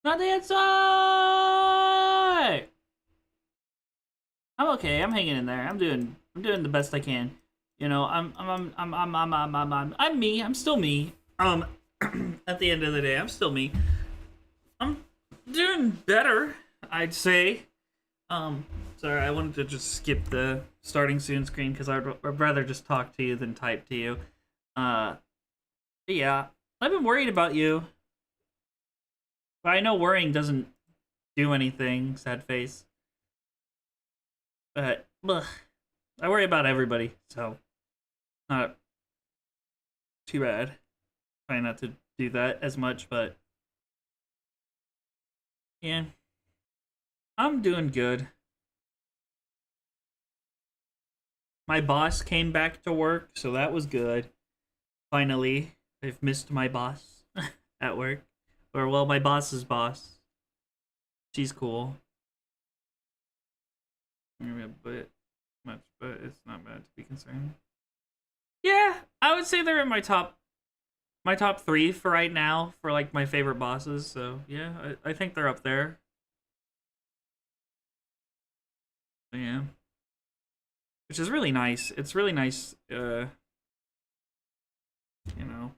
Not the inside. I'm okay. I'm hanging in there. I'm doing the best I can. You know, I'm me. I'm still me. At the end of the day, I'm still me. I'm doing better, I'd say. Sorry, I wanted to just skip the starting soon screen because I'd rather just talk to you than type to you. Uh, yeah, I've been worried about you, but I know worrying doesn't do anything. Sad face. But ugh, I worry about everybody, so not too bad. Try not to do that as much, but yeah, I'm doing good. My boss came back to work, so that was good. Finally, I've missed my boss at work. Or, well, my boss's boss. She's cool. Maybe a bit much, but it's not bad to be concerned. Yeah, I would say they're in my top three for right now for like my favorite bosses. So yeah, I think they're up there. Yeah, which is really nice. It's really nice. You know.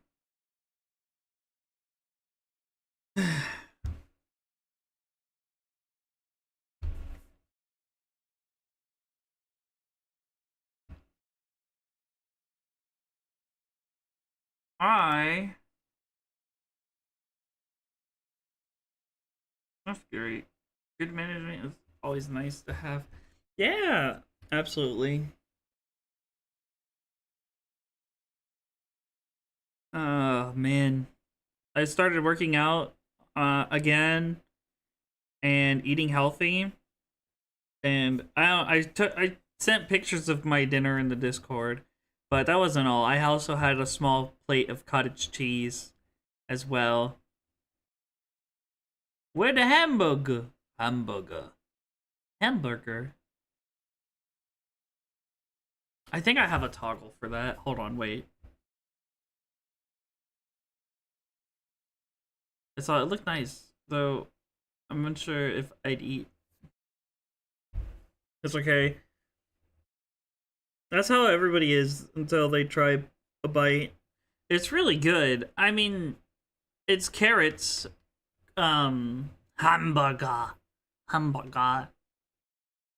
I. That's great. Good management is always nice to have. Yeah, absolutely. Oh man, I started working out again and eating healthy, and I sent pictures of my dinner in the Discord, but that wasn't all. I also had a small plate of cottage cheese as well. Where the hamburger? Hamburger. Hamburger. I think I have a toggle for that. Hold on, wait. I saw it looked nice, though I'm unsure if I'd eat. It's okay. That's how everybody is until they try a bite. It's really good. I mean, it's carrots. Hamburger. Hamburger.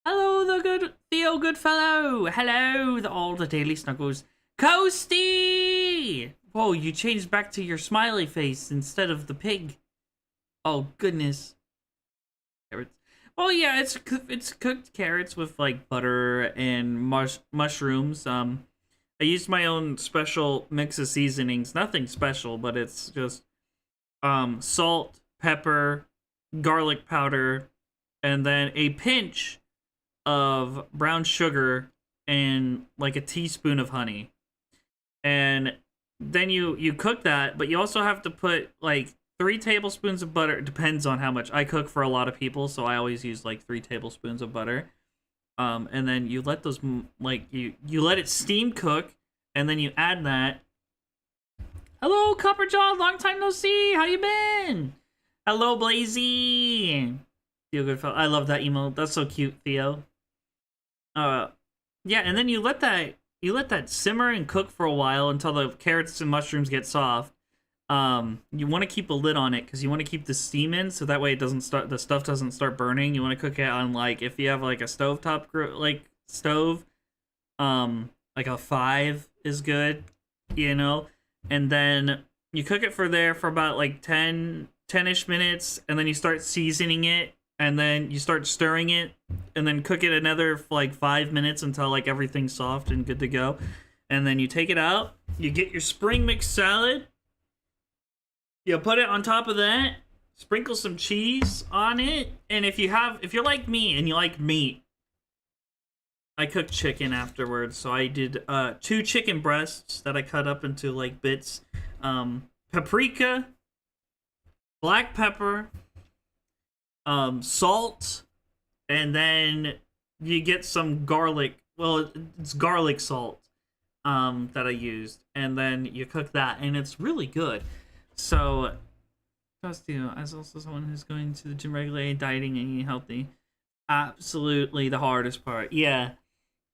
Hello, the good Theo Goodfellow. Hello, all the daily snuggles. Coasty! Whoa, you changed back to your smiley face instead of the pig. Oh goodness. Carrots. Oh yeah, it's cooked carrots with like butter and mushrooms. I used my own special mix of seasonings. Nothing special, but it's just salt, pepper, garlic powder, and then a pinch of brown sugar and like a teaspoon of honey. And then you cook that, but you also have to put like 3 tablespoons of butter. It depends on how much. I cook for a lot of people, so I always use like 3 tablespoons of butter. And then you let those like you let it steam cook, and then you add that. Hello, Copperjaw. Long time no see. How you been? Hello, Blazy. Feel good fellow. I love that emote. That's so cute, Theo. Uh, yeah, and then you let that simmer and cook for a while until the carrots and mushrooms get soft. You want to keep a lid on it because you want to keep the steam in, so that way the stuff doesn't start burning. You want to cook it on like if you have like a stovetop like stove, like a 5 is good, you know, and then you cook it for about like 10-ish minutes, and then you start seasoning it, and then you start stirring it, and then cook it another like 5 minutes until like everything's soft and good to go. And then you take it out, you get your spring mix salad, you put it on top of that, sprinkle some cheese on it, and if you're like me and you like meat, I cooked chicken afterwards, so I did 2 chicken breasts that I cut up into like bits, paprika, black pepper, salt, and then you get some garlic. Well, it's garlic salt that I used, and then you cook that, and it's really good. So Trust you. As also someone who's going to the gym regularly, dieting and eating healthy. Absolutely the hardest part. Yeah.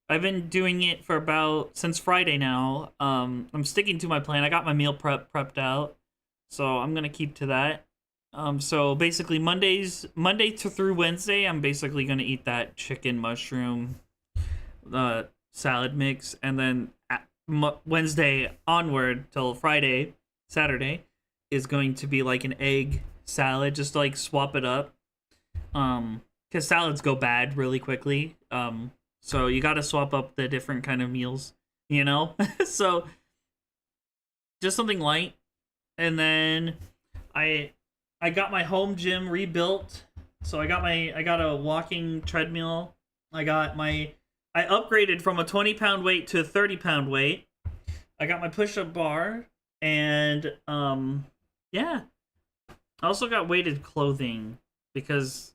I've been doing it for about since Friday now. I'm sticking to my plan. I got my meal prepped out, so I'm gonna keep to that. So basically Monday to through Wednesday, I'm basically gonna eat that chicken mushroom, salad mix, and then Wednesday onward till Friday, Saturday, is going to be like an egg salad, just to like swap it up. Because salads go bad really quickly. So you got to swap up the different kind of meals, you know. So just something light, and then I got my home gym rebuilt. So I got a walking treadmill. I upgraded from a 20-pound weight to a 30-pound weight. I got my push-up bar, and yeah. I also got weighted clothing because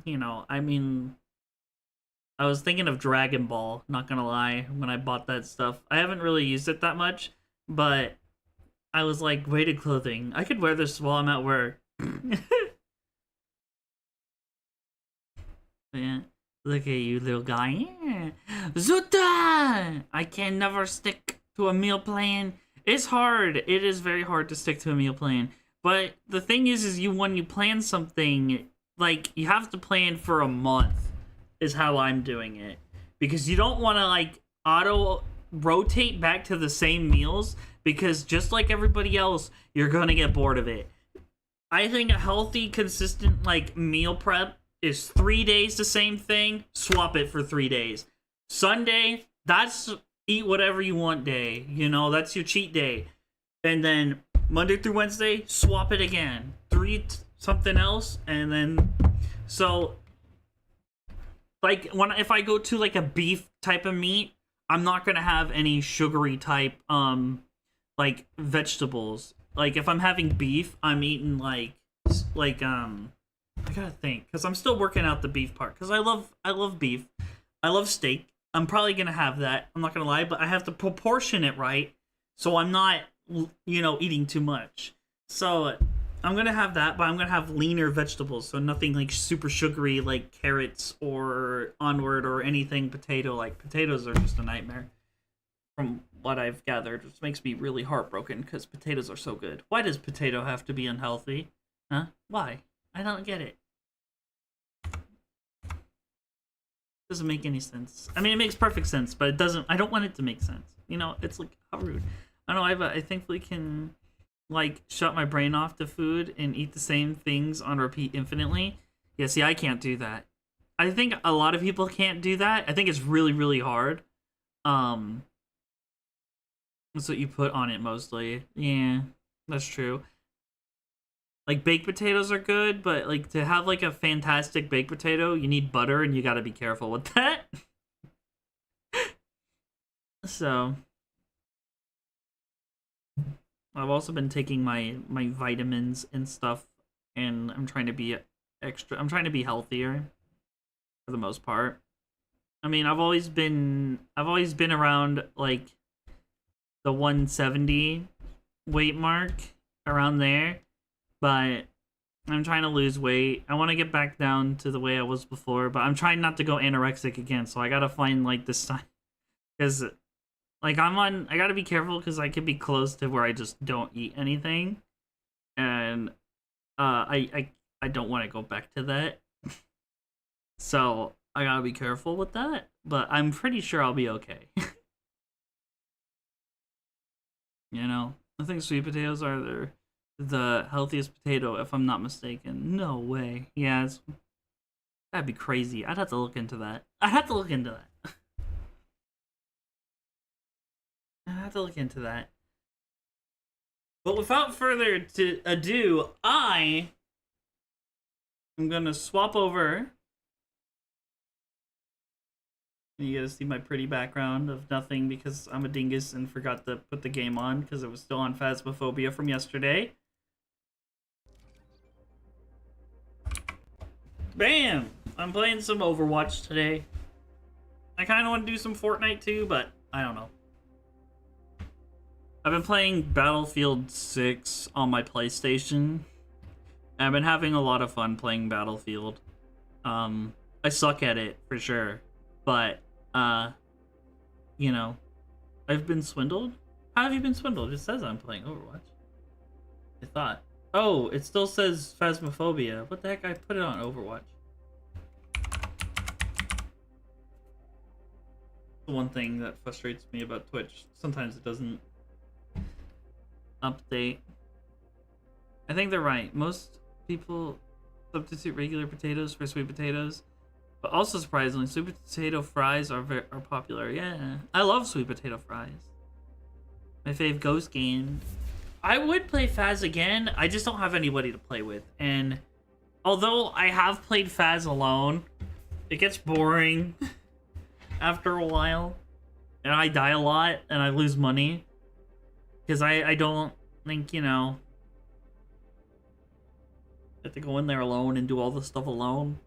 you know, I mean, I was thinking of Dragon Ball, not gonna lie, when I bought that stuff. I haven't really used it that much, but I was like, weighted clothing. I could wear this while I'm at work. Yeah. Look at you, little guy. Yeah. Zuta! I can never stick to a meal plan. It's hard. It is very hard to stick to a meal plan. But the thing is you when you plan something, like, you have to plan for a month, is how I'm doing it. Because you don't want to, like, auto rotate back to the same meals, because just like everybody else, you're going to get bored of it. I think a healthy, consistent, like, meal prep is 3 days the same thing, swap it for 3 days. Sunday, that's eat whatever you want day. You know, that's your cheat day. And then Monday through Wednesday, swap it again. Something else, and then so like if I go to like a beef type of meat, I'm not gonna have any sugary type like vegetables. Like if I'm having beef, I'm eating like I gotta think, because I'm still working out the beef part, because I love beef. I love steak. I'm probably gonna have that. I'm not gonna lie, but I have to proportion it right, so I'm not, you know, eating too much. So I'm gonna have that, but I'm gonna have leaner vegetables, so nothing like super sugary, like carrots or onward or anything potato. Like potatoes are just a nightmare, from what I've gathered. Which makes me really heartbroken, because potatoes are so good. Why does potato have to be unhealthy? Huh? Why? I don't get it. Doesn't make any sense. I mean, it makes perfect sense, but it doesn't. I don't want it to make sense. You know, it's like, how rude. I don't know. I thankfully can like shut my brain off to food and eat the same things on repeat infinitely. Yeah, see, I can't do that. I think a lot of people can't do that. I think it's really, really hard. That's what you put on it mostly. Yeah, that's true. Like baked potatoes are good, but like to have like a fantastic baked potato, you need butter, and you got to be careful with that. So I've also been taking my vitamins and stuff, and I'm trying to be healthier for the most part. I mean, I've always been around like the 170 weight mark, around there, but I'm trying to lose weight. I want to get back down to the way I was before, but I'm trying not to go anorexic again, so I got to find like this time, cuz like I got to be careful, cuz I could be close to where I just don't eat anything, and I don't want to go back to that. So, I got to be careful with that, but I'm pretty sure I'll be okay. You know, I think sweet potatoes are the healthiest potato, if I'm not mistaken. No way. Yeah, that'd be crazy. I'd have to look into that. I'd have to look into that. I'd have to look into that. But without further ado, I am gonna swap over. You guys see my pretty background of nothing, because I'm a dingus and forgot to put the game on because it was still on Phasmophobia from yesterday. Bam! I'm playing some Overwatch today. I kind of want to do some Fortnite too, but I don't know. I've been playing Battlefield 6 on my PlayStation. I've been having a lot of fun playing Battlefield. I suck at it for sure, but you know, I've been swindled. How have you been swindled? It says I'm playing Overwatch. I thought. Oh, it still says Phasmophobia. What the heck? I put it on Overwatch. The one thing that frustrates me about Twitch. Sometimes it doesn't update. I think they're right. Most people substitute regular potatoes for sweet potatoes, but also surprisingly, sweet potato fries are popular. Yeah, I love sweet potato fries. My fave ghost game. I would play Phas again. I just don't have anybody to play with, and although I have played Phas alone, it gets boring after a while, and I die a lot and I lose money because I don't think, you know, I have to go in there alone and do all the stuff alone.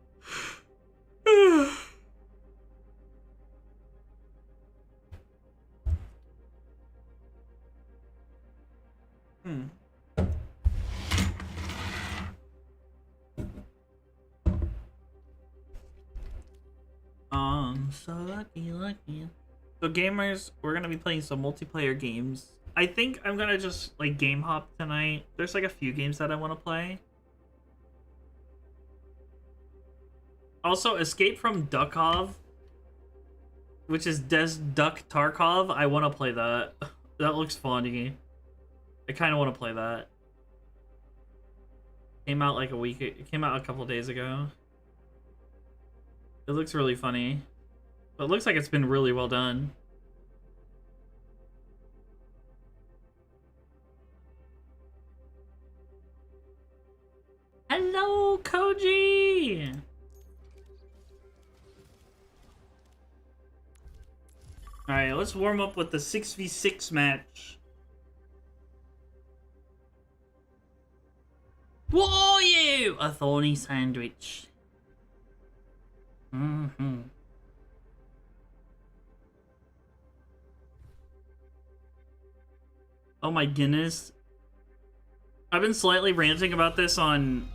So lucky. So gamers, we're gonna be playing some multiplayer games. I think I'm gonna just like game hop tonight. There's like a few games that I want to play. Also, Escape from Duckov, which is Des Duck Tarkov. I want to play that. That looks funny. I kind of want to play that. Came out like a week. It came out a couple days ago. It looks really funny. But it looks like it's been really well done. Hello, Koji! Alright, let's warm up with the 6v6 match. Whoa, you! A thorny sandwich. Oh my goodness. I've been slightly ranting about this on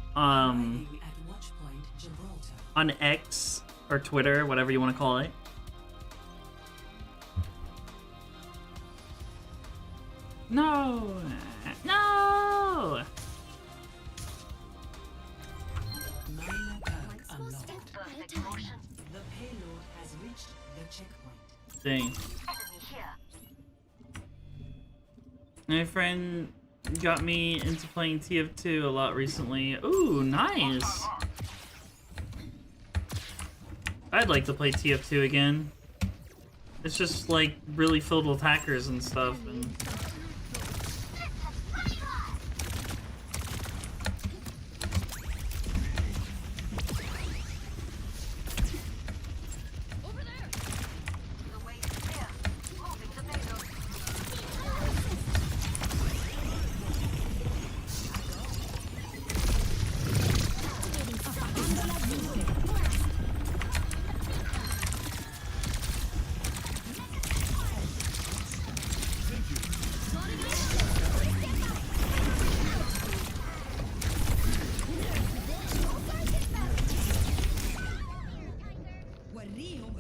X or Twitter, whatever you want to call it. No! No! Dang. My friend got me into playing TF2 a lot recently. Ooh, nice! I'd like to play TF2 again. It's just like really filled with hackers and stuff. And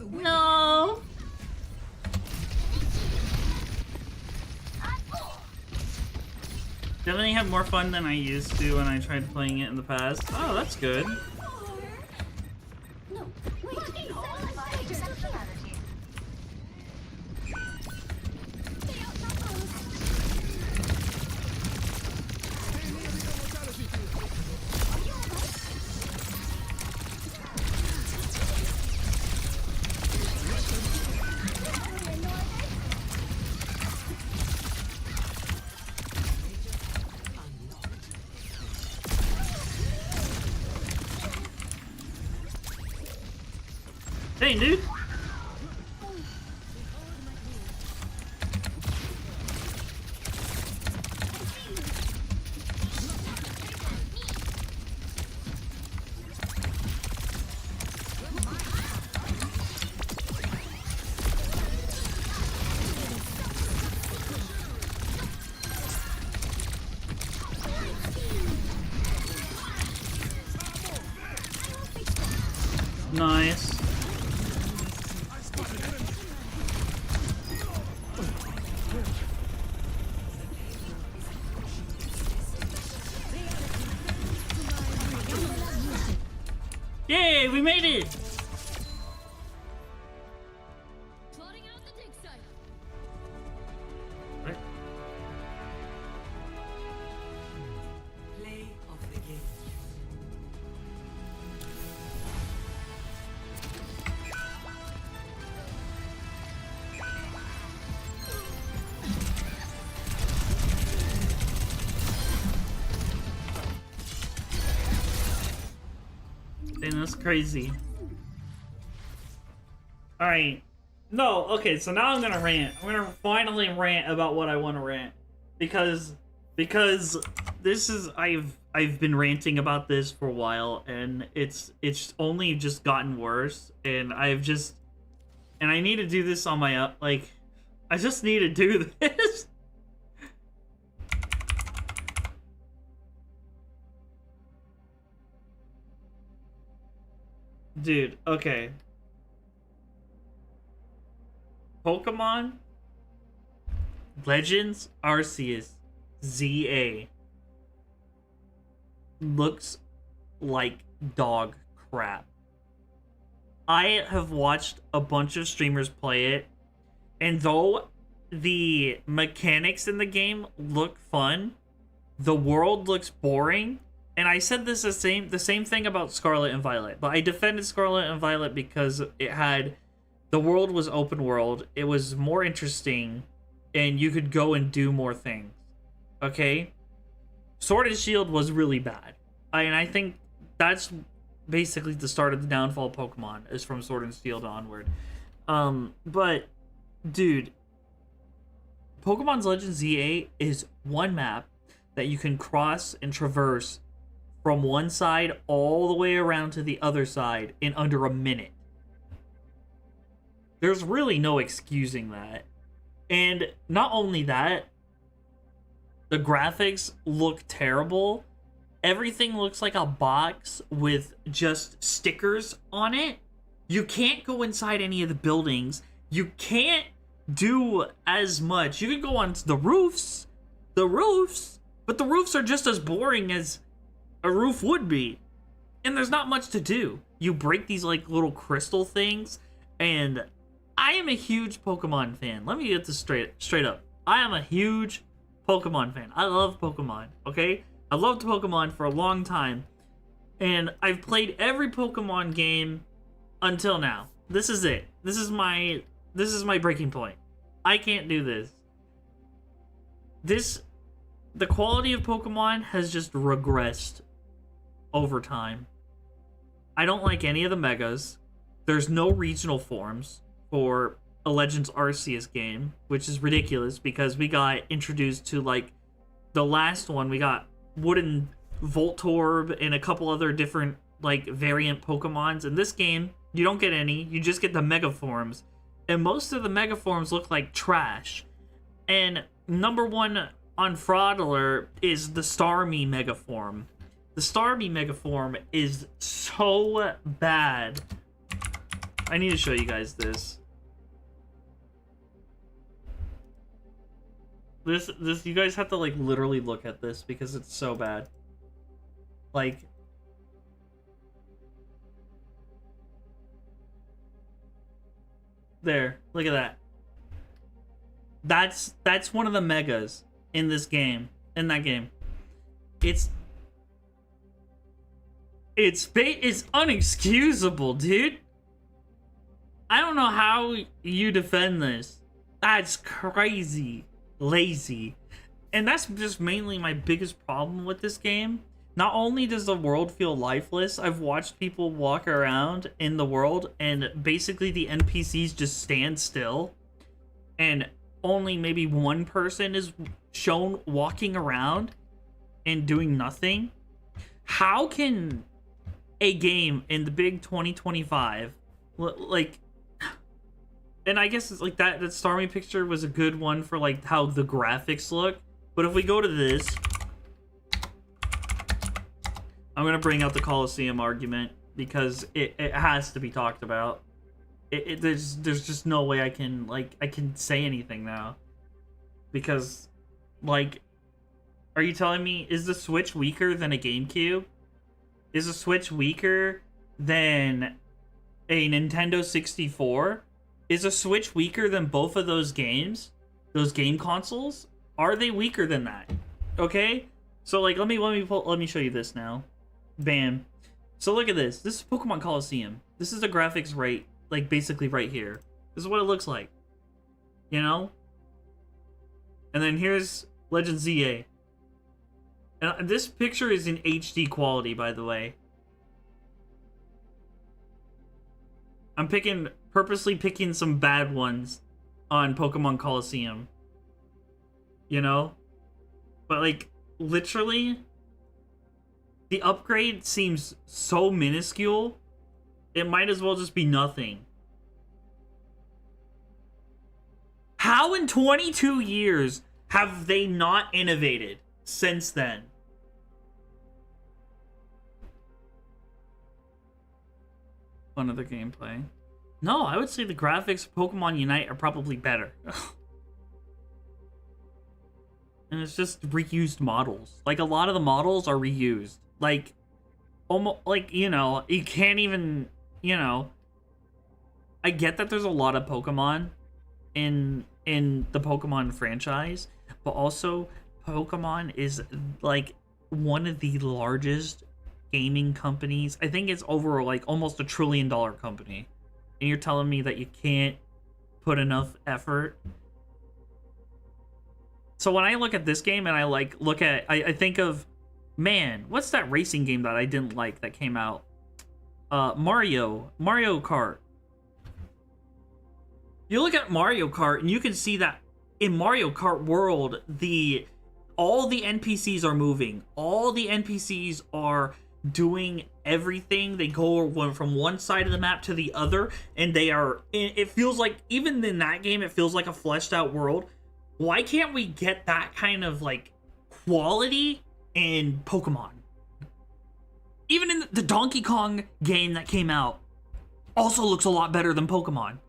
no! Definitely have more fun than I used to when I tried playing it in the past. Oh, that's good. Dang, dude. Nice. Yay, we made it! Damn, that's crazy. Alright. No, okay, so now I'm gonna rant. I'm gonna finally rant about what I want to rant. Because this is I've been ranting about this for a while, and it's only just gotten worse, and I need to do this on my like I just need to do this. Dude, okay. Pokemon Legends Arceus ZA looks like dog crap. I have watched a bunch of streamers play it, and though the mechanics in the game look fun, the world looks boring. And I said this the same thing about Scarlet and Violet, but I defended Scarlet and Violet because the world was open world, it was more interesting, and you could go and do more things. Okay? Sword and Shield was really bad. And I think that's basically the start of the downfall of Pokemon, is from Sword and Shield onward. But, dude, Pokemon's Legends ZA is one map that you can cross and traverse from one side all the way around to the other side in under a minute. There's really no excusing that. And not only that, the graphics look terrible. Everything looks like a box with just stickers on it. You can't go inside any of the buildings. You can't do as much. You can go on the roofs, but the roofs are just as boring as a roof would be. And there's not much to do. You break these like little crystal things, and I am a huge Pokemon fan. Let me get this straight up. I am a huge Pokemon fan. I love Pokemon, okay? I loved Pokemon for a long time, and I've played every Pokemon game until now. This is it. This is my breaking point. I can't do this. The quality of Pokemon has just regressed over time. I don't like any of the megas. There's no regional forms for a Legends Arceus game, which is ridiculous because we got introduced to, like, the last one, we got Wooden Voltorb and a couple other different, like, variant Pokemons. In this game, you don't get any. You just get the mega forms. And most of the mega forms look like trash. And number one on Fraudler is the Starmie mega form. The Starmie mega form is so bad. I need to show you guys this. This you guys have to like literally look at this because it's so bad. Like, there, look at that. That's one of the megas in this game. In that game, it's unexcusable, dude. I don't know how you defend this. That's crazy lazy. And that's just mainly my biggest problem with this game. Not only does the world feel lifeless, I've watched people walk around in the world and basically the NPCs just stand still. And only maybe one person is shown walking around and doing nothing. How can a game in the big 2025, like, and I guess it's like that Starmie picture was a good one for like how the graphics look. But if we go to this, I'm gonna bring out the Coliseum argument because it has to be talked about. There's just no way I can say anything now, because like, are you telling me, is the Switch weaker than a GameCube? Is the Switch weaker than a Nintendo 64? Is a Switch weaker than both of those games? Those game consoles? Are they weaker than that? Okay? So like, let me show you this now. Bam. So look at this. This is Pokemon Coliseum. This is the graphics right, like basically right here. This is what it looks like. You know? And then here's Legend ZA. And this picture is in HD quality, by the way. I'm purposely picking some bad ones on Pokemon Coliseum. You know? But like, literally, the upgrade seems so minuscule, it might as well just be nothing. How in 22 years have they not innovated since then? Fun of the gameplay. No, I would say the graphics of Pokemon Unite are probably better. And it's just reused models. Like, a lot of the models are reused. Like, almost, like, you know, you can't even, you know, I get that there's a lot of Pokemon in the Pokemon franchise, but also Pokemon is like one of the largest gaming companies. I think it's over like almost $1 trillion company. And you're telling me that you can't put enough effort? So when I look at this game and I like look at, I think of, man, what's that racing game that I didn't like that came out? Mario Kart. You look at Mario Kart and you can see that in Mario Kart World, all the NPCs are moving. All the NPCs are doing everything. They go from one side of the map to the other, and it feels like, even in that game, it feels like a fleshed out world. Why can't we get that kind of like quality in Pokemon? Even in the Donkey Kong game that came out also looks a lot better than Pokemon.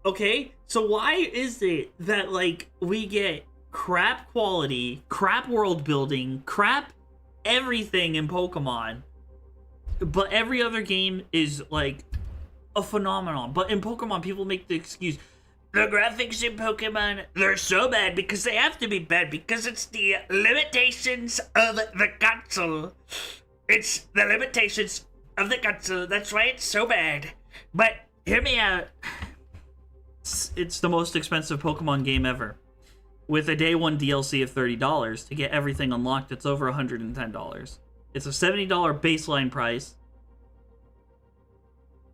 Okay, so why is it that like we get crap quality, crap world building, crap everything in Pokemon, but every other game is like a phenomenon? But in Pokemon, people make the excuse, the graphics in Pokemon, they're so bad because they have to be bad because it's the limitations of the console. It's the limitations of the console. That's why it's so bad. But hear me out. It's the most expensive Pokemon game ever. With a day one DLC of $30 to get everything unlocked, it's over $110. It's a $70 baseline price,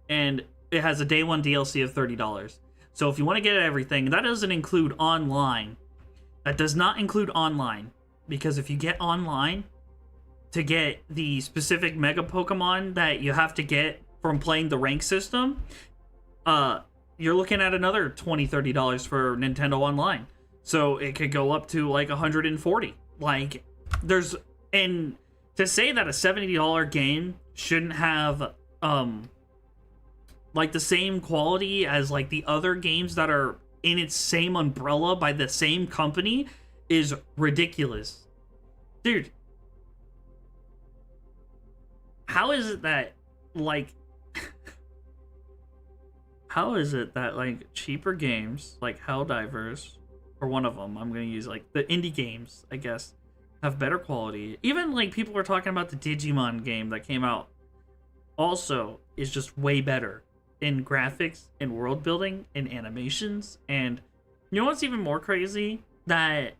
and it has a day one DLC of $30. So if you want to get everything, that doesn't include online. That does not include online, because if you get online to get the specific Mega Pokemon that you have to get from playing the rank system, you're looking at another $20, $30 for Nintendo Online. So it could go up to like $140. Like, and to say that a $70 game shouldn't have like the same quality as like the other games that are in its same umbrella by the same company is ridiculous. Dude, how is it that like how is it that like cheaper games like Helldivers, or one of them, I'm gonna use like the indie games, I guess, have better quality? Even like people were talking about the Digimon game that came out also is just way better in graphics, in world building, in animations. And you know what's even more crazy? That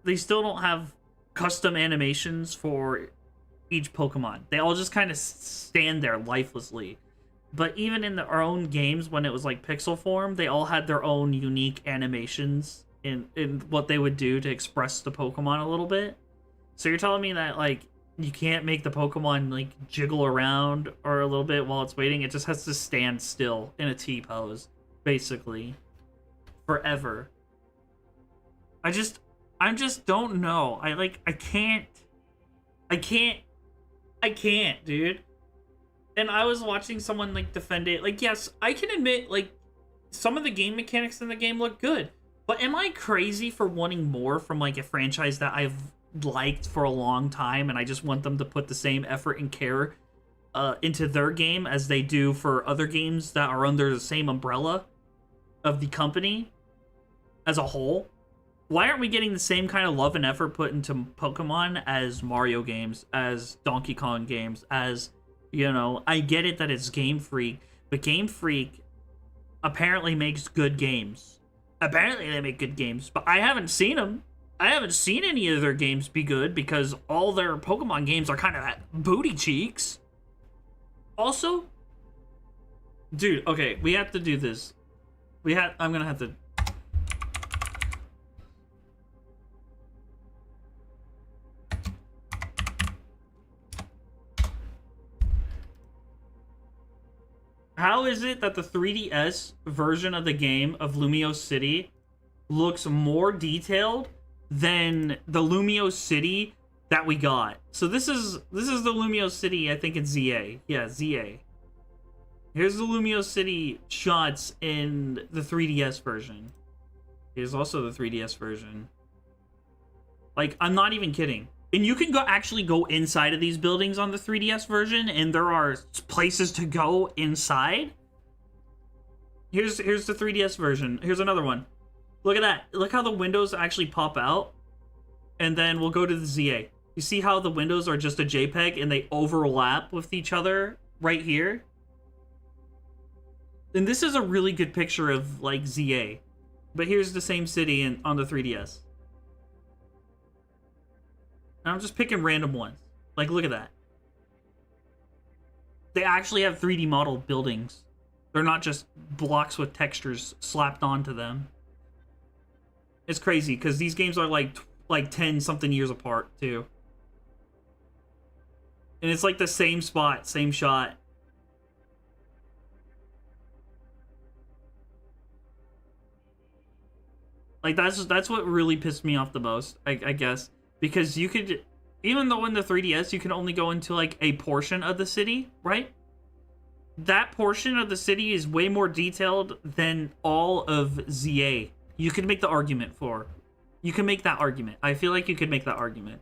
they still don't have custom animations for each Pokemon. They all just kind of stand there lifelessly. But even in our own games, when it was like pixel form, they all had their own unique animations in what they would do to express the Pokemon a little bit. So you're telling me that like you can't make the Pokemon like jiggle around or a little bit while it's waiting? It just has to stand still in a T-pose, basically, forever. I just don't know. I can't I can't, dude. And I was watching someone like defend it. Like, yes, I can admit, like, some of the game mechanics in the game look good. But am I crazy for wanting more from like a franchise that I've liked for a long time, and I just want them to put the same effort and care into their game as they do for other games that are under the same umbrella of the company as a whole? Why aren't we getting the same kind of love and effort put into Pokemon as Mario games, as Donkey Kong games, as, you know, I get it that it's Game Freak, but Game Freak apparently makes good games. Apparently they make good games, but I haven't seen them. I haven't seen any of their games be good because all their Pokemon games are kind of booty cheeks. Also, dude, okay, we have to do this. I'm gonna have to. How is it that the 3DS version of the game of Lumio City looks more detailed than the Lumio City that we got? So this is the Lumio City, I think it's ZA. Yeah, ZA. Here's the Lumio City shots in the 3DS version. Here's also the 3DS version. Like, I'm not even kidding. And you can actually go inside of these buildings on the 3DS version, and there are places to go inside. Here's the 3DS version. Here's another one. Look at that. Look how the windows actually pop out. And then we'll go to the ZA. You see how the windows are just a JPEG and they overlap with each other right here? And this is a really good picture of, like, ZA. But here's the same city on the 3DS. And I'm just picking random ones. Like, look at that. They actually have 3D model buildings. They're not just blocks with textures slapped onto them. It's crazy, because these games are like 10-something years apart, too. And it's like the same spot, same shot. Like, that's what really pissed me off the most, I guess. Because you could, even though in the 3DS you can only go into like a portion of the city, right? That portion of the city is way more detailed than all of ZA. You could make the argument for. You can make that argument. I feel like you could make that argument.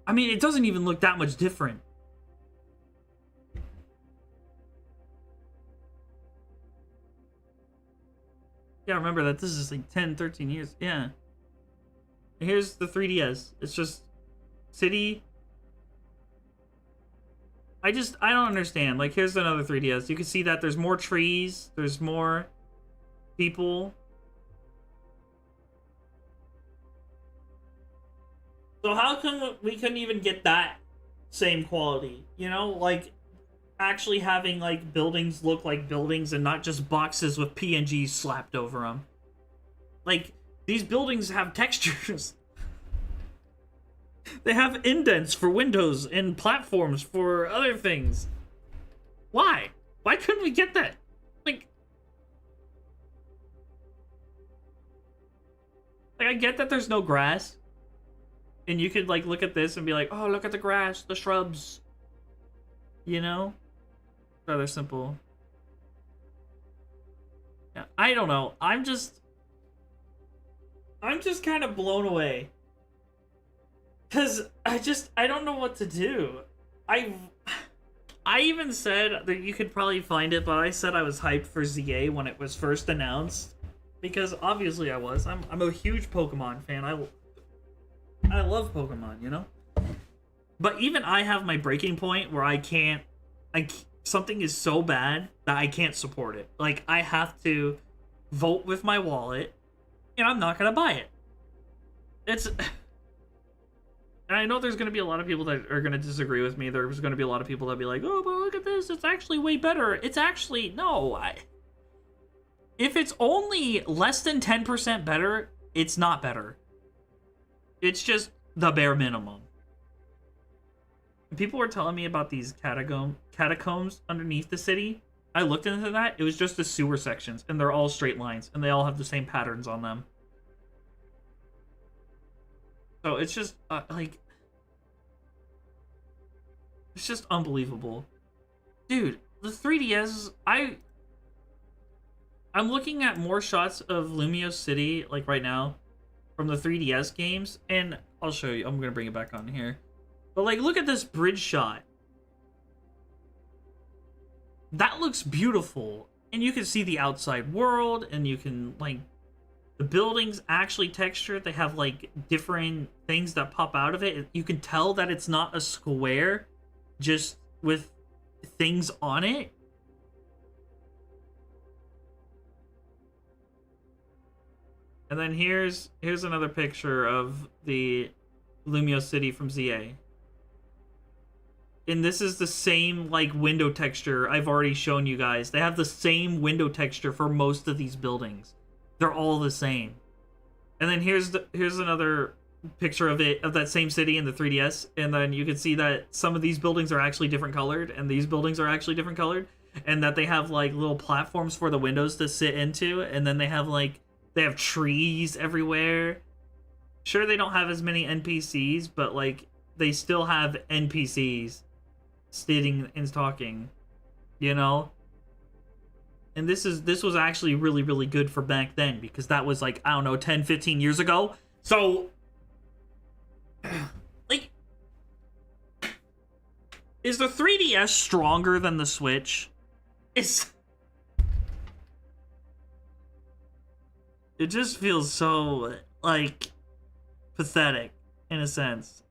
I mean, it doesn't even look that much different. Yeah, remember that this is like 10, 13 years. Yeah. Here's the 3DS. It's just city. I don't understand. Like, here's another 3DS. You can see that there's more trees. There's more people. So how come we couldn't even get that same quality? You know, like, actually having, like, buildings look like buildings and not just boxes with PNGs slapped over them. Like, these buildings have textures. They have indents for windows and platforms for other things. Why? Why couldn't we get that? Like, I get that there's no grass. And you could, like, look at this and be like, oh, look at the grass, the shrubs. You know? Rather simple. Yeah, I don't know. I'm just kind of blown away. Because I don't know what to do. I even said that you could probably find it, but I said I was hyped for ZA when it was first announced. Because obviously I was. I'm a huge Pokemon fan. I love Pokemon, you know? But even I have my breaking point where something is so bad that I can't support it. Like, I have to vote with my wallet, and I'm not gonna buy it. And I know there's gonna be a lot of people that are gonna disagree with me. There's gonna be a lot of people that be like, oh, but look at this, it's actually way better. It's actually, no. If it's only less than 10% better, it's not better. It's just the bare minimum. People were telling me about these catacombs underneath the city. I looked into that. It was just the sewer sections, and they're all straight lines, and they all have the same patterns on them. So it's just, like, It's just unbelievable. Dude, the 3DS, I'm looking at more shots of Lumio City, like, right now, from the 3DS games, and I'll show you. I'm gonna bring it back on here. But, like, look at this bridge shot. That looks beautiful. And you can see the outside world, and you can, like, the buildings actually textured. They have, like, different things that pop out of it. You can tell that it's not a square just with things on it. And then here's another picture of the Lumio City from ZA. And this is the same, like, window texture I've already shown you guys. They have the same window texture for most of these buildings. They're all the same. And then here's another picture of that same city in the 3DS, and then you can see that some of these buildings are actually different colored, and these buildings are actually different colored, and that they have, like, little platforms for the windows to sit into, and then they have trees everywhere. Sure, they don't have as many NPCs, but, like, they still have NPCs sitting and talking, you know? And this was actually really, really good for back then, because that was, like, I don't know, 10, 15 years ago. So, like, is the 3DS stronger than the Switch? It just feels so, like, pathetic, in a sense.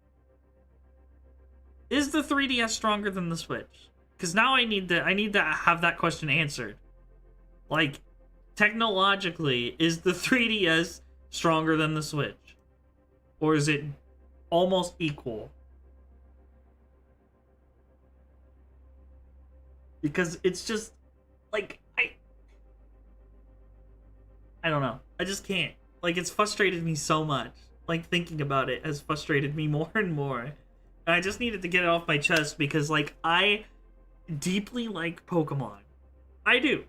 Is the 3DS stronger than the Switch? Because now I need to have that question answered. Like, technologically, is the 3DS stronger than the Switch? Or is it almost equal? Because it's just, like, I don't know. I just can't. Like, it's frustrated me so much. Like, thinking about it has frustrated me more and more. And I just needed to get it off my chest because, like, I deeply like Pokemon. I do.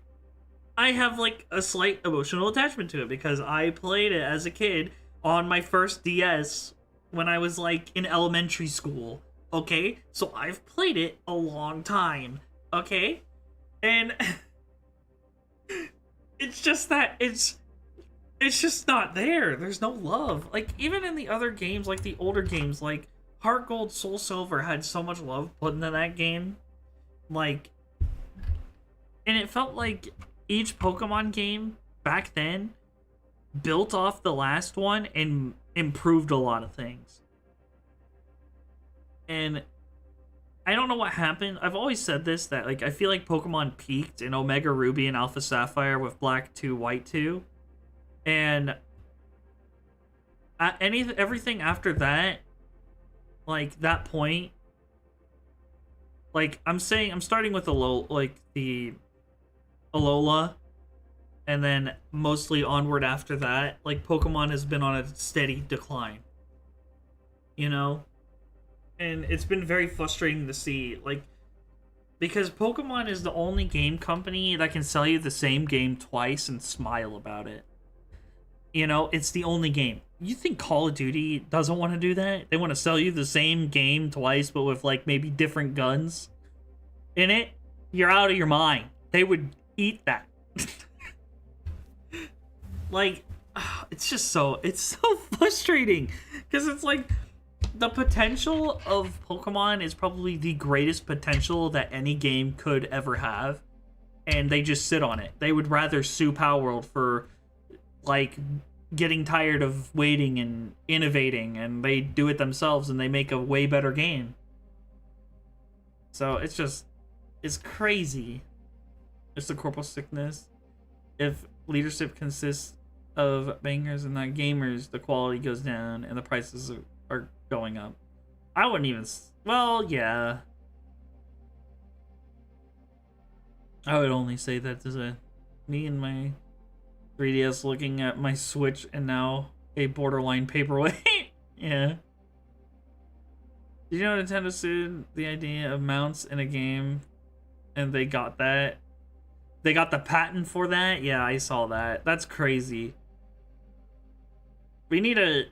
I have, like, a slight emotional attachment to it because I played it as a kid on my first DS when I was, like, in elementary school. Okay? So I've played it a long time. Okay? And it's just that it's just not there. There's no love. Like, even in the other games, like the older games, like Heart Gold, Soul Silver had so much love put into that game. Like, and it felt like each Pokemon game back then built off the last one and improved a lot of things. And I don't know what happened. I've always said this, that, like, I feel like Pokemon peaked in Omega Ruby and Alpha Sapphire with Black 2, White 2. And everything after that, like, that point, like, I'm starting with the Alola, and then mostly onward after that. Like, Pokemon has been on a steady decline, you know? And it's been very frustrating to see, like, because Pokemon is the only game company that can sell you the same game twice and smile about it. You know, it's the only game. You think Call of Duty doesn't want to do that? They want to sell you the same game twice, but with, like, maybe different guns in it? You're out of your mind. They would eat that. Like, it's so frustrating. Because it's like, the potential of Pokemon is probably the greatest potential that any game could ever have. And they just sit on it. They would rather sue Palworld for, like, getting tired of waiting and innovating, and they do it themselves and they make a way better game. So it's crazy. It's the corporal sickness. If leadership consists of bangers and not gamers, the quality goes down and the prices are going up. I wouldn't even, well, yeah. I would only say that as me and my 3DS looking at my Switch and now a borderline paperweight. Yeah. Did you know Nintendo sued the idea of mounts in a game and they got that? They got the patent for that? Yeah, I saw that. That's crazy. We need a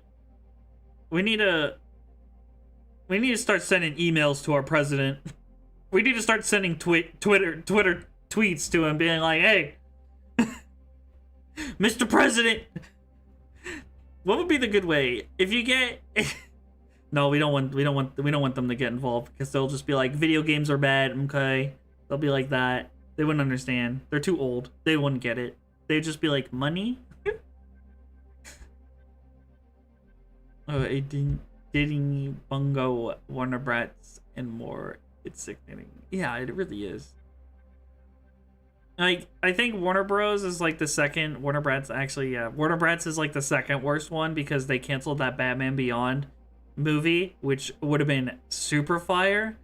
We need to start sending emails to our president. We need to start sending Twitter tweets to him, being like, "Hey, Mr. President, what would be the good way if you get?" No, we don't want them to get involved because they'll just be like, "Video games are bad." Okay, they'll be like that. They wouldn't understand. They're too old. They wouldn't get it. They'd just be like, "Money." Oh, it didn't bungo Warner Brats and more. It's sickening. Yeah, it really is. Like, I think Warner Bros is like the second. Warner Brats actually, yeah. Warner Brats is like the second worst one because they canceled that Batman Beyond movie, which would have been super fire.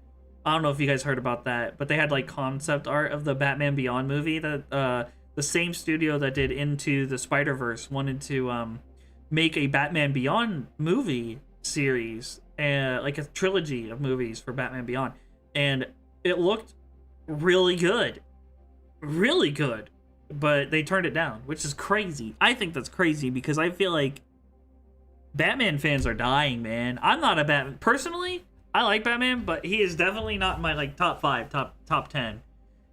I don't know if you guys heard about that, but they had like concept art of the Batman Beyond movie that the same studio that did Into the Spider-Verse wanted to make a Batman Beyond movie series, like a trilogy of movies for Batman Beyond, and it looked really good, but they turned it down, which is crazy. I think that's crazy because I feel like Batman fans are dying, man. I'm not a Batman personally. I like Batman, but he is definitely not my like top 5, top 10,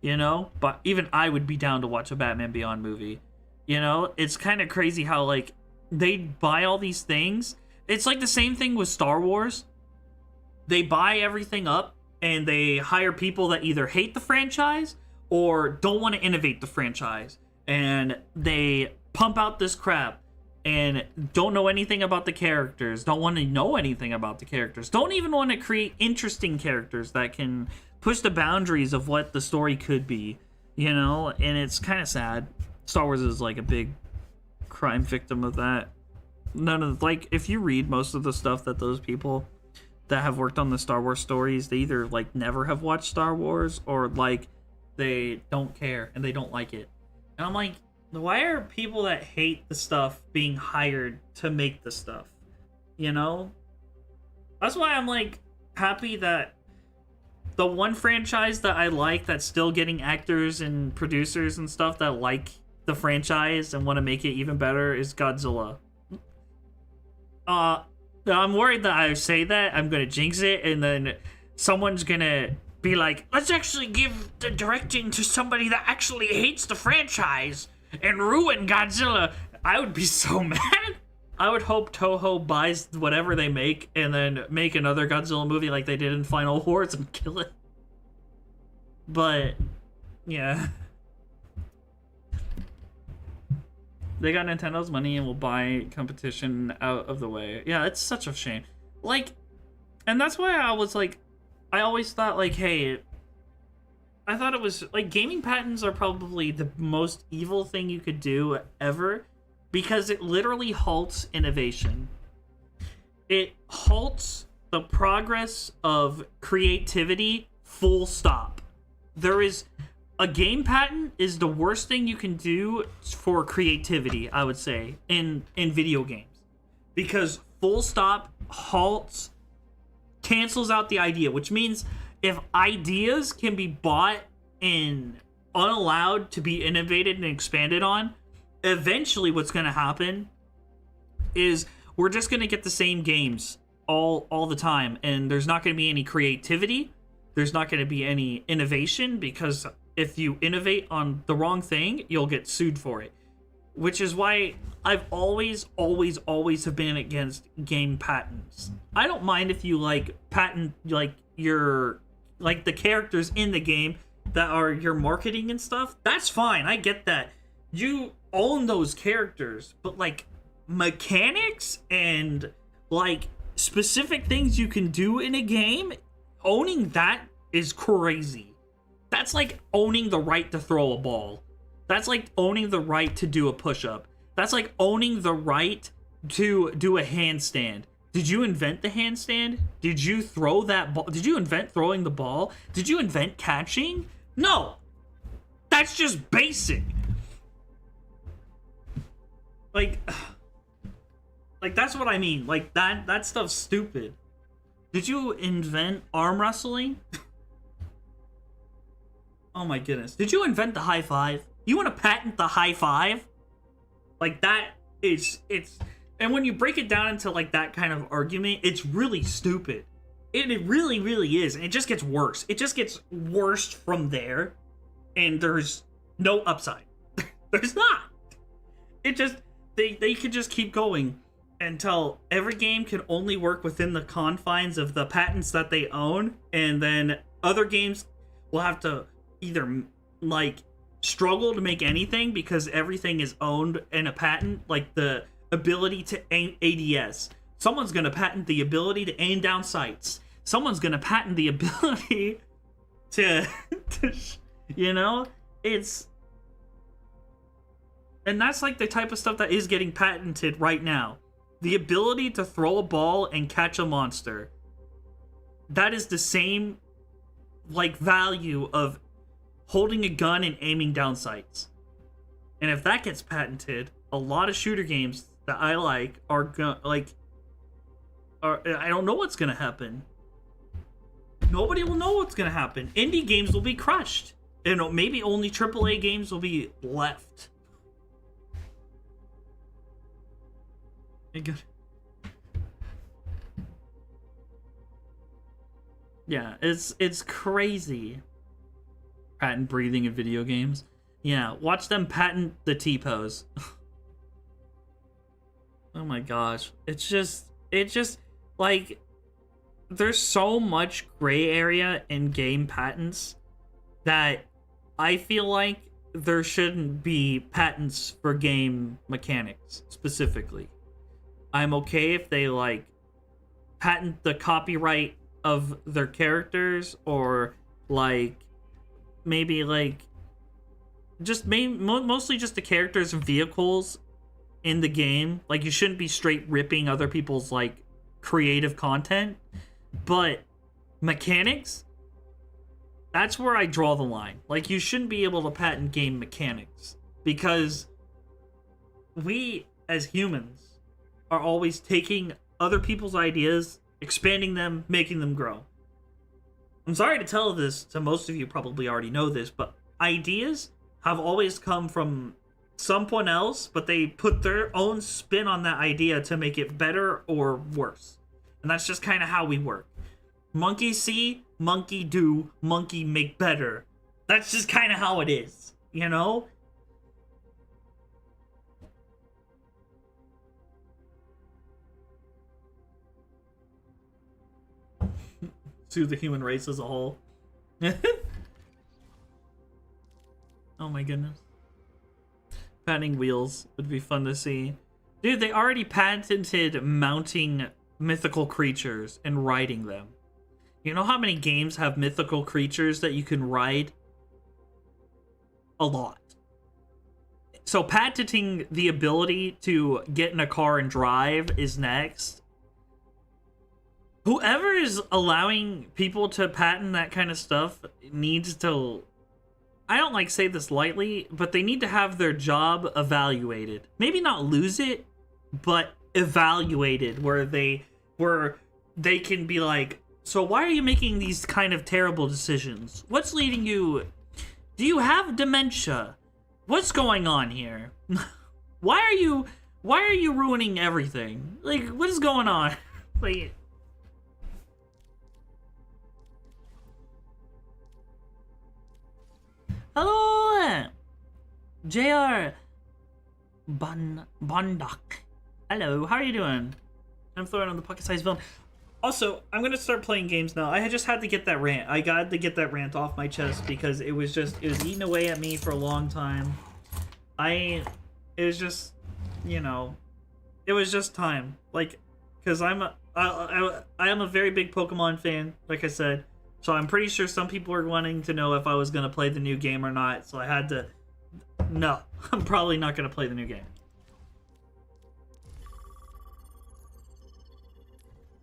you know. But even I would be down to watch a Batman Beyond movie. You know, it's kind of crazy how like they buy all these things. It's like the same thing with Star Wars. They buy everything up and they hire people that either hate the franchise or don't want to innovate the franchise, and they pump out this crap and don't know anything about the characters, don't want to know anything about the characters, don't even want to create interesting characters that can push the boundaries of what the story could be, you know? And it's kind of sad. Star Wars is like a big crime victim of that. None of, like, if you read most of the stuff that those people that have worked on the Star Wars stories, they either like never have watched Star Wars or like they don't care and they don't like it. And I'm like, why are people that hate the stuff being hired to make the stuff? You know? That's why I'm like happy that the one franchise that I like that's still getting actors and producers and stuff that like the franchise and want to make it even better is Godzilla. I'm worried that I say that, I'm gonna jinx it, and then someone's gonna be like, let's actually give the directing to somebody that actually hates the franchise and ruin Godzilla. I would be so mad. I would hope Toho buys whatever they make and then make another Godzilla movie like they did in Final Wars and kill it. But, yeah. They got Nintendo's money and will buy competition out of the way. Yeah, it's such a shame. Like, and that's why I was like, I always thought like, hey, I thought it was like gaming patents are probably the most evil thing you could do ever because it literally halts innovation. It halts the progress of creativity, full stop. There is a game patent is the worst thing you can do for creativity, I would say, in video games. Because full stop halts, cancels out the idea, which means if ideas can be bought and unallowed to be innovated and expanded on, eventually what's going to happen is we're just going to get the same games all the time, and there's not going to be any creativity. There's not going to be any innovation, because if you innovate on the wrong thing, you'll get sued for it. Which is why I've always have been against game patents. I don't mind if you like patent like your like the characters in the game that are your marketing and stuff. That's fine. I get that. You own those characters, but like mechanics and like specific things you can do in a game, owning that is crazy. That's like owning the right to throw a ball. That's like owning the right to do a push-up. That's like owning the right to do a handstand. Did you invent the handstand? Did you throw that ball? Did you invent throwing the ball? Did you invent catching? No. That's just basic. Like that's what I mean. Like that stuff's stupid. Did you invent arm wrestling? Oh my goodness. Did you invent the high five? You want to patent the high five? Like that is, it's, and when you break it down into like that kind of argument, it's really stupid. It really, really is. And it just gets worse. It just gets worse from there. And there's no upside. There's not. It just, they could just keep going until every game can only work within the confines of the patents that they own. And then other games will have to either, like, struggle to make anything because everything is owned in a patent. Like the ability to aim ADS. Someone's going to patent the ability to aim down sights. Someone's going to patent the ability to you know, it's... And that's like the type of stuff that is getting patented right now. The ability to throw a ball and catch a monster. That is the same, like, value of holding a gun and aiming down sights. And if that gets patented, a lot of shooter games that I like are gonna, like... I don't know what's gonna happen. Nobody will know what's gonna happen. Indie games will be crushed. And maybe only AAA games will be left. Yeah, it's crazy. Patent breathing in video games. Yeah, watch them patent the T-pose. Oh my gosh. It's just like, there's so much gray area in game patents that I feel like there shouldn't be patents for game mechanics specifically. I'm okay if they, like, patent the copyright of their characters, or, like, maybe, like, just mostly just the characters and vehicles in the game. Like, you shouldn't be straight ripping other people's, like, creative content. But mechanics, that's where I draw the line. Like, you shouldn't be able to patent game mechanics, because we as humans are always taking other people's ideas, expanding them, making them grow. I'm sorry to tell this to most of you, probably already know this, but ideas have always come from someone else, but they put their own spin on that idea to make it better or worse. And that's just kind of how we work. Monkey see, monkey do, monkey make better. That's just kind of how it is, you know? To the human race as a whole. Oh my goodness. Patenting wheels would be fun to see. Dude, they already patented mounting mythical creatures and riding them. You know how many games have mythical creatures that you can ride? A lot. So patenting the ability to get in a car and drive is next. Whoever is allowing people to patent that kind of stuff needs to... I don't like say this lightly, but they need to have their job evaluated. Maybe not lose it, but evaluated, where they can be like, so why are you making these kind of terrible decisions? What's leading you? Do you have dementia? What's going on here? Why are you ruining everything? Like, what is going on? Like, hello, JR Bondock. Hello, how are you doing? I'm throwing on the pocket-sized villain. Also, I'm gonna start playing games now. I just had to get that rant. I got to get that rant off my chest because it was eating away at me for a long time. It was just, you know, it was just time. Like, because I am a very big Pokemon fan, like I said. So I'm pretty sure some people are wanting to know if I was gonna play the new game or not. So I had to. No, I'm probably not gonna play the new game.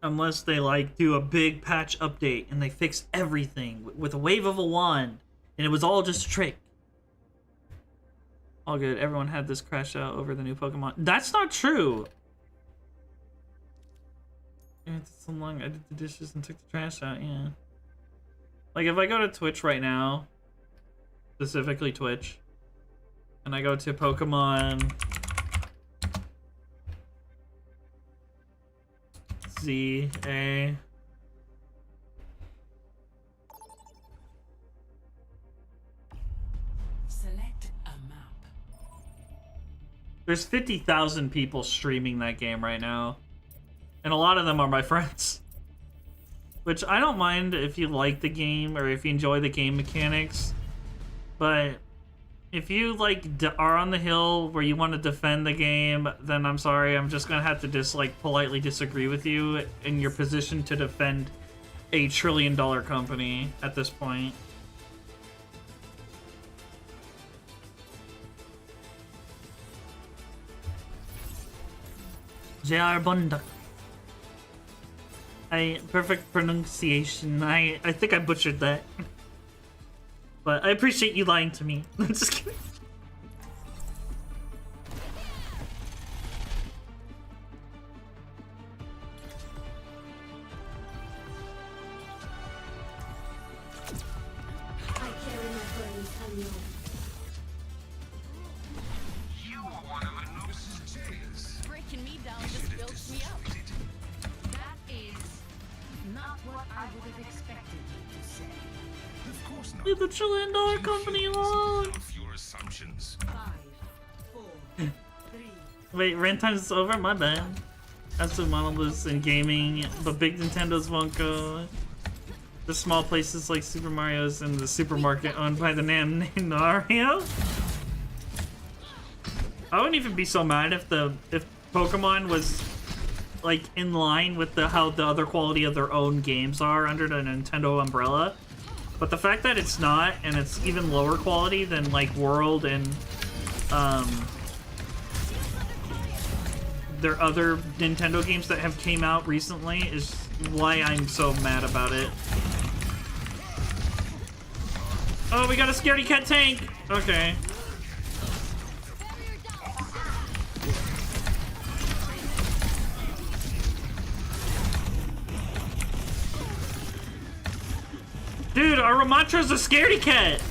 Unless they, like, do a big patch update and they fix everything with a wave of a wand and it was all just a trick. All good. Everyone had this crash out over the new Pokemon. That's not true. It's so long. I did the dishes and took the trash out. Yeah. Like, if I go to Twitch right now, specifically Twitch, and I go to Pokemon ZA, There's 50,000 people streaming that game right now. And a lot of them are my friends. Which I don't mind if you like the game or if you enjoy the game mechanics. But if you like are on the hill where you want to defend the game, then I'm sorry, I'm just gonna have to just like politely disagree with you in your position to defend a $1 trillion company at this point. J.R. Bunda. Perfect pronunciation. I think I butchered that. But I appreciate you lying to me. I'm just kidding. Leave the $1 trillion company alone. Wait, rent time is over? My bad. That's what monoliths in gaming, but big Nintendos won't go. The small places like Super Mario's and the supermarket owned by the name Mario. I wouldn't even be so mad if Pokemon was like in line with how the other quality of their own games are under the Nintendo umbrella. But the fact that it's not, and it's even lower quality than like World and their other Nintendo games that have came out recently is why I'm so mad about it. Oh, we got a scaredy cat tank! Okay. Dude, our Ramatra's a scaredy cat!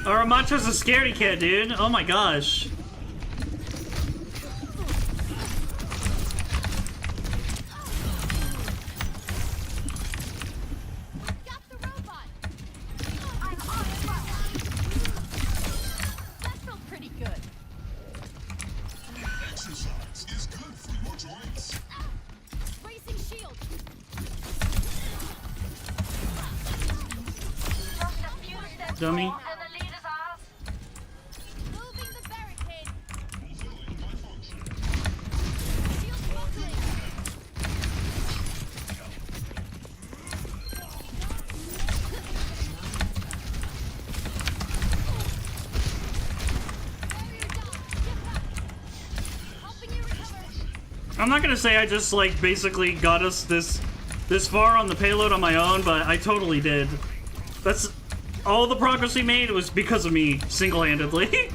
Our Ramatra's a scaredy cat, dude. Oh my gosh. Dummy. I'm not gonna say I just like basically got us this far on the payload on my own, but I totally did. That's all the progress we made was because of me, single-handedly.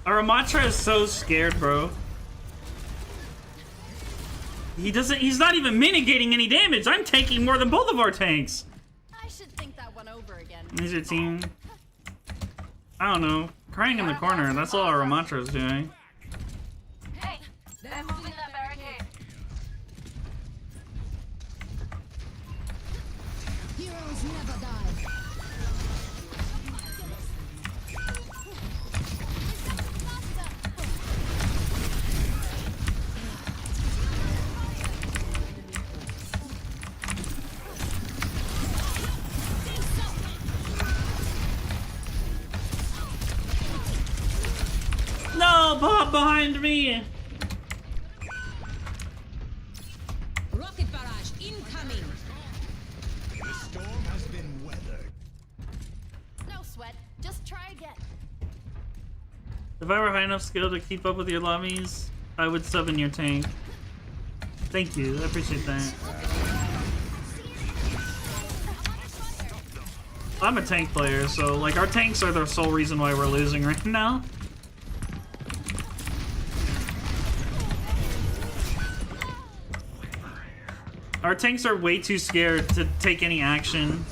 Our Ramatra is so scared, bro. He's not even mitigating any damage. I'm taking more than both of our tanks. I should think that one over again. Is your team? I don't know. Crying in the corner. That's all our Ramatra is doing. Hey, they're moving that barricade. Heroes never die. No, Bob behind me. Rocket barrage incoming. The storm has been weathered. No sweat. Just try again. If I were high enough skill to keep up with your lobbies, I would sub in your tank. Thank you, I appreciate that. I'm a tank player, so like our tanks are the sole reason why we're losing right now. Our tanks are way too scared to take any action.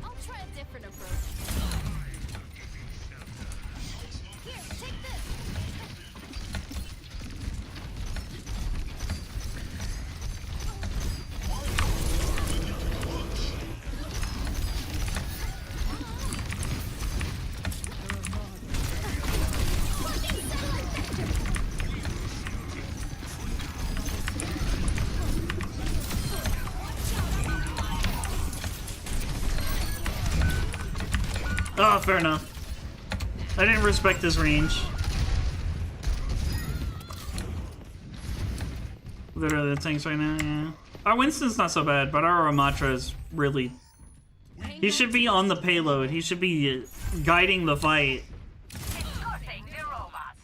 I'll try a different approach. Here, take this. Oh, fair enough. I didn't respect his range. Literally the tanks right now, yeah. Our Winston's not so bad, but our Ramatra is really... He should be on the payload. He should be guiding the fight. Escorting the robots.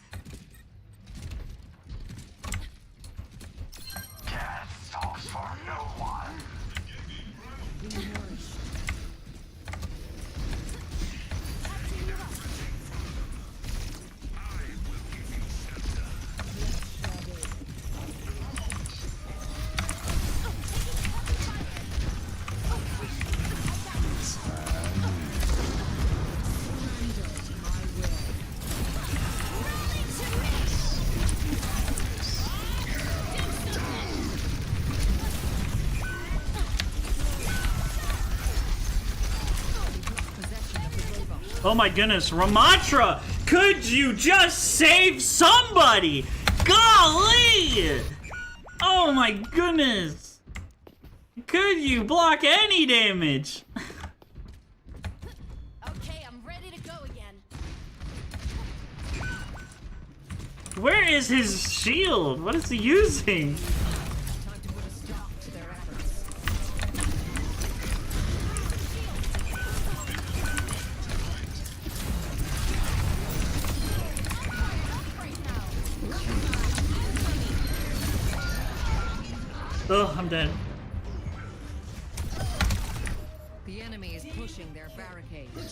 Cat stops for no one. Oh my goodness, Ramatra! Could you just save somebody? Golly! Oh my goodness! Could you block any damage? Okay, I'm ready to go again. Where is his shield? What is he using? Time to put a stop to their efforts. Oh, I'm dead. The enemy is pushing their barricade. I'll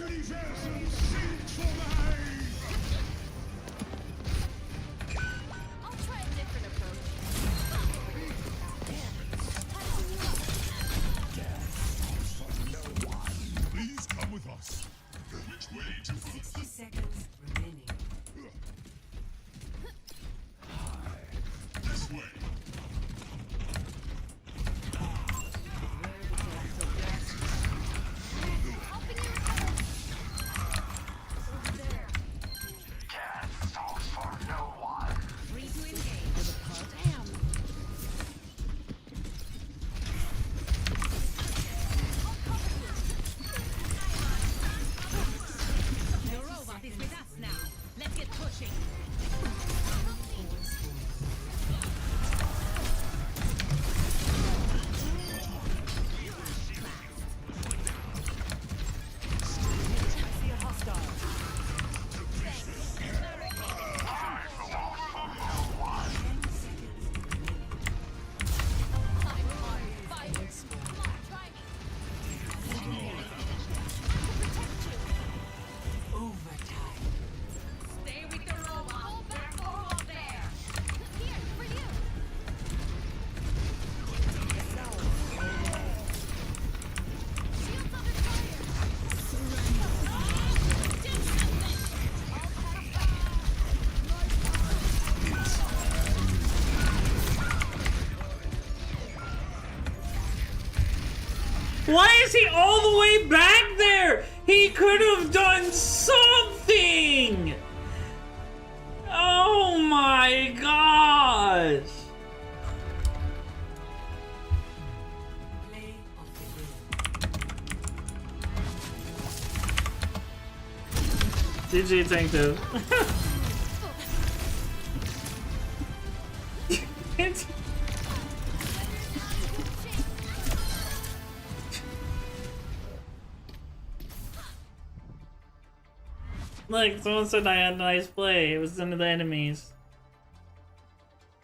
try a different approach. Please come with us. Which way to 60 seconds remaining. this way? Cat stops for no one. Free to engage with a part am. The robot is with us now. Let's get pushing. Overtime. Stay with the robot. They're all there. Here, for you. Shields under fire. Why is he all the way back there? He could have done something! Oh my gosh! Play of the game. GG tank too. Like, someone said I had a nice play. It was into the enemies.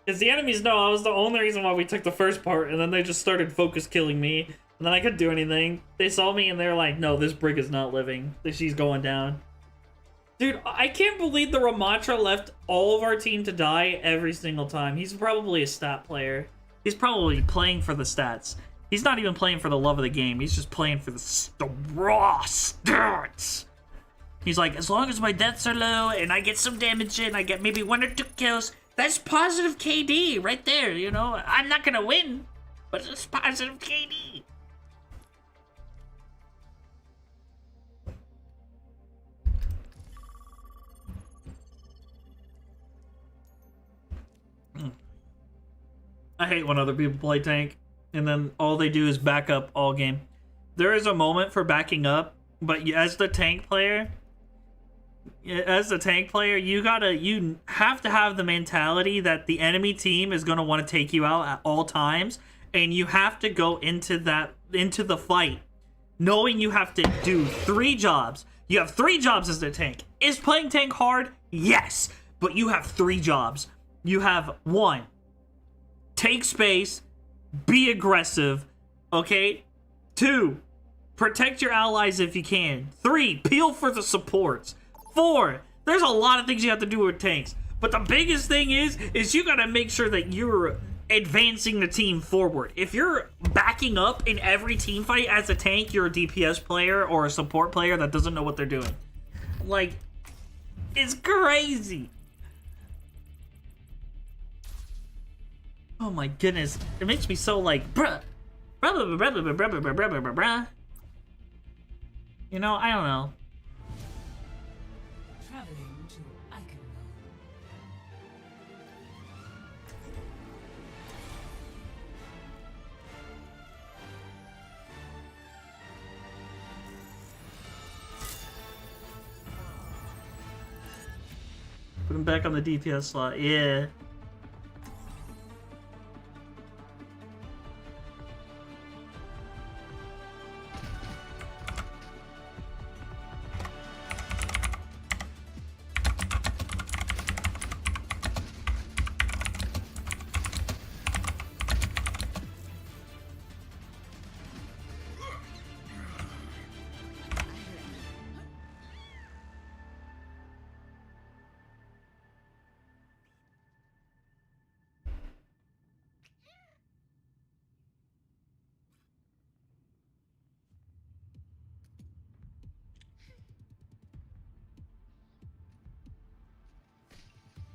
Because the enemies know I was the only reason why we took the first part, and then they just started focus killing me, and then I couldn't do anything. They saw me and they're like, no, this brig is not living. She's going down. Dude, I can't believe the Ramatra left all of our team to die every single time. He's probably a stat player. He's probably playing for the stats. He's not even playing for the love of the game. He's just playing for the raw stats. He's like, as long as my deaths are low and I get some damage in, I get maybe 1 or 2 kills, that's positive KD right there, you know? I'm not gonna win, but it's positive KD. I hate when other people play tank, and then all they do is back up all game. There is a moment for backing up, but as the tank player, you have to have the mentality that the enemy team is going to want to take you out at all times, and you have to go into the fight knowing you have to do 3 jobs. You have 3 jobs as the tank. Is playing tank hard? Yes, but you have 3 jobs. You have 1, take space, be aggressive, okay? 2, protect your allies if you can. 3, peel for the supports. 4, there's a lot of things you have to do with tanks, but the biggest thing is you gotta make sure that you're advancing the team forward. If you're backing up in every team fight as a tank, you're a DPS player or a support player that doesn't know what they're doing. Like, it's crazy. Oh my goodness, it makes me so like, bruh. You know, I don't know. Traveling to Iconville. Put him back on the DPS slot, yeah.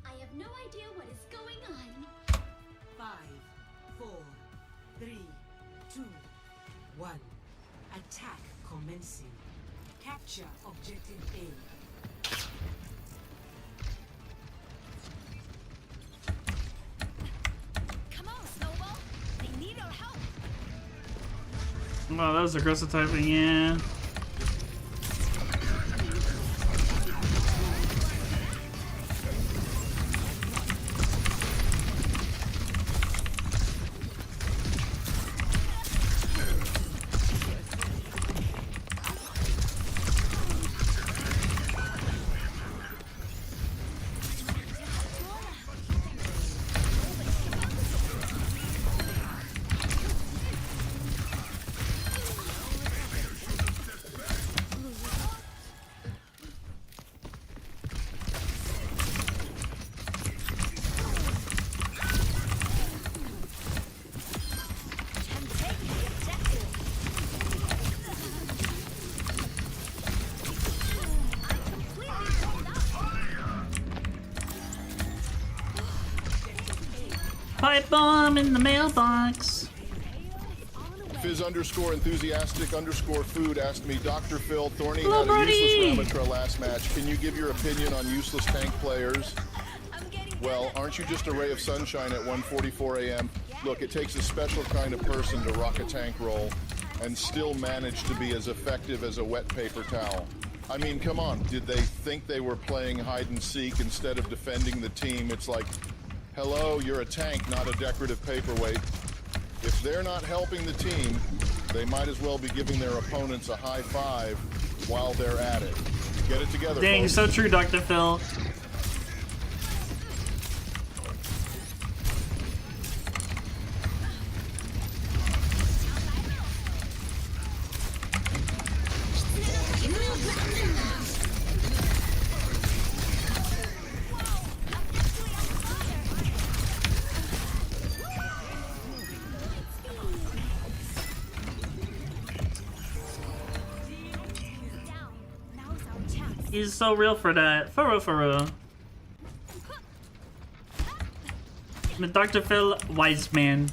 I have no idea what is going on. 5, 4, 3, 2, 1. Attack commencing. Capture objective A. Come on, Snowball. They need our help. Oh, that was aggressive typing, yeah. Pipe bomb in the mailbox. Fizz_enthusiastic_food asked me, Dr. Phil, Thorny Hello, had a buddy. useless Ramatra last match. Can you give your opinion on useless tank players? Well, aren't you just a ray of sunshine at 1:44 a.m.? Look, it takes a special kind of person to rock a tank roll and still manage to be as effective as a wet paper towel. I mean, come on. Did they think they were playing hide and seek instead of defending the team? It's like, hello, you're a tank, not a decorative paperweight. If they're not helping the team, they might as well be giving their opponents a high five while they're at it. Get it together, Dang, folks. so true, Dr. Phil. He's so real for that. For real, for real. The Dr. Phil wise man.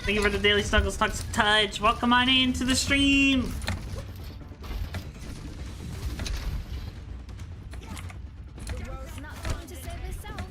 Thank you for the daily Snuggles Toxic Touch. Welcome on into the stream. The world's not going to save itself.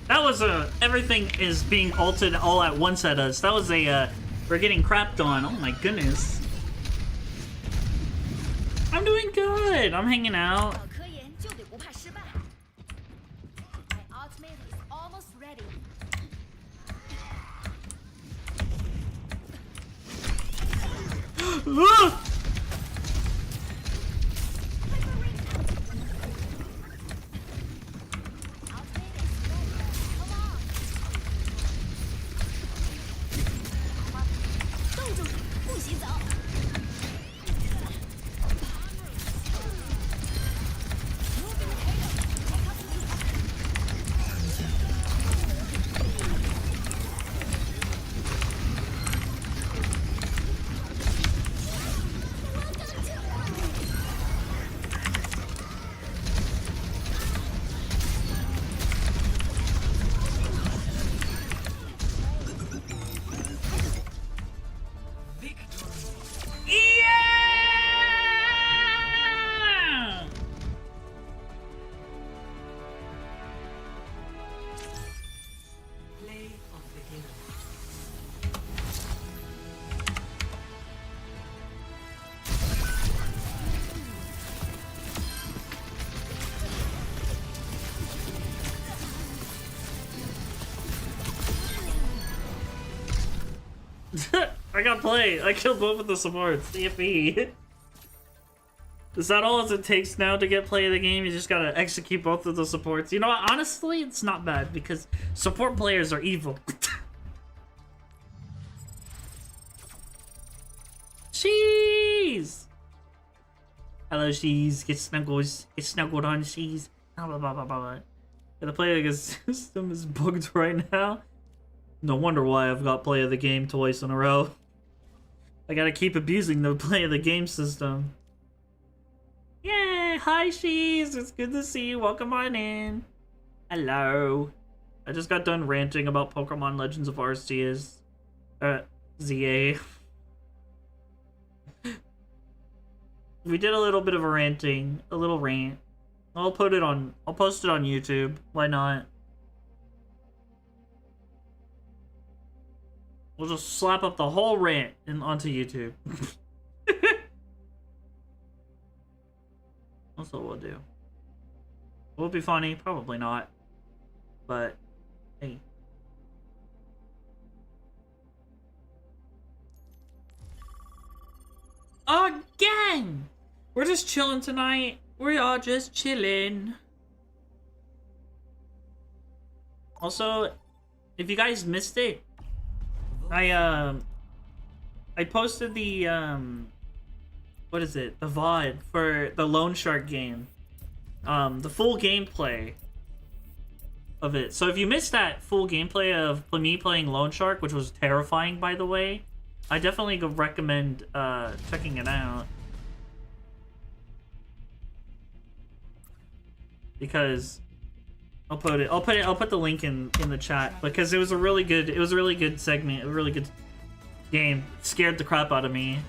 That was everything is being ulted all at once at us. That was a, we're getting crapped on. Oh my goodness. I'm doing good. I'm hanging out. 搞科研就得不怕失败。My ultimate is almost ready. Ah! Ultimate is ready. Come on. 冻住，不许走。Yeah! Play of the game. I got play. I killed both of the supports. CFE. Is that all as it takes now to get play of the game? You just gotta execute both of the supports. You know what? Honestly, it's not bad because support players are evil. Cheese! Hello, Cheese. Get snuggles. Get snuggled on, Cheese. Blah, blah, blah, blah, blah. Yeah, the play of the system is bugged right now. No wonder why I've got play of the game twice in a row. I gotta keep abusing the play of the game system. Yay! Hi, Cheese! It's good to see you. Welcome on in. Hello. I just got done ranting about Pokemon Legends of Arceus. ZA. We did a little bit of a ranting. A little rant. I'll post it on YouTube. Why not? We'll just slap up the whole rant onto YouTube. That's what we'll do. Will it be funny? Probably not. But, hey. Again! We're just chilling tonight. We are just chilling. Also, if you guys missed it, I posted the, what is it? The VOD for the Loan Shark game. The full gameplay of it. So if you missed that full gameplay of me playing Loan Shark, which was terrifying, by the way, I definitely recommend checking it out. Because I'll put the link in the chat, because it was a really good segment, a really good game. It scared the crap out of me.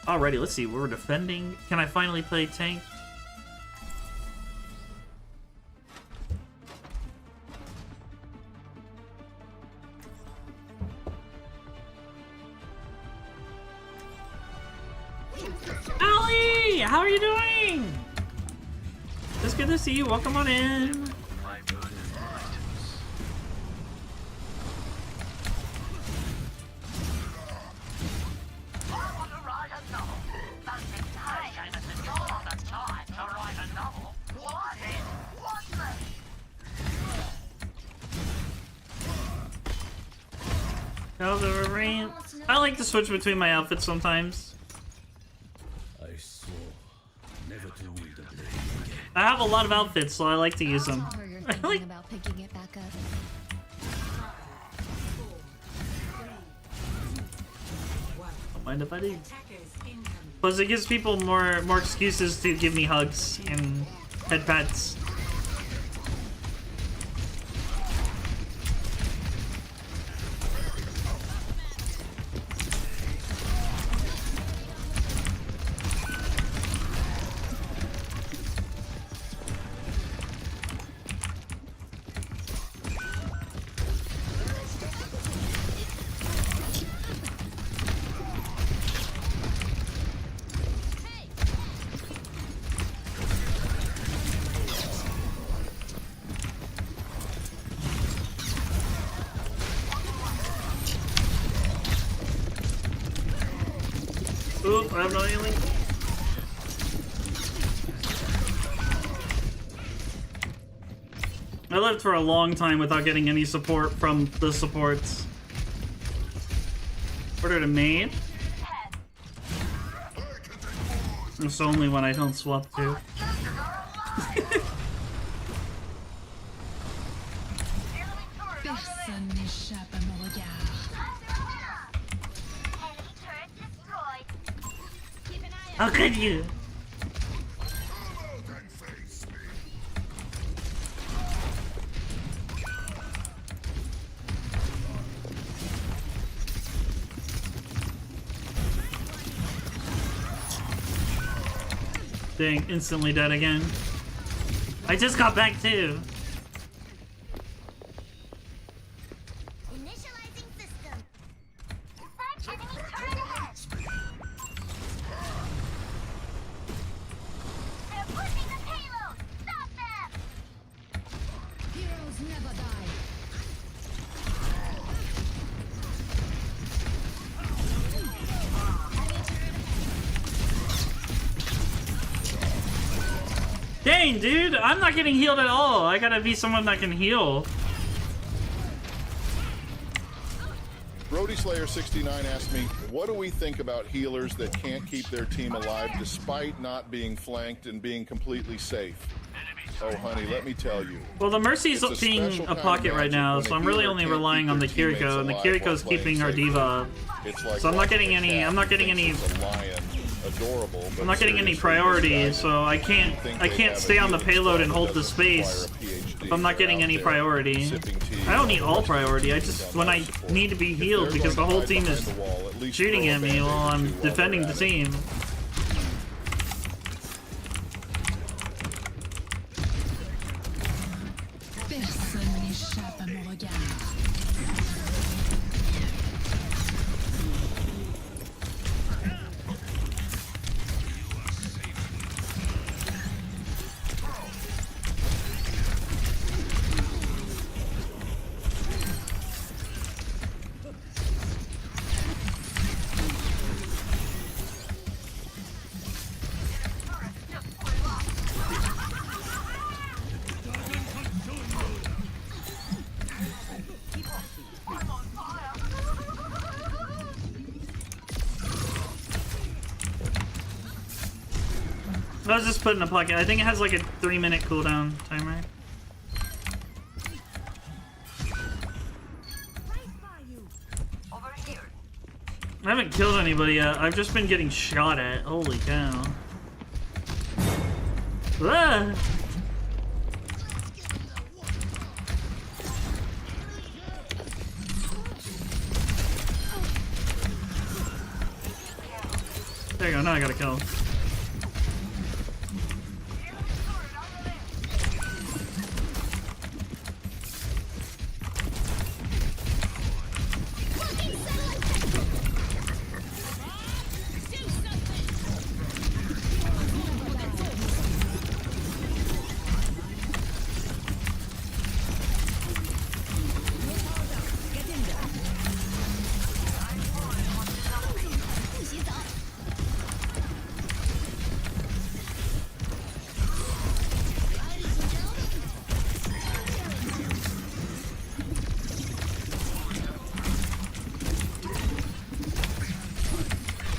Alrighty, let's see. We're defending. Can I finally play tank? Ali! How are you doing? It's good to see you. Welcome on in. I like to switch between my outfits sometimes. I swore never to wield the blade again. I have a lot of outfits, so I like to use them. Or you're thinking about picking it back up. Don't mind if I do. Attackers incoming. Plus, it gives people more excuses to give me hugs and head pats. Oop, I have no healing. I lived for a long time without getting any support from the supports. Ordered a maid. It's only when I don't swap to. Personne n'échappe à mon regard. How could you? Dang, instantly dead again. I just got back too. Initializing system. Enemy turret ahead. They're pushing the payload. Stop them. Heroes never die. Dang, dude, I'm not getting healed at all. I gotta be someone that can heal. Brody Slayer 69 asked me, what do we think about healers that can't keep their team alive despite not being flanked and being completely safe? Oh, honey, let me tell you. Well, the Mercy's It's a being special a kind of pocket right magic now, when so a I'm really healer only can't relying keep on the their teammates Kiriko, and the alive Kiriko's while playing keeping our safe. diva up. It's like So I'm not getting watching a any. cat I'm not getting thinks any. it's a lion adorable. But I'm not getting any seriously, priority, this guy so I think can't they have a stay on the healing payload spell and that hold the doesn't require space. a PhD. If I'm not They're getting out any there priority. sipping tea I don't need all or priority. I taking just on when I life support. need to be If healed they're because the going to whole hide team behind is the wall, at least shooting throw a at me Band-Aid while or I'm two while defending they're the at it. team. Personne n'échappe à mon regard. I was just put in a pocket. I think it has like a 3-minute cooldown timer. I haven't killed anybody yet. I've just been getting shot at. Holy cow. Ah! There you go. Now I got a kill.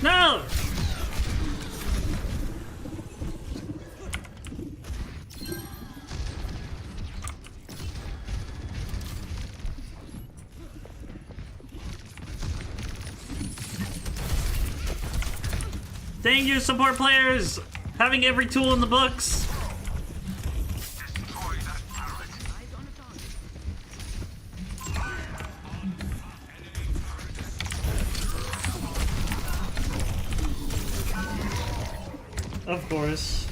No! Thank you, support players! Having every tool in the books! Destroy that turret. Of course.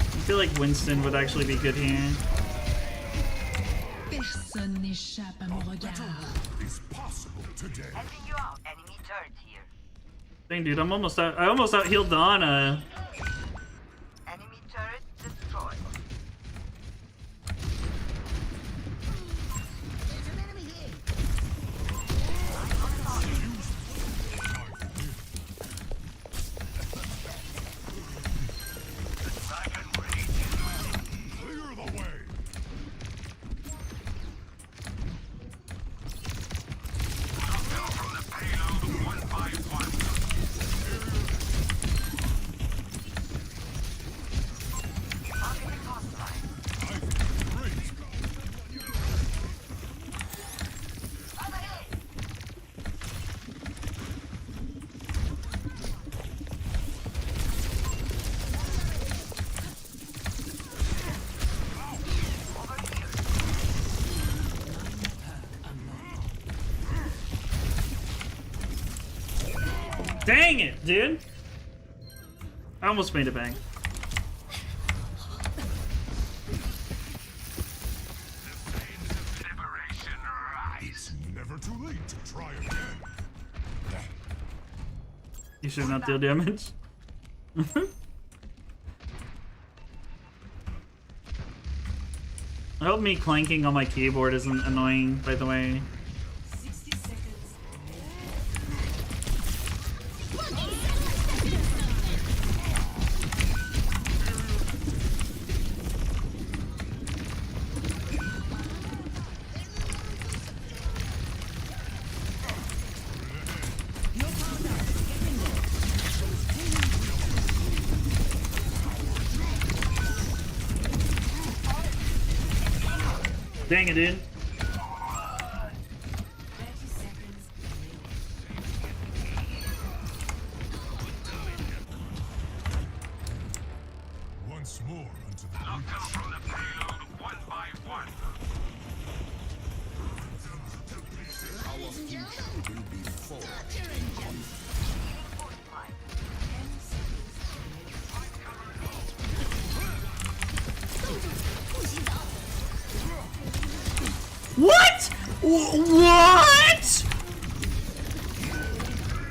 I feel like Winston would actually be good here. Personne n'échappe à mon regard. It's possible today. Helping you out. Enemy turret here. Dang, dude, I'm almost out. I almost out healed Donna. Enemy turret destroyed. Clear the way. From the payload one by one. Dang it, dude! I almost made it bang. Liberation rise. Never too late to try again. You should not deal damage. I hope me clanking on my keyboard isn't annoying, by the way. 60 seconds. Dang it, dude. 30 seconds Knock them from the payload one by one. Our future will be forged. Fortified. What? What?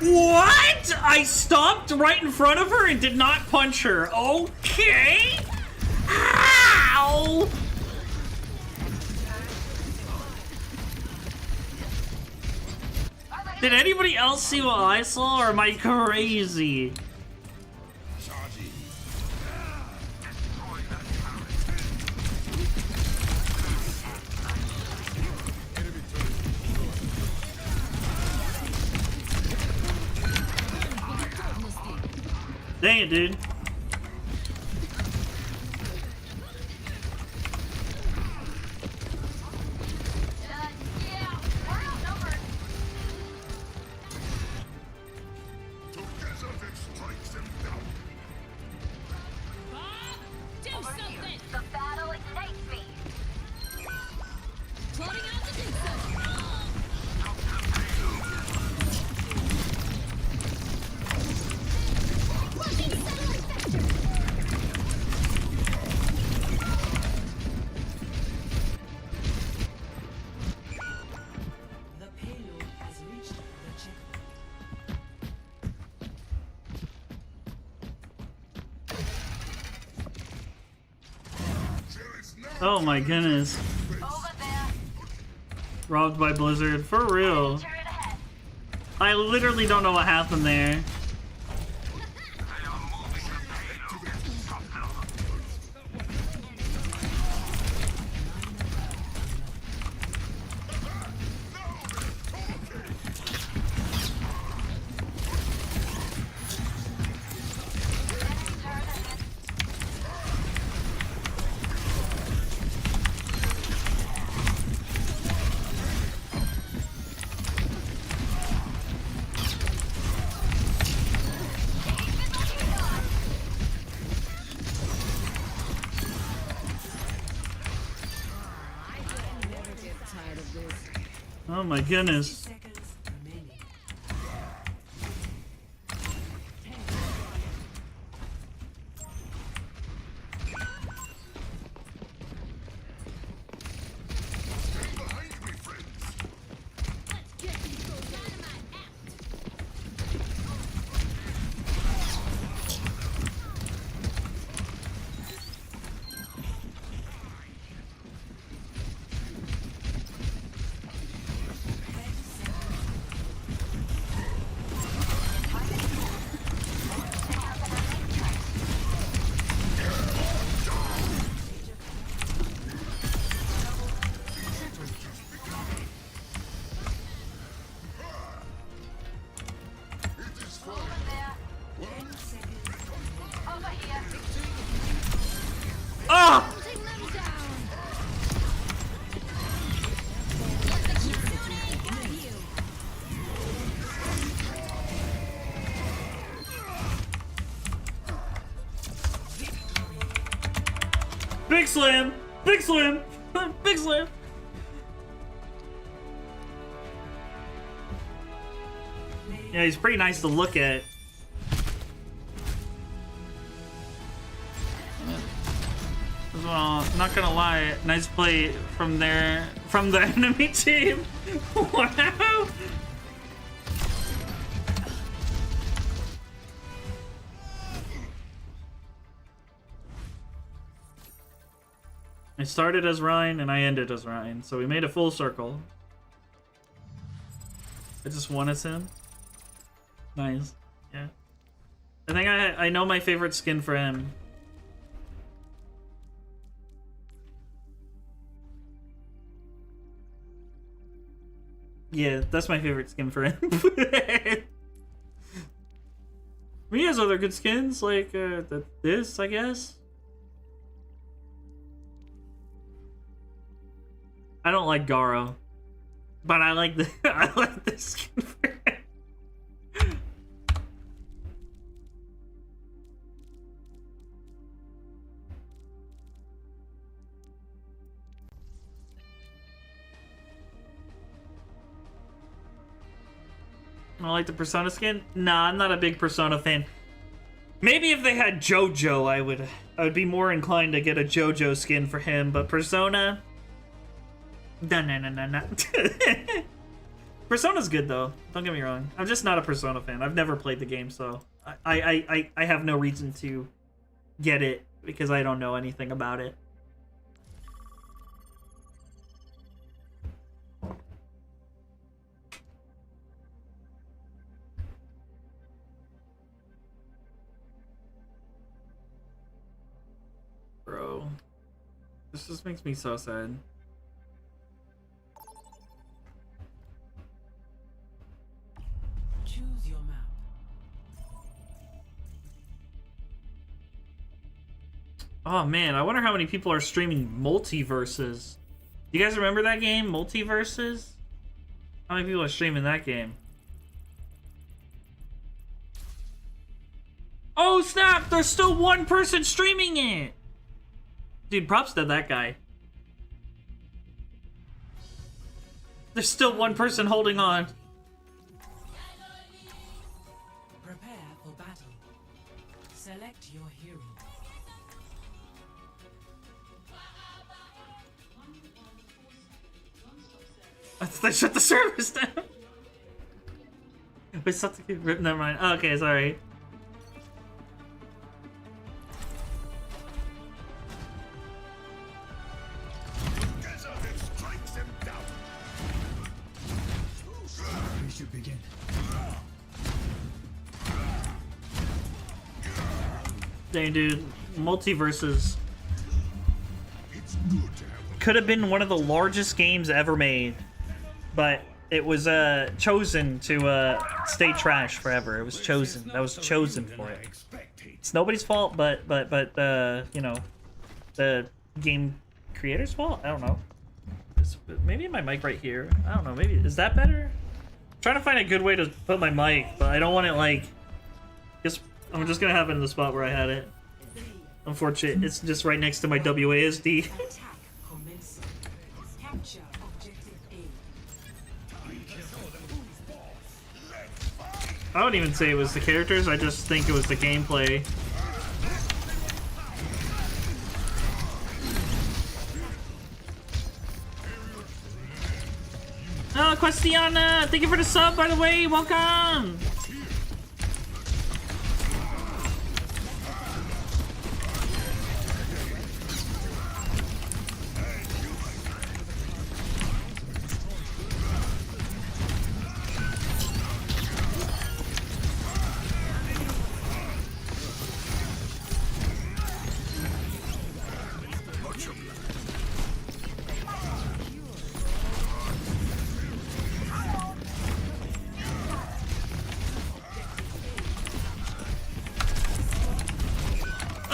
What? I stopped right in front of her and did not punch her. Okay. Ow! Did anybody else see what I saw, or am I crazy? Charging. Dang it, dude. Yeah, we're outnumbered. Together they strike them down. Bob, do Over here. something. The battle ignites me. Trotting out the do something. The payload has reached the checkpoint. Oh my goodness. Over there. Robbed by Blizzard. For real. Turret ahead. I literally don't know what happened there. They are moving the payload. Stop them. Oh my goodness. Seconds remaining. Over here. Ah! Big slam! Big slam! Big slam! Yeah, he's pretty nice to look at. Well, not gonna lie, nice play from the enemy team. Wow! I started as Ryan and I ended as Ryan, so we made a full circle. I just won as him. Nice. Yeah. I think I know my favorite skin for him. Yeah, that's my favorite skin for him. He has other good skins, like this, I guess. I don't like Garo, but I like the I like this skin for him. I like the Persona skin. Nah, I'm not a big Persona fan. Maybe if they had JoJo, I would be more inclined to get a JoJo skin for him. But Persona, no. Persona's good though. Don't get me wrong. I'm just not a Persona fan. I've never played the game, so I have no reason to get it because I don't know anything about it. Bro, this just makes me so sad. Choose your map. Oh man, I wonder how many people are streaming Multiverses. You guys remember that game, Multiverses? How many people are streaming that game? Oh snap! There's still one person streaming it! Dude, props to that guy. There's still one person holding on. Prepare for battle. Select your hero. They shut the service down. Wait, something. Never mind. Okay, sorry. We should begin. Dang, dude. Multiverses could have been one of the largest games ever made, but it was chosen to stay trash forever. It was chosen. That was chosen for it. It's nobody's fault, but you know, the game creator's fault. I don't know. Maybe my mic right here. I don't know. Maybe is that better? I'm trying to find a good way to put my mic, but I don't want it like. I'm just gonna have it in the spot where I had it. Unfortunate, it's just right next to my WASD. Attack commencing. Capture objective A. I wouldn't even say it was the characters, I just think it was the gameplay. Oh, Questiana! Thank you for the sub, by the way! Welcome!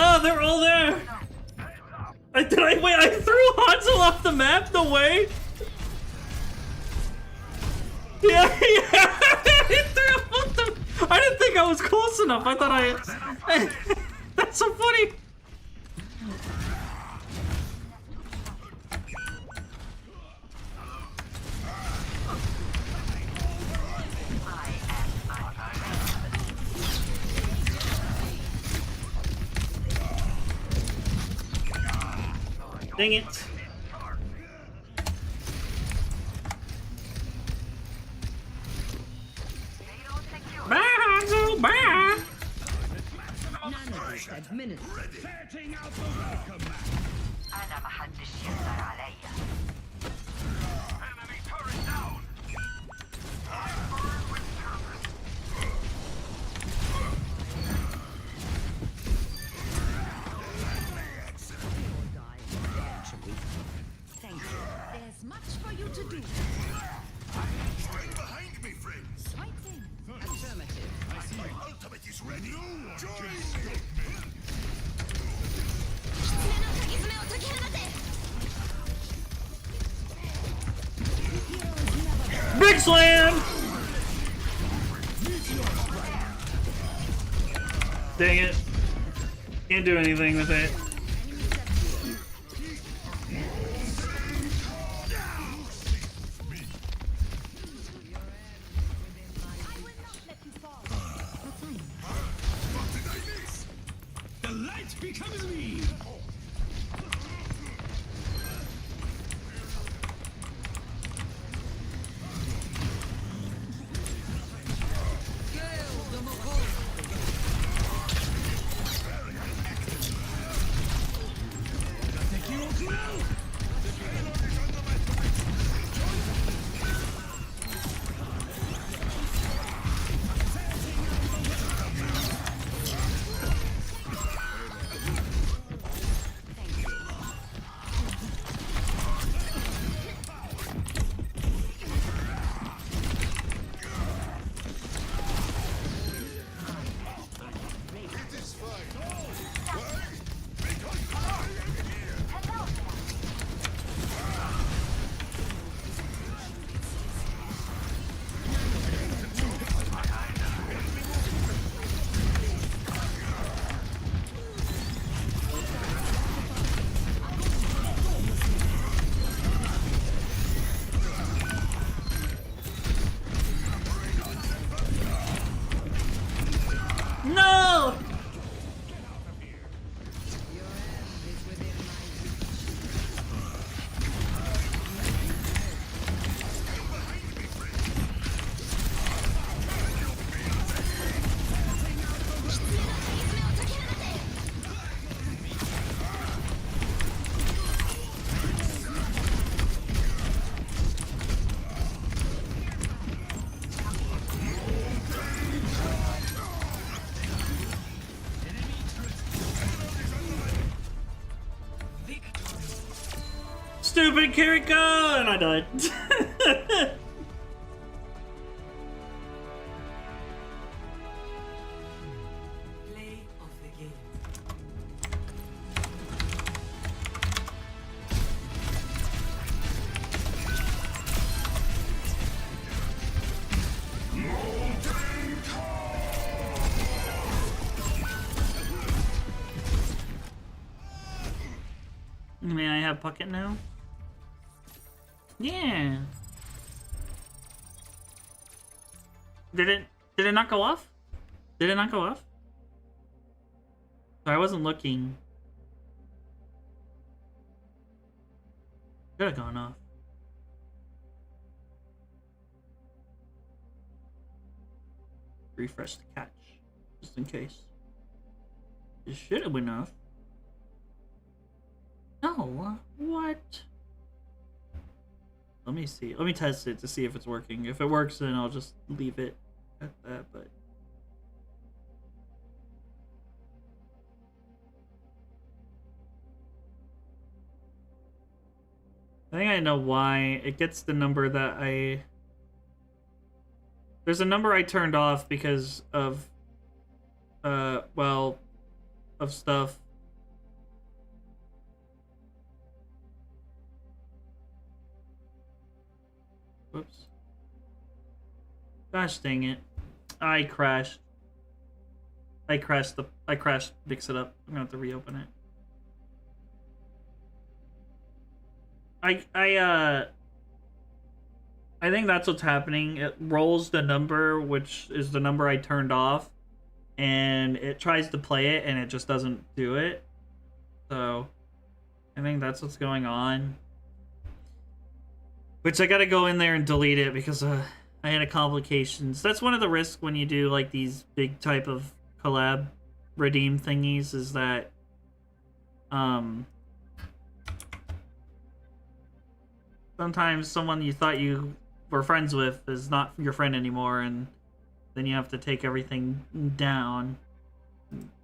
Oh, they're all there! I threw Hansel off the map? No way! Yeah, I threw him off the... I didn't think I was close enough. I thought That's so funny! Dang it. Bye, Hanzo, bye! Nanoboost administered. Setting out the welcome mat. أنا محدش يقدر عليا. Enemy turret down. Thank you. There's much for you to do. Right behind me, friends. Right thing. Affirmative. My ultimate is ready. Join Big slam! Dang it. Can't do anything with it. Fight becomes me! No! Stupid Kiriko! And I died. Play of the game. May I have Puckett now? Yeah. Did it not go off? Did it not go off? Sorry, I wasn't looking. Could have gone off. Refresh the catch, just in case. It should have went off. No, what? Let me see. Let me test it to see if it's working. If it works, then I'll just leave it at that, but... I think I know why. It gets the number that I... There's a number I turned off because of... well... of stuff. Whoops. Gosh dang it. I crashed. I crashed Mix It Up. I'm gonna have to reopen it. I think that's what's happening. It rolls the number, which is the number I turned off, and it tries to play it and it just doesn't do it. So I think that's what's going on. Which I gotta go in there and delete it because I had a complications. That's one of the risks when you do like these big type of collab redeem thingies is that sometimes someone you thought you were friends with is not your friend anymore, and then you have to take everything down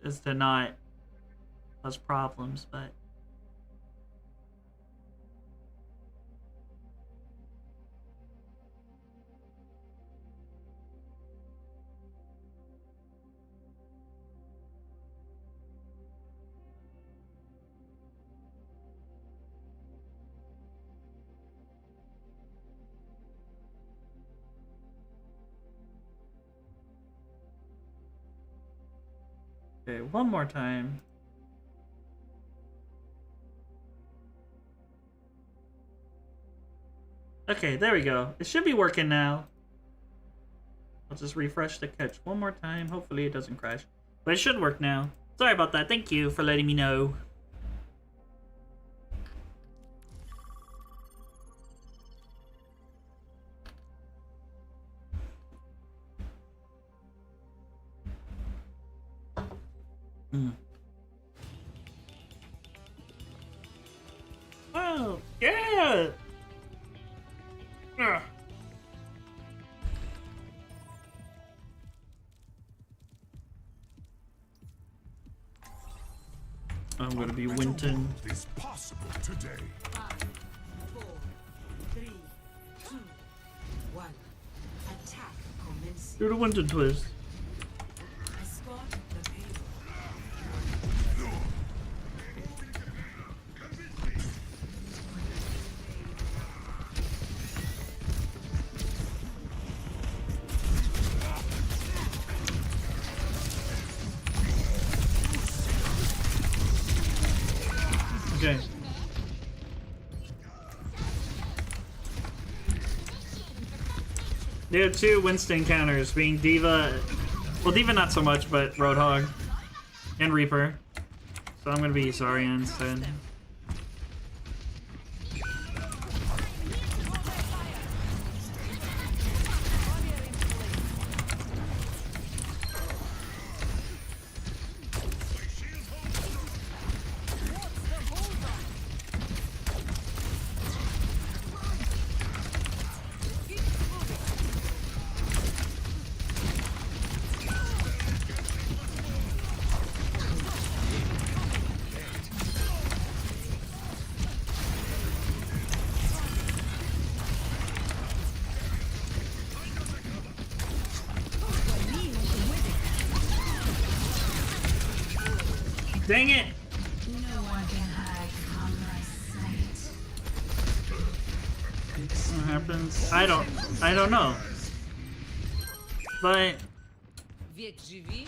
as to not cause problems, but okay, one more time. Okay, there we go. It should be working now. I'll just refresh the catch one more time. Hopefully it doesn't crash. But it should work now. Sorry about that. Thank you for letting me know. Oh, yeah! Ugh. I'm gonna be Winton. Is possible today. 5, 4, 3, 2, 1. Attack commencing. Do the Winton twist. Escort the payload. Okay. There are 2 Winston counters, being Diva. Well, Diva not so much, but Roadhog and Reaper. So I'm gonna be Zarya instead. Dang it! No one can hide from my sight. What happens? I don't know. But Век живи.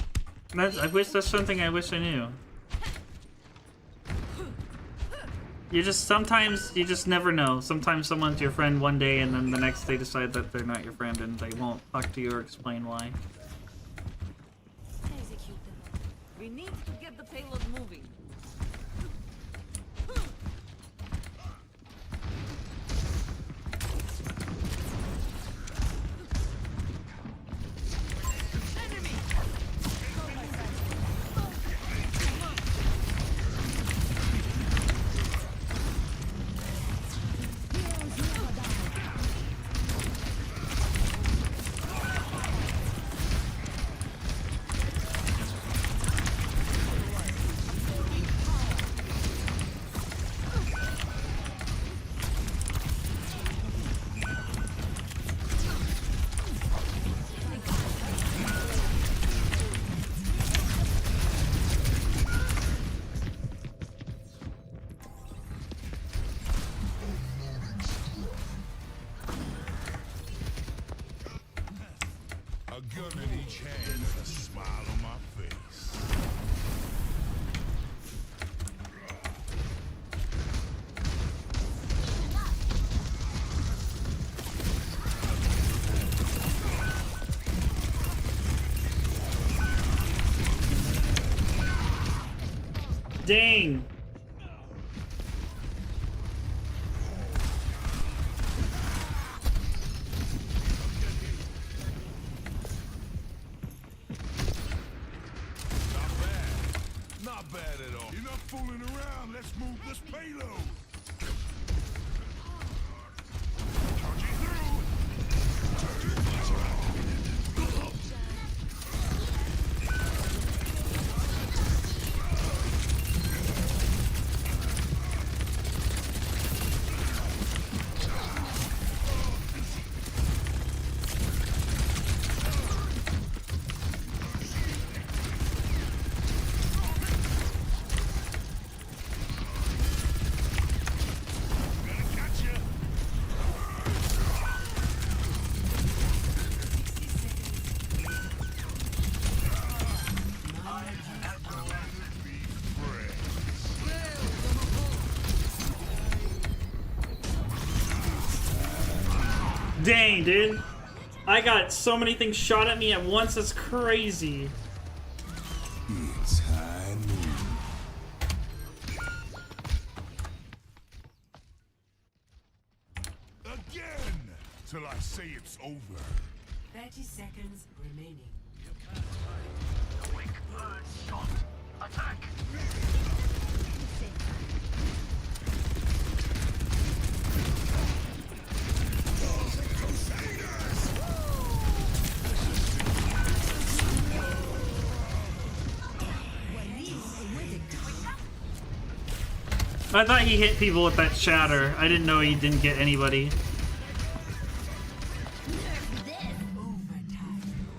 that's something I wish I knew. Sometimes you just never know. Sometimes someone's your friend one day and then the next they decide that they're not your friend and they won't talk to you or explain why. Execute them. We need to get the payload moving. A gun in each hand and a smile on my face. Dang! Not bad at all. Enough fooling around. Let's move this payload. Charging through. Dang, dude. I got so many things shot at me at once, that's crazy. Again! Till I say it's over. 30 seconds remaining. I thought he hit people with that shatter. I didn't know he didn't get anybody.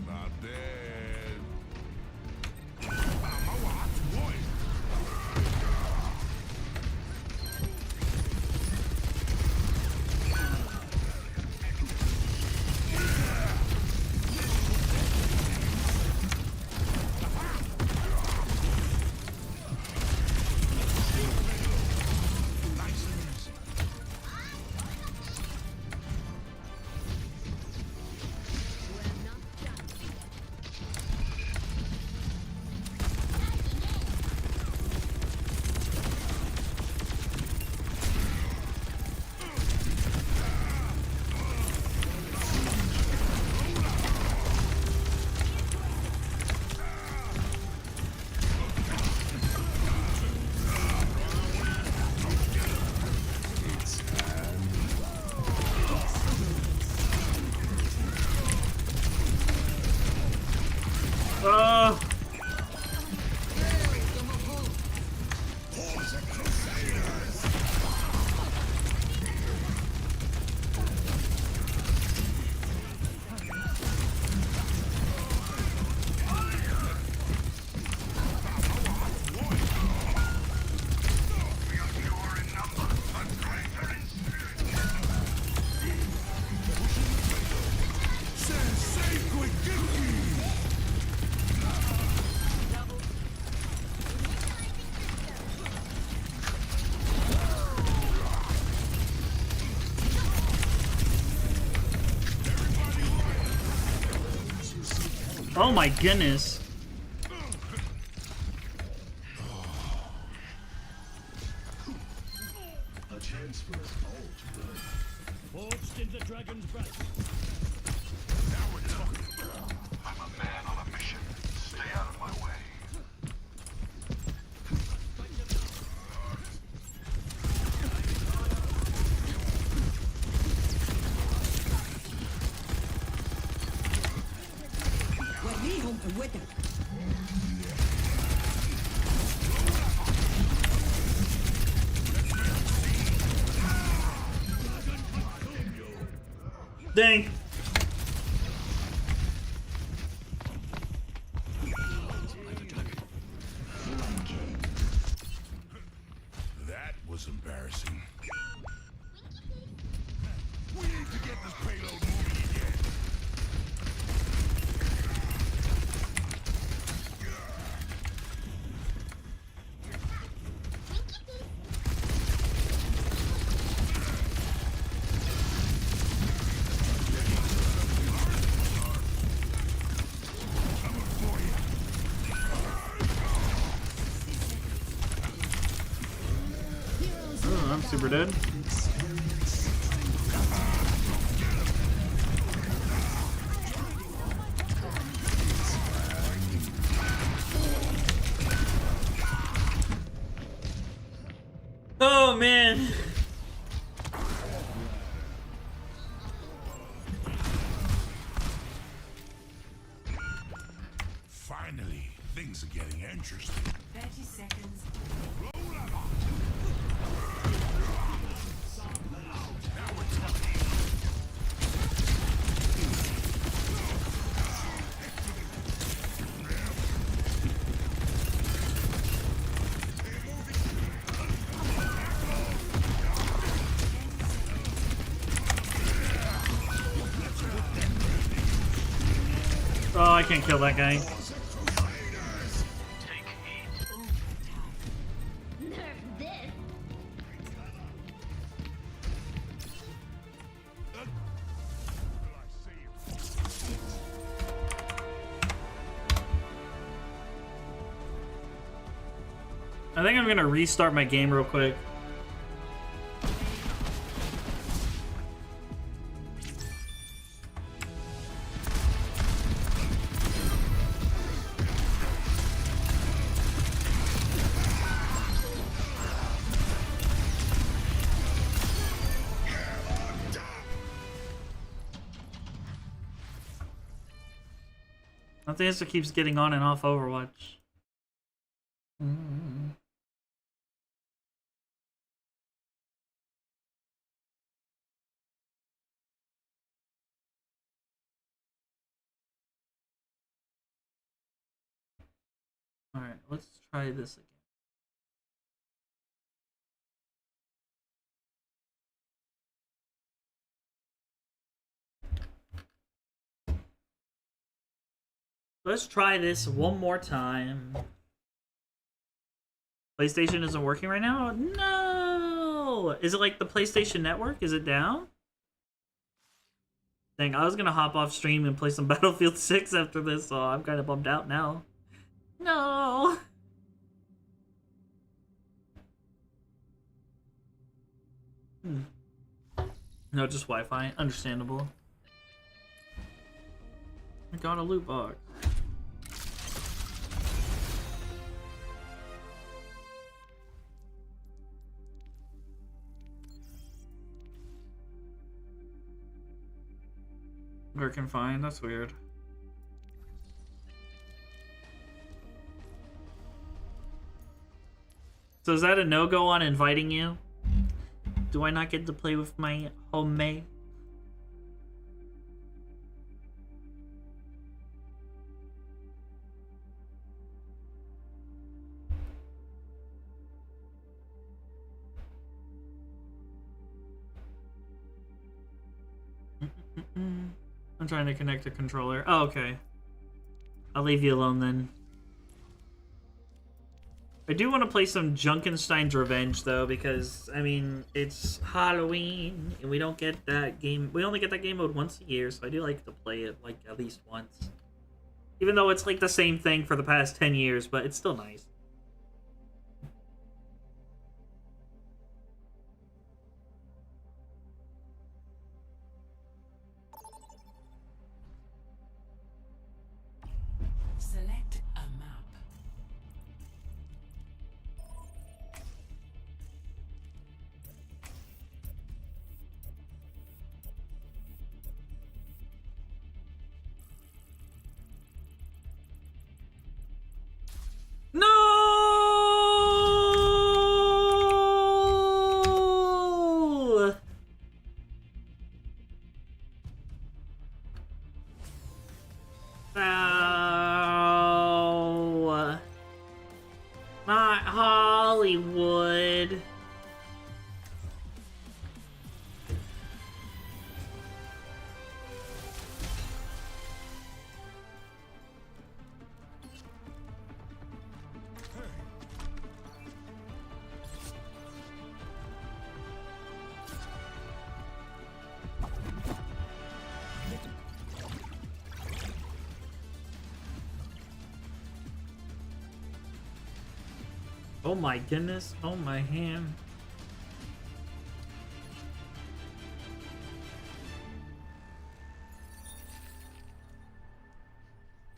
Not bad. I'm a hot boy. Oh my goodness. A chance for us all to learn. Forged in the dragon's breath. Now we're talking. I'm a man on a mission. Stay out of my way. Dang. That was embarrassing. We need to get this payload moving again. Oh, I'm super dead. Oh man. Finally, things are getting interesting. 30 seconds. Oh, I can't kill that guy. Nerf this. I think I'm gonna restart my game real quick. I think this keeps getting on and off Overwatch. Alright, let's try this again. Let's try this one more time. PlayStation isn't working right now? No! Is it like the PlayStation Network? Is it down? Dang, I was gonna hop off stream and play some Battlefield 6 after this, so I'm kind of bummed out now. No! No, just Wi-Fi. Understandable. I got a loot box. Working fine, that's weird. So is that a no-go on inviting you? Do I not get to play with my homemate? I'm trying to connect a controller. Oh, okay. I'll leave you alone then. I do want to play some Junkenstein's Revenge though, because I mean it's Halloween and we don't get that game. We only get that game mode once a year, so I do like to play it like at least once. Even though it's like the same thing for the past 10 years, but it's still nice. Select a map. No! Oh, not Hollywood. Oh my goodness, oh my hand.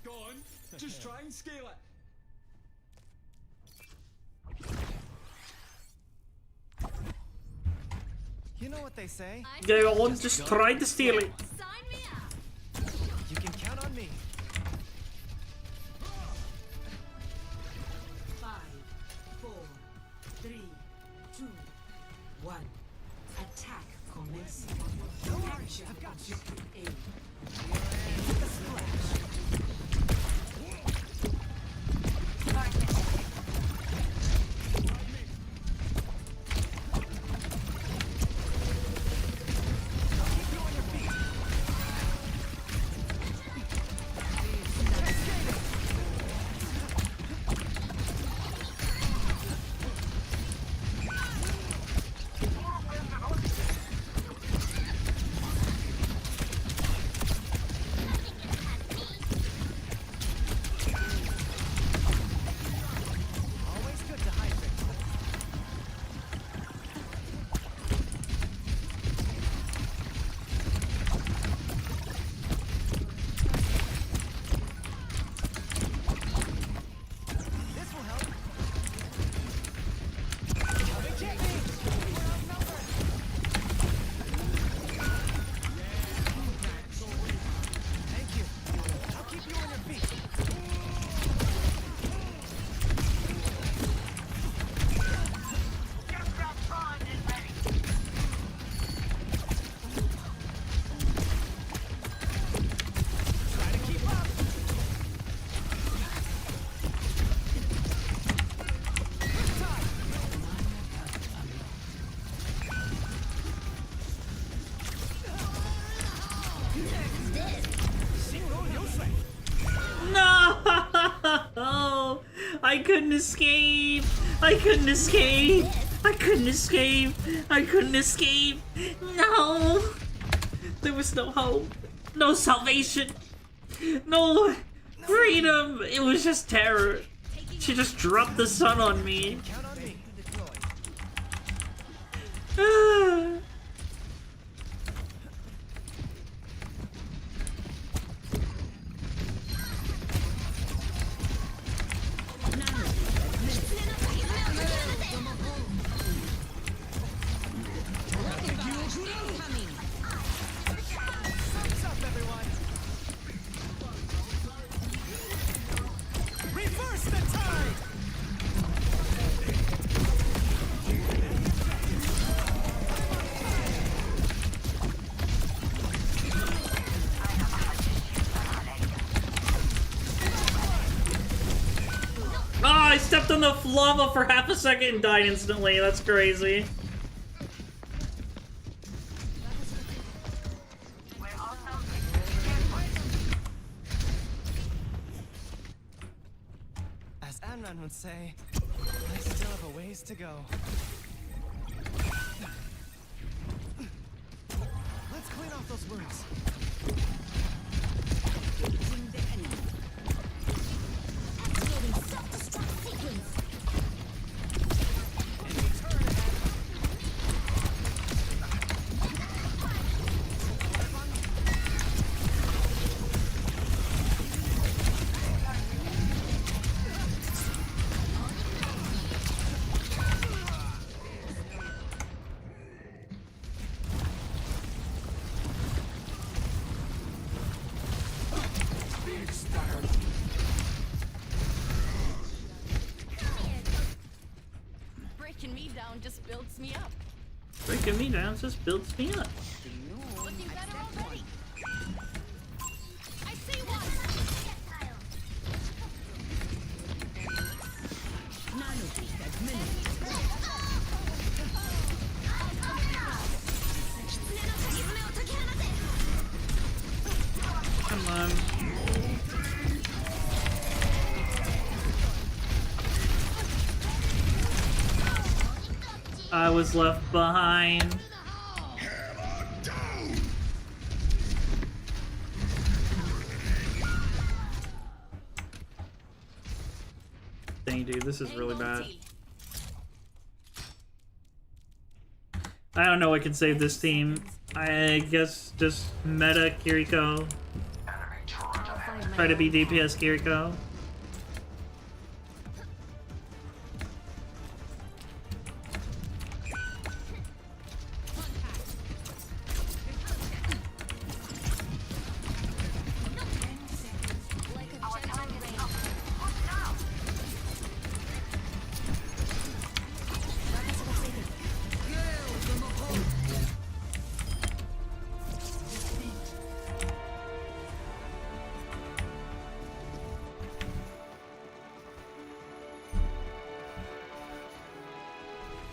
Go on, just try and scale it. You know what they say? Go on, just try to steal it. Sign me up. You can count on me. 5, 4, 3, 2, 1. Attack commencing. Capture objective A. couldn't escape. I couldn't escape. I couldn't escape. I couldn't escape. No. There was no hope. No salvation. No freedom. It was just terror. She just dropped the sun on me. Count on me. Ah. What's up, everyone? Reverse the tide! Ah, I stepped on the lava for half a second and died instantly. That's crazy. As Amran would say, I still have a ways to go. Let's clean off those wounds. Activating self-destruct sequence. Breaking me down just builds me up. Breaking me down just builds me up. Looking better already. I see one. Come on. I was left behind. Dang, dude, this is really bad. I don't know what can save this team. I guess just meta Kiriko. Try to be DPS Kiriko.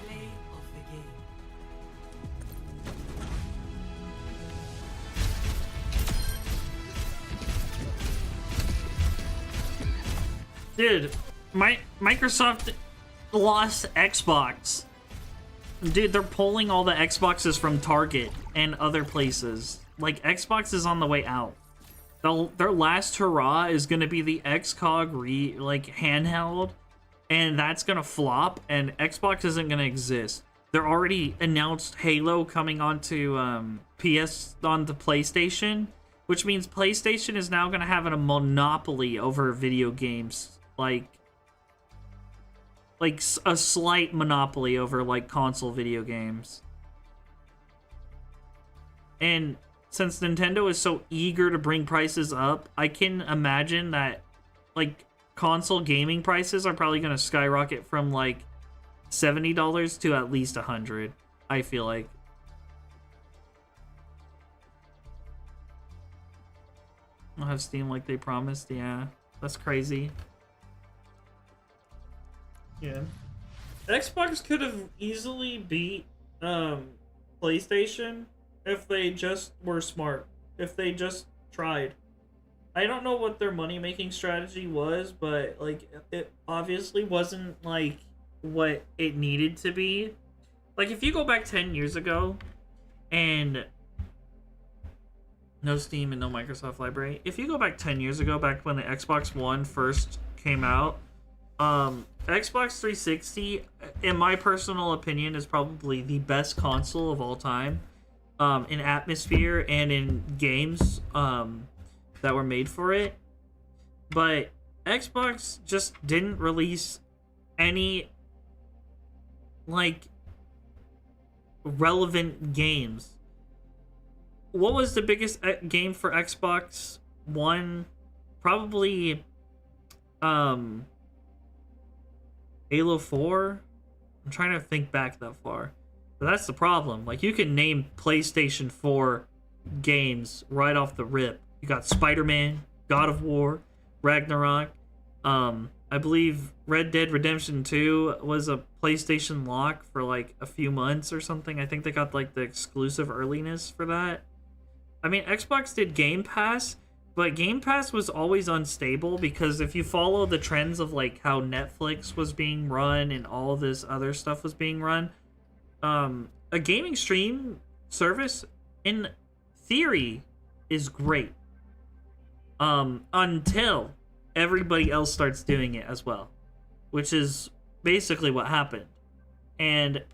Play of the game. Dude, Microsoft lost Xbox. Dude, they're pulling all the Xboxes from Target and other places. Like, Xbox is on the way out. Their last hurrah is gonna be the XCOG handheld, and that's gonna flop, and Xbox isn't gonna exist. They're already announced Halo coming onto onto PlayStation, which means PlayStation is now gonna have a monopoly over video games, like a slight monopoly over like console video games. And since Nintendo is so eager to bring prices up, I can imagine that like console gaming prices are probably going to skyrocket from like $70 to at least $100, I feel like. I'll have Steam like they promised. Yeah, that's crazy. Yeah. Xbox could have easily beat PlayStation if they just were smart. If they just tried. I don't know what their money making strategy was, but like it obviously wasn't like what it needed to be. Like if you go back 10 years ago and no Steam and no Microsoft Library. If you go back 10 years ago, back when the Xbox One first came out, Xbox 360, in my personal opinion, is probably the best console of all time, in atmosphere and in games that were made for it. But Xbox just didn't release any like relevant games. What was the biggest game for Xbox One? Probably Halo 4. I'm trying to think back that far. But that's the problem. Like, you can name PlayStation 4 games right off the rip. You got Spider-Man, God of War, Ragnarok. I believe Red Dead Redemption 2 was a PlayStation lock for like a few months or something. I think they got like the exclusive earliness for that. I mean, Xbox did Game Pass, but Game Pass was always unstable because if you follow the trends of like how Netflix was being run and all this other stuff was being run, a gaming stream service in theory is great. Until everybody else starts doing it as well, which is basically what happened. And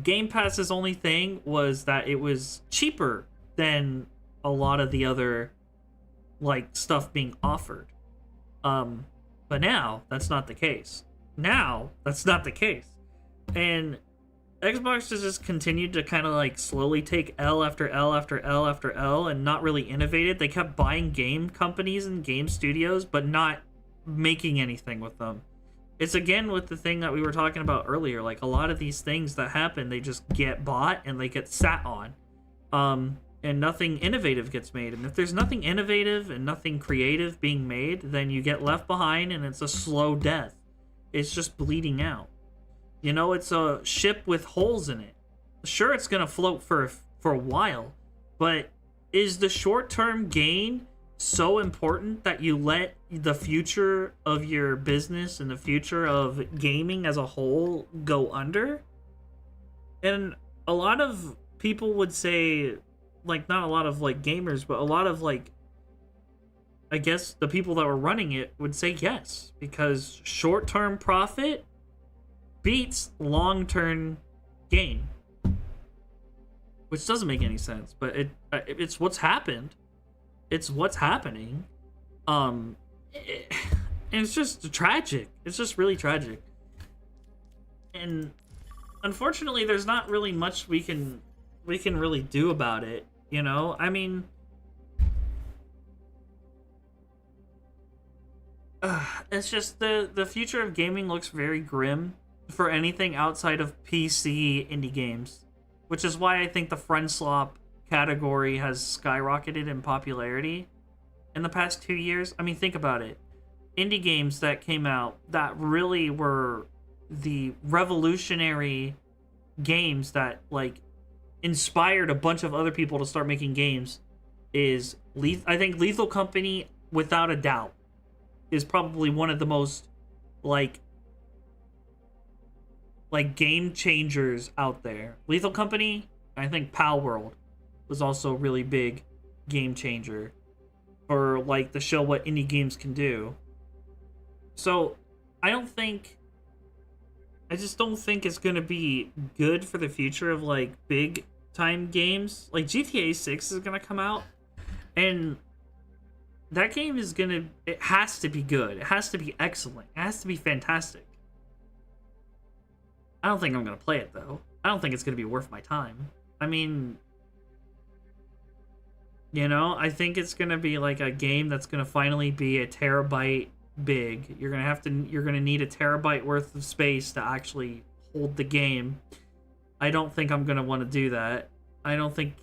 Game Pass's only thing was that it was cheaper than a lot of the other like stuff being offered. But now that's not the case. And Xbox has just continued to kind of like slowly take L after L after L after L and not really innovated. They kept buying game companies and game studios, but not making anything with them. It's again with the thing that we were talking about earlier. Like a lot of these things that happen, they just get bought and they get sat on. And nothing innovative gets made. And if there's nothing innovative and nothing creative being made, then you get left behind and it's a slow death. It's just bleeding out. You know, it's a ship with holes in it. Sure, it's going to float for a while, but is the short-term gain so important that you let the future of your business and the future of gaming as a whole go under? And a lot of people would say, like, not a lot of like gamers, but a lot of like, I guess the people that were running it would say yes, because short-term profit beats long-term gain, which doesn't make any sense, but it's what's happened. It's what's happening. And it's just tragic. It's just really tragic. And unfortunately, there's not really much we can really do about it. You know, I mean, it's just the future of gaming looks very grim for anything outside of PC indie games, which is why I think the friend slop category has skyrocketed in popularity in the past 2 years. I mean, think about it. Indie games that came out that really were the revolutionary games that like inspired a bunch of other people to start making games is I think Lethal Company, without a doubt, is probably one of the most like game changers out there. Lethal Company, I think Pal World was also a really big game changer for like to show what indie games can do. So I just don't think it's gonna be good for the future of like big time games. Like GTA 6 is gonna come out, and that game is it has to be good. It has to be excellent. It has to be fantastic. I don't think I'm gonna play it though. I don't think it's gonna be worth my time. I mean, you know, I think it's gonna be like a game that's gonna finally be a terabyte big. You're gonna need a terabyte worth of space to actually hold the game. I don't think I'm gonna want to do that. I don't think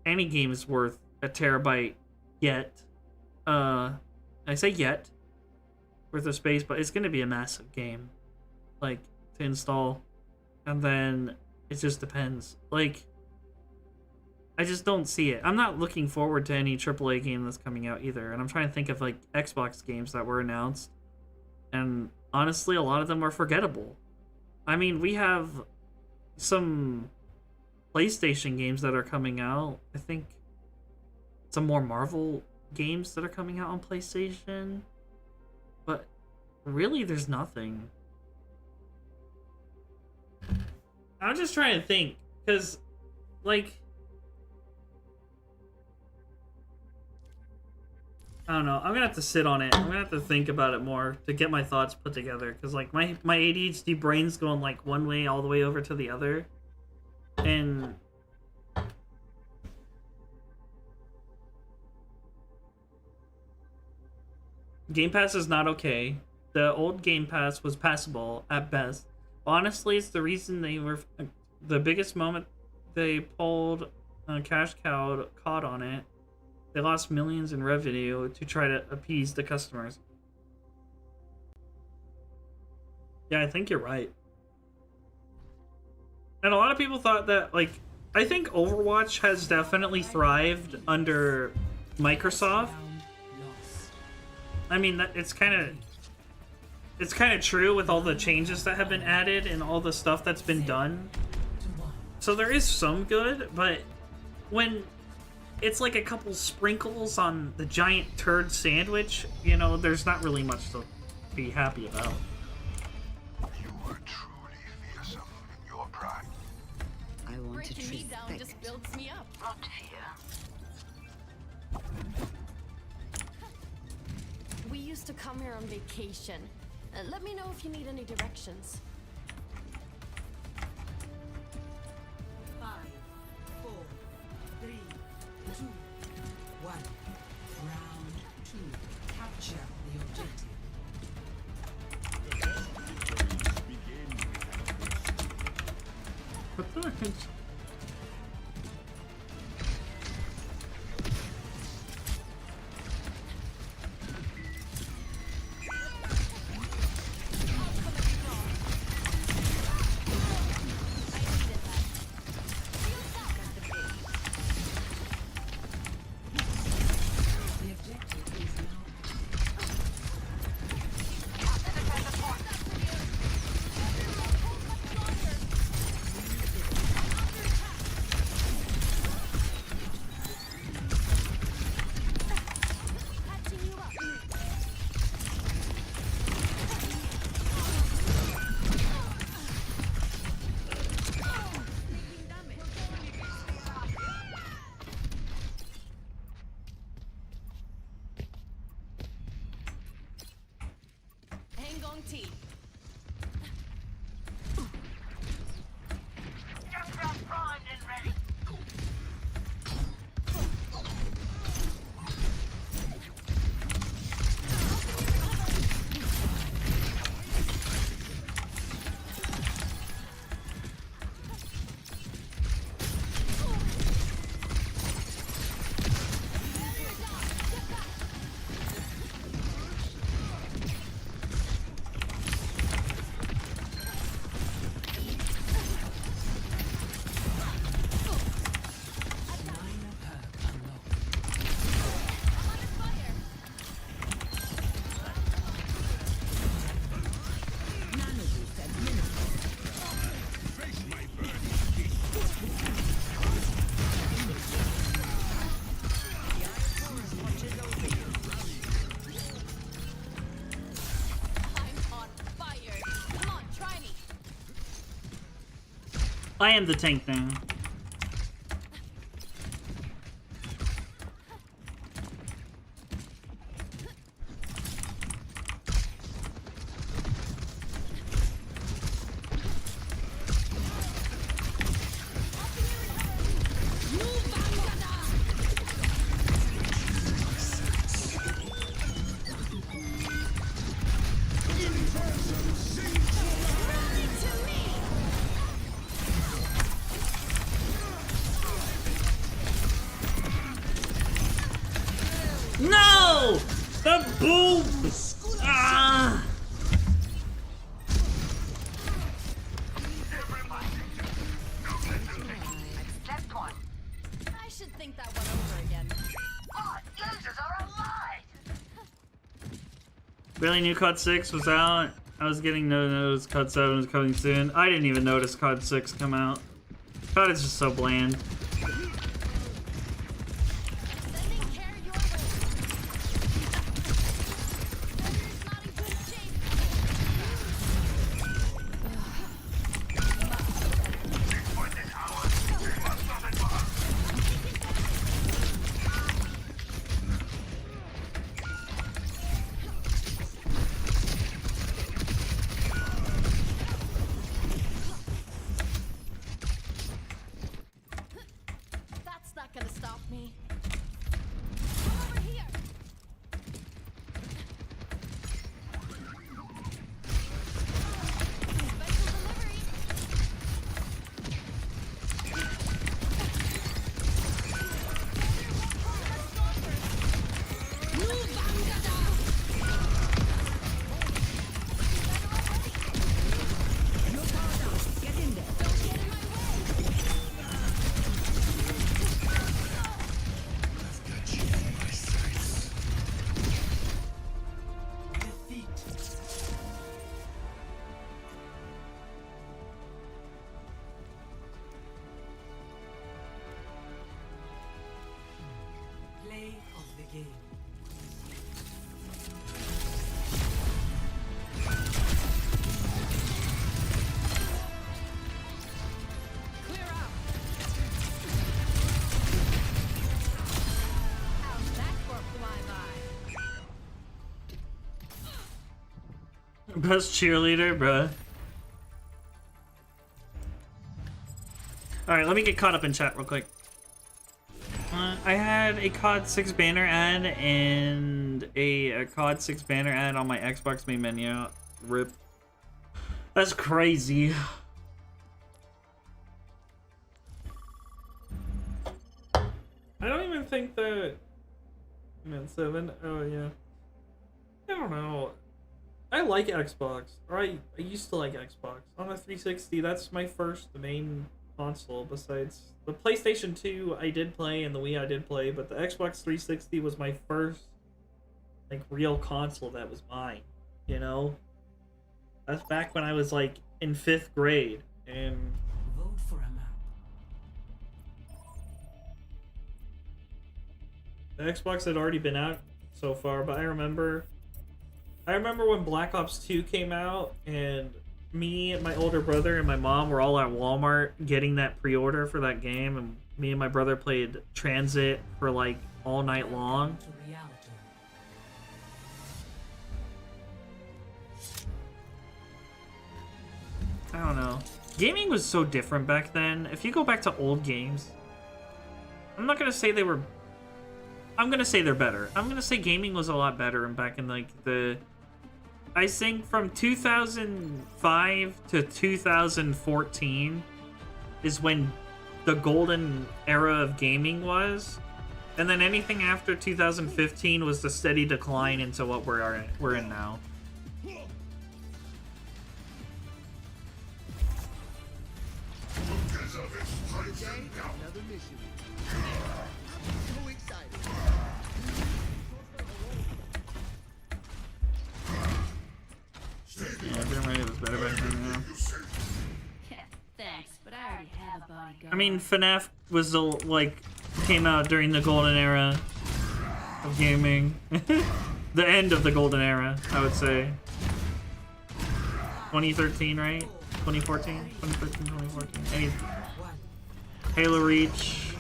any game is worth a terabyte yet. I say yet worth of space, but it's gonna be a massive game, like, to install. And then it just depends. Like, I just don't see it. I'm not looking forward to any AAA game that's coming out either. And I'm trying to think of like Xbox games that were announced. And honestly, a lot of them are forgettable. I mean, we have some PlayStation games that are coming out. I think some more Marvel games that are coming out on PlayStation. But really, there's nothing. I'm just trying to think. Because, like... I don't know. I'm gonna have to sit on it. I'm gonna have to think about it more to get my thoughts put together. Because, like, my ADHD brain's going, like, one way all the way over to the other. And... Game Pass is not okay. The old Game Pass was passable at best. Honestly, it's the reason they were... The biggest moment they pulled a cash cow caught on it. They lost millions in revenue to try to appease the customers. Yeah, I think you're right. And a lot of people thought that, like, I think Overwatch has definitely thrived under Microsoft. I mean, it's kind of true with all the changes that have been added and all the stuff that's been done. So there is some good, but when it's like a couple sprinkles on the giant turd sandwich, you know, there's not really much to be happy about. You were truly fearsome in your prime. I want to treat down just builds me up. Not here. We used to come here on vacation. Let me know if you need any directions. 5, 4, 3, 2, 1. Round 2. Capture the objective. What the heck? The objective is now. Patching you up. Hang on, T. Just got primed and ready. I'm on fire. Come on, try me. I am the tank now. Really knew COD 6 was out. I was getting notice COD 7 was coming soon. I didn't even notice COD 6 come out. COD is just so bland. Sending care your way. Weather's not in good shape. That's not gonna stop me. Come over here. Special delivery. Get in there. Don't get in my way. Got you in my sights. Defeat. Play of the game. Clear out. How's that for a flyby? Best cheerleader, bruh. Alright, let me get caught up in chat real quick. I had a COD 6 banner ad and a COD 6 banner ad on my Xbox main menu. RIP. That's crazy. I don't even think that... Man, 7? Oh, yeah. I don't know. I like Xbox. Or I used to like Xbox. On the 360, that's my first main console besides... The PlayStation 2 I did play and the Wii I did play, but the Xbox 360 was my first, like, real console that was mine, you know? That's back when I was, like, in 5th grade, and... Vote for a map. The Xbox had already been out so far, but I remember when Black Ops 2 came out, and me and my older brother and my mom were all at Walmart getting that pre-order for that game, and me and my brother played Transit for like all night long. To reality. I don't know. Gaming was so different back then. If you go back to old games, I'm not gonna say they were... I'm gonna say they're better. I'm gonna say gaming was a lot better back in like the... I think from 2005 to 2014 is when the golden era of gaming was. And then anything after 2015 was the steady decline into what we're in now. Another mission. I'm so excited. Yeah, Jeremiah was better back then, yeah. Thanks, but I already have a bodyguard. I mean, FNAF was the, like, came out during the golden era of gaming. The end of the golden era, I would say. 2013, right? 2014? 2013, 2014. Any... Halo Reach.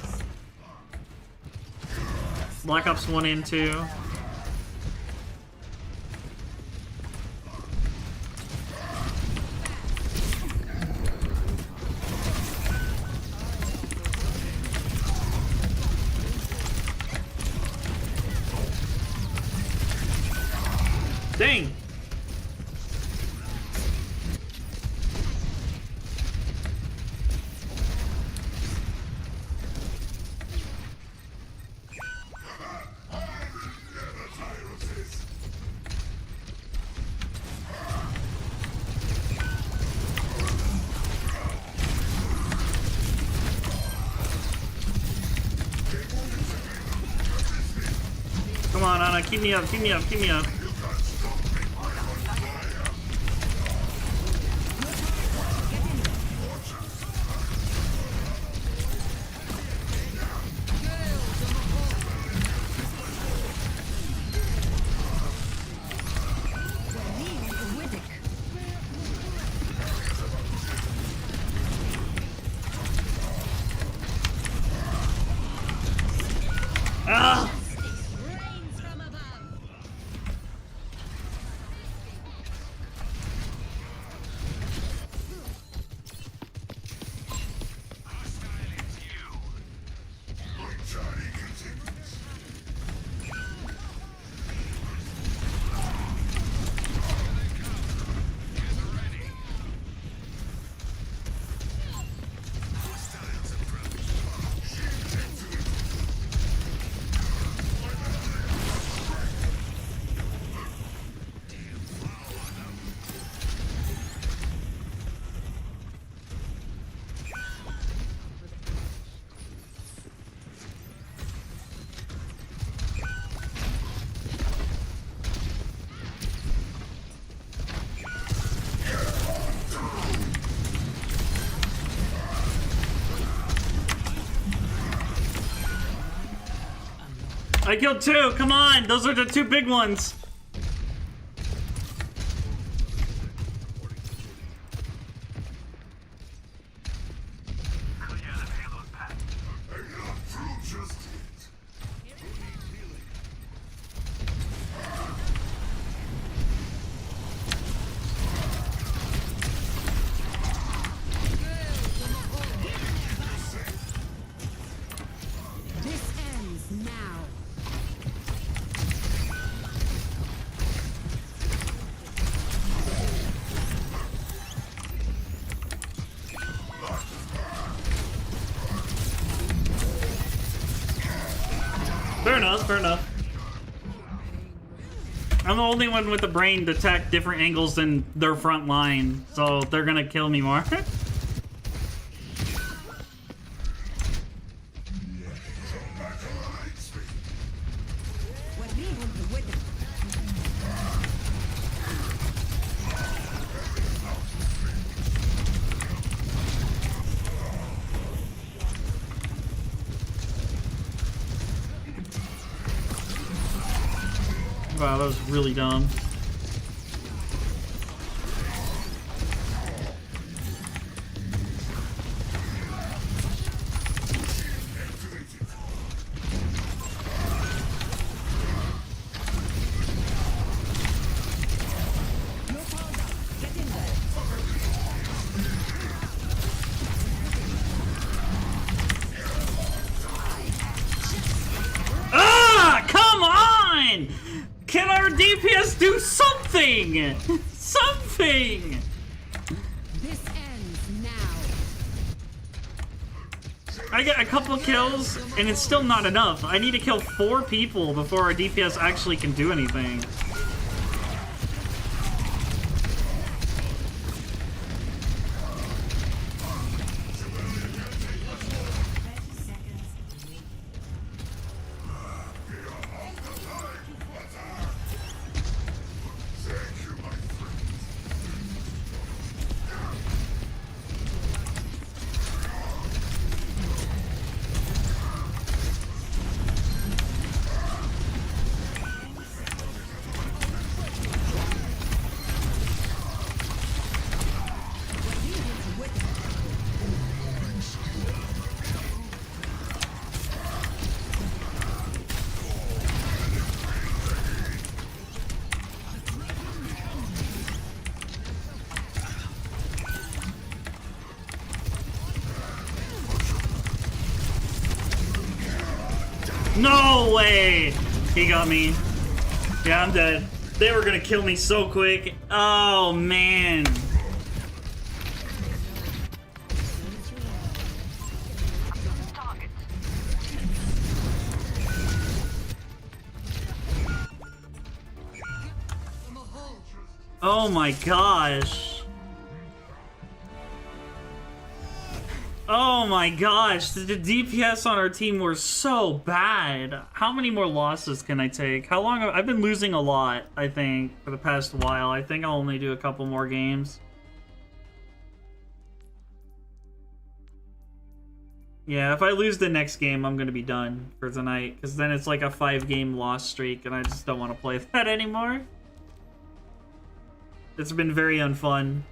Black Ops 1 and 2. Dang! Come on, Anna, keep me up, keep me up, keep me up. I killed 2. Come on, those are the 2 big ones. This ends now. Fair enough, fair enough. I'm the only one with the brain to attack different angles than their front line, so they're gonna kill me more. Wow, that was really dumb. Ah, come on! Can our DPS do something? Something! This ends now. I get a couple kills, and it's still not enough. I need to kill 4 people before our DPS actually can do anything. No way! He got me. Yeah, I'm dead. They were gonna kill me so quick. Oh, man. Oh my gosh. Oh my gosh, the DPS on our team were so bad. How many more losses can I take? How long I've been losing a lot, I think, for the past while. I think I'll only do a couple more games. Yeah, if I lose the next game, I'm gonna be done for tonight, because then it's like a 5-game loss streak, and I just don't want to play that anymore. It's been very unfun.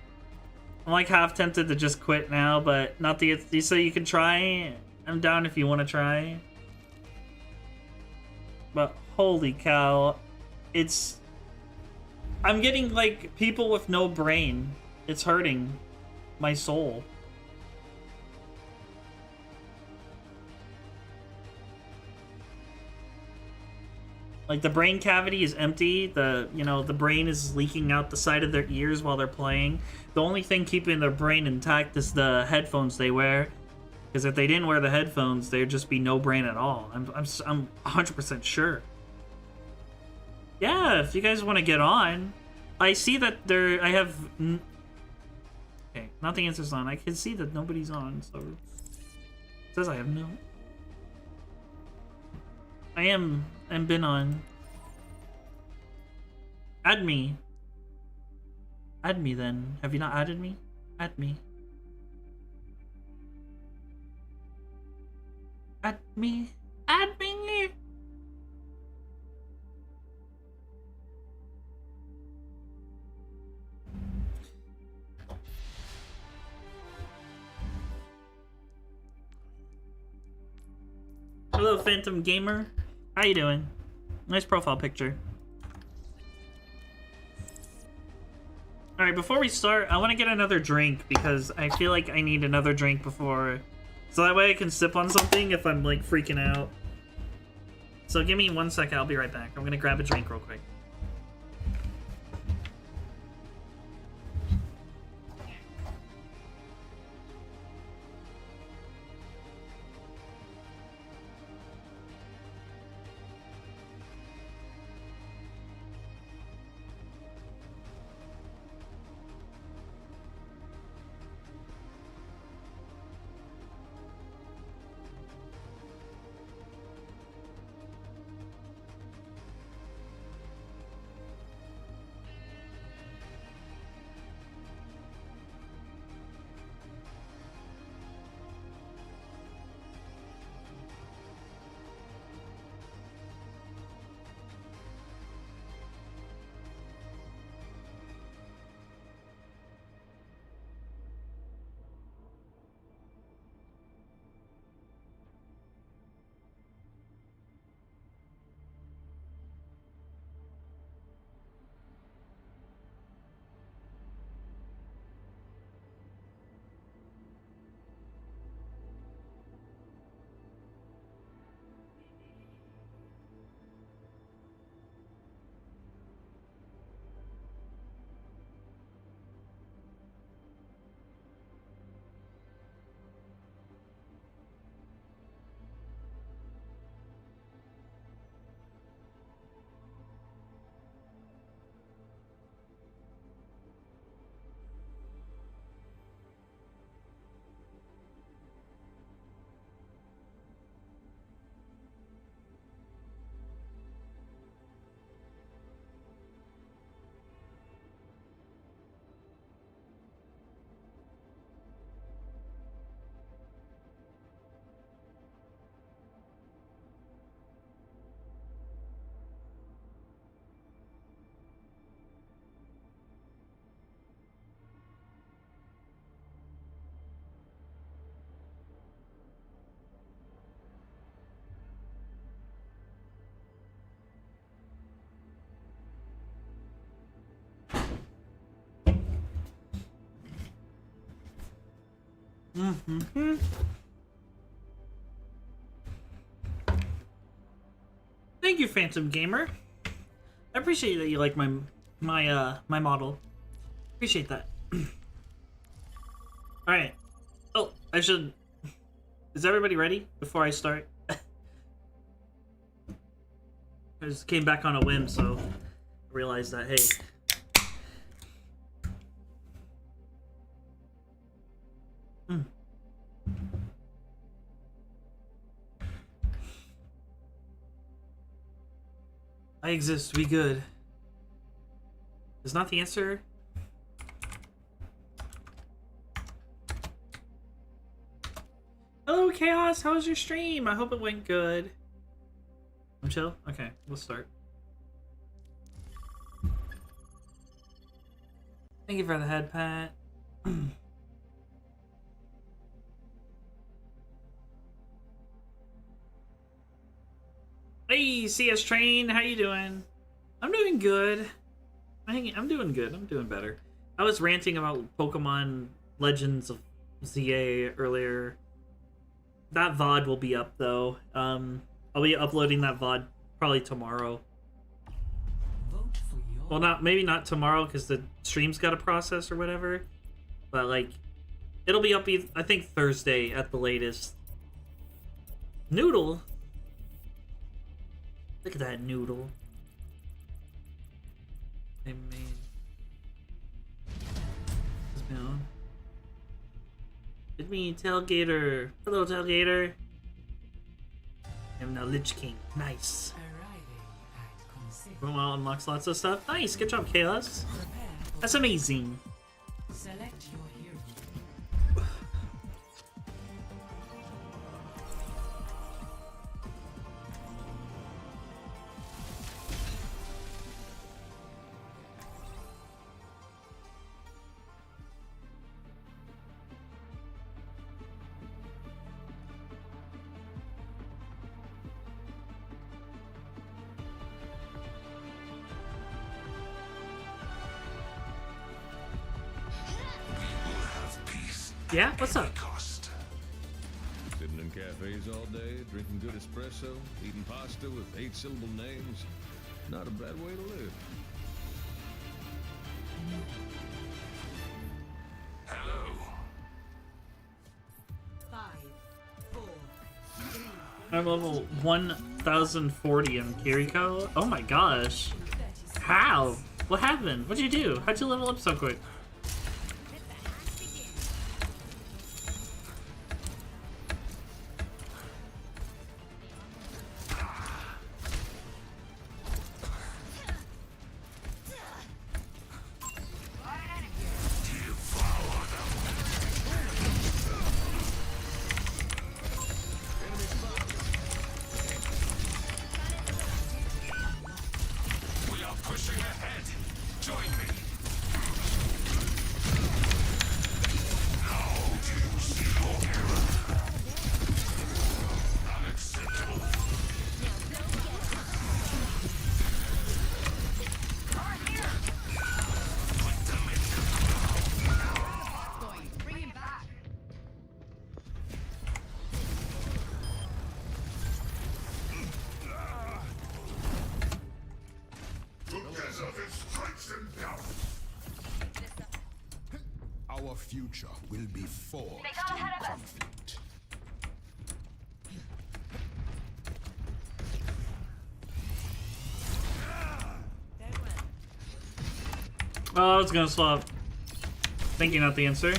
I'm like half tempted to just quit now, but not the so you can try. I'm down if you want to try. But holy cow, I'm getting like people with no brain. It's hurting my soul. Like the brain cavity is empty. The brain is leaking out the side of their ears while they're playing. The only thing keeping their brain intact is the headphones they wear. Because if they didn't wear the headphones, there'd just be no brain at all. I'm 100% sure. Yeah, if you guys want to get on, I see that I have. Okay, nothing answers on. I can see that nobody's on, so it says I have no. I am been on. Add me. Add me then. Have you not added me? Add me. Add me. Add me. Hello, Phantom Gamer. How you doing? Nice profile picture. Alright, before we start, I want to get another drink because I feel like I need another drink before... So that way I can sip on something if I'm, like, freaking out. So give me 1 second, I'll be right back. I'm gonna grab a drink real quick. Thank you, Phantom Gamer. I appreciate that you like my model. Appreciate that. Alright. Oh, I should... Is everybody ready before I start? I just came back on a whim, so I realized that, hey... I exist, we good. Is not the answer? Hello, Chaos, how was your stream? I hope it went good. I'm chill? Okay, we'll start. Thank you for the head pat. Hey, CS Train, how you doing? I'm doing good. I'm doing good. I'm doing better. I was ranting about Pokemon Legends of ZA earlier. That VOD will be up though. I'll be uploading that VOD probably tomorrow. Vote for your Well, maybe not tomorrow because the stream's got to process or whatever. But like, it'll be up. I think Thursday at the latest. Noodle. Look at that noodle. I made. It's me, Tailgater. Hello, Tailgater. I'm now Lich King. Nice. arriving at consist. Well, unlocks lots of stuff. Nice. Good job, Chaos. Prepare for That's amazing. select your hero. Yeah, what's up? Cost. Sitting in cafes all day, drinking good espresso, eating pasta with 8-syllable names. Not a bad way to live. Hello. 5, 4, 3. I'm level 1040 on Kiriko. Oh my gosh. How? What happened? What'd you do? How'd you level up so quick? We are pushing ahead. Join me. Now do you see your error? Unacceptable. Put them in Bring him back. together this strikes them down. Our future will be forged They got ahead in of us. conflict. Oh, I was gonna swap. Thinking out the answer.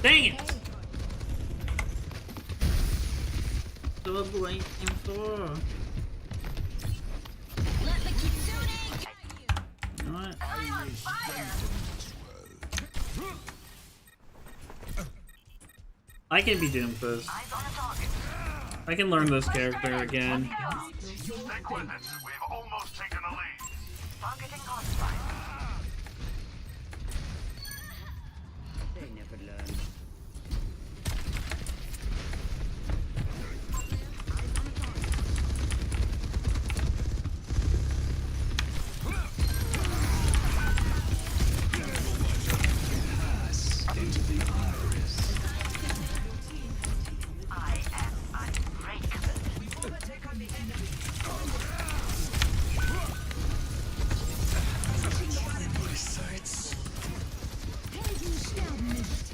Dang it! Still waiting for. Let the kitsune guide you. You know what? I'm on fire. I can be doomed for this. Eyes on a target. I can learn this character again. Thank goodness, we've almost taken the lead. Targeting hostile. They never learn. I am unbreakable.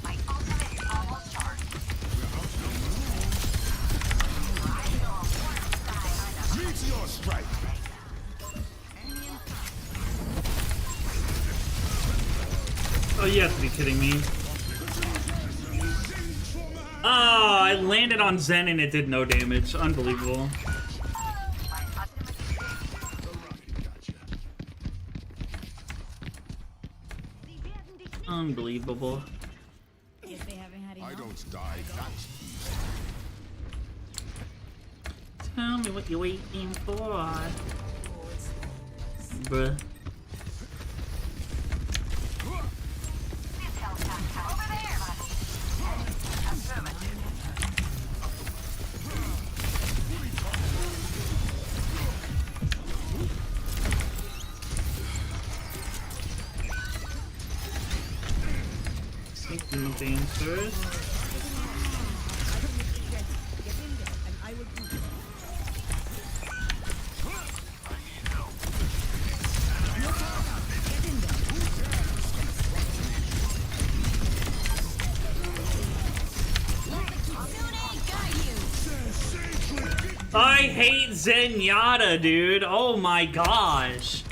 My ultimate is almost charged. Meet your strike. Oh, you have to be kidding me. Oh, I landed on Zen and it did no damage. Unbelievable. Unbelievable. Guess they haven't had I enough. don't die that easy. Tell me what you're waiting for. Bruh. Over there. Affirmative. Taking the answers. I hate Zenyatta, dude. Oh my gosh.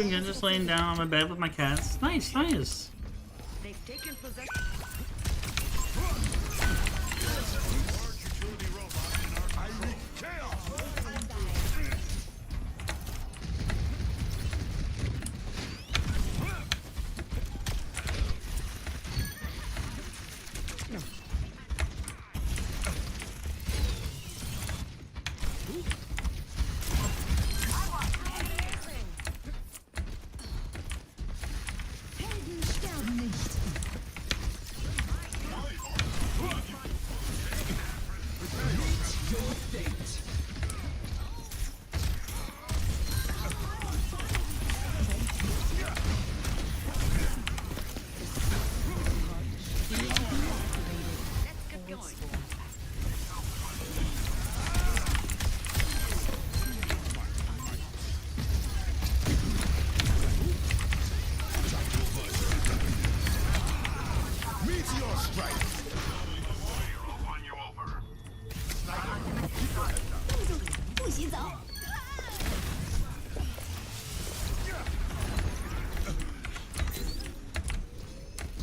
Chilling, you're just laying down on my bed with my cats. Nice, nice. They've taken possession.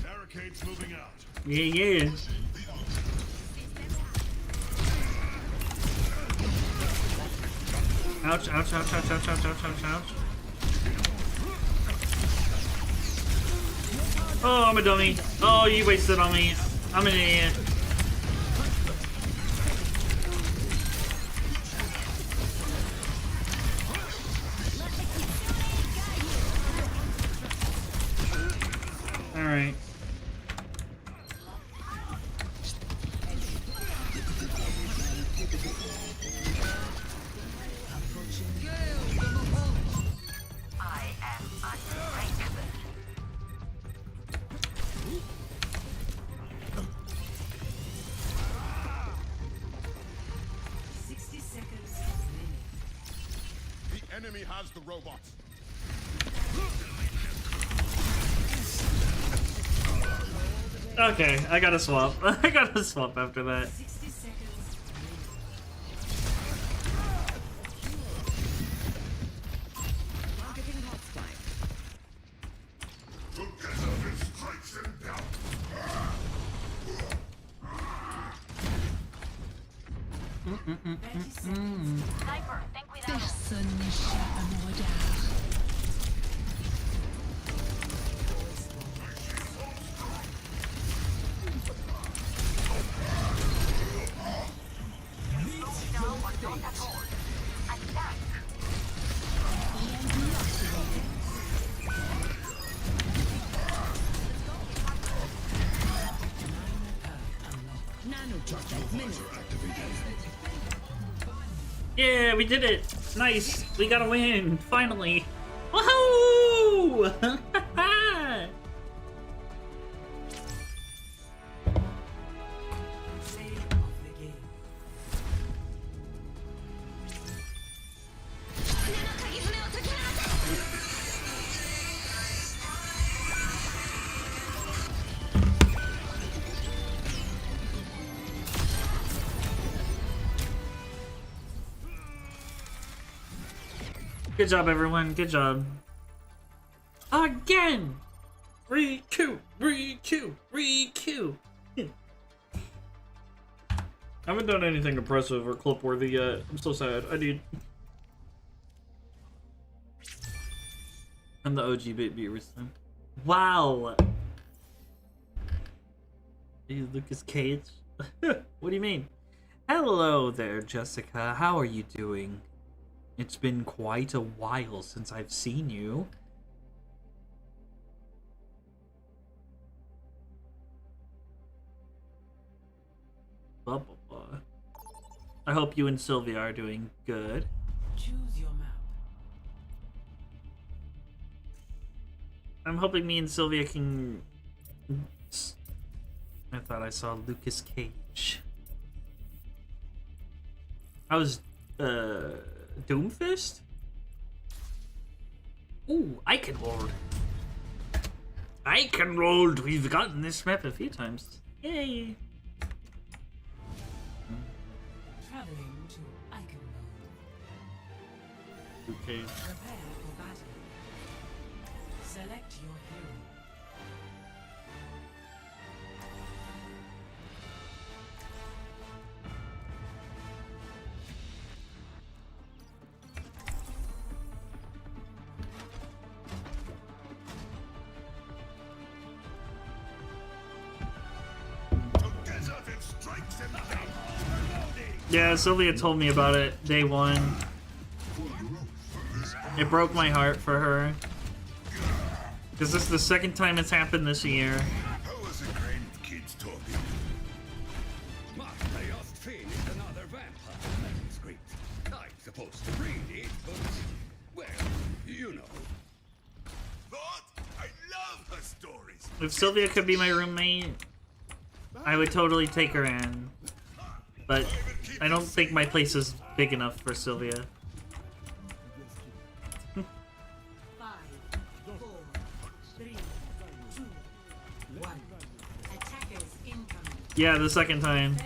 Barricades moving out. Yeah, yeah. Ouch, ouch, ouch, ouch, ouch, ouch, ouch, ouch, ouch. Oh, I'm a dummy. Oh, you wasted on me. I'm an idiot. Alright. I am unbreakable. 60 seconds. The enemy has the robots. Okay, I gotta swap. I gotta swap after that. 60 seconds. Targeting hostile. Together it strikes them down. Sniper, think without. Yeah, we did it! Nice! We got a win! Finally! Woohoo! Play of the game. Good job, everyone. Good job. Again! Re-Q! Re-Q! Re-Q! I haven't done anything impressive or clip-worthy yet. I'm so sad. I need... I'm the OG bit viewers then. Wow! Hey, Lucas Cage? What do you mean? Hello there, Jessica. How are you doing? It's been quite a while since I've seen you. Blah, blah, blah. I hope you and Sylvia are doing good. Choose your map. I'm hoping me and Sylvia can... I thought I saw Lucas Cage. I was, Doomfist? Ooh, Eichenwald. Eichenwald! We've gotten this map a few times. Yay! Traveling to Eichenwald. Okay. Prepare for battle. Select your hero. Yeah, Sylvia told me about it day one. It broke my heart for her. Because this is the second time it's happened this year. How was the grandkids talking? They just finished another vampire manuscript. I'm supposed to read it, but, well, you know. What? I love her stories. If Sylvia could be my roommate, I would totally take her in. But I don't think my place is big enough for Sylvia. 5, 4, 3, 2, 1. Attackers incoming. Yeah, the second time.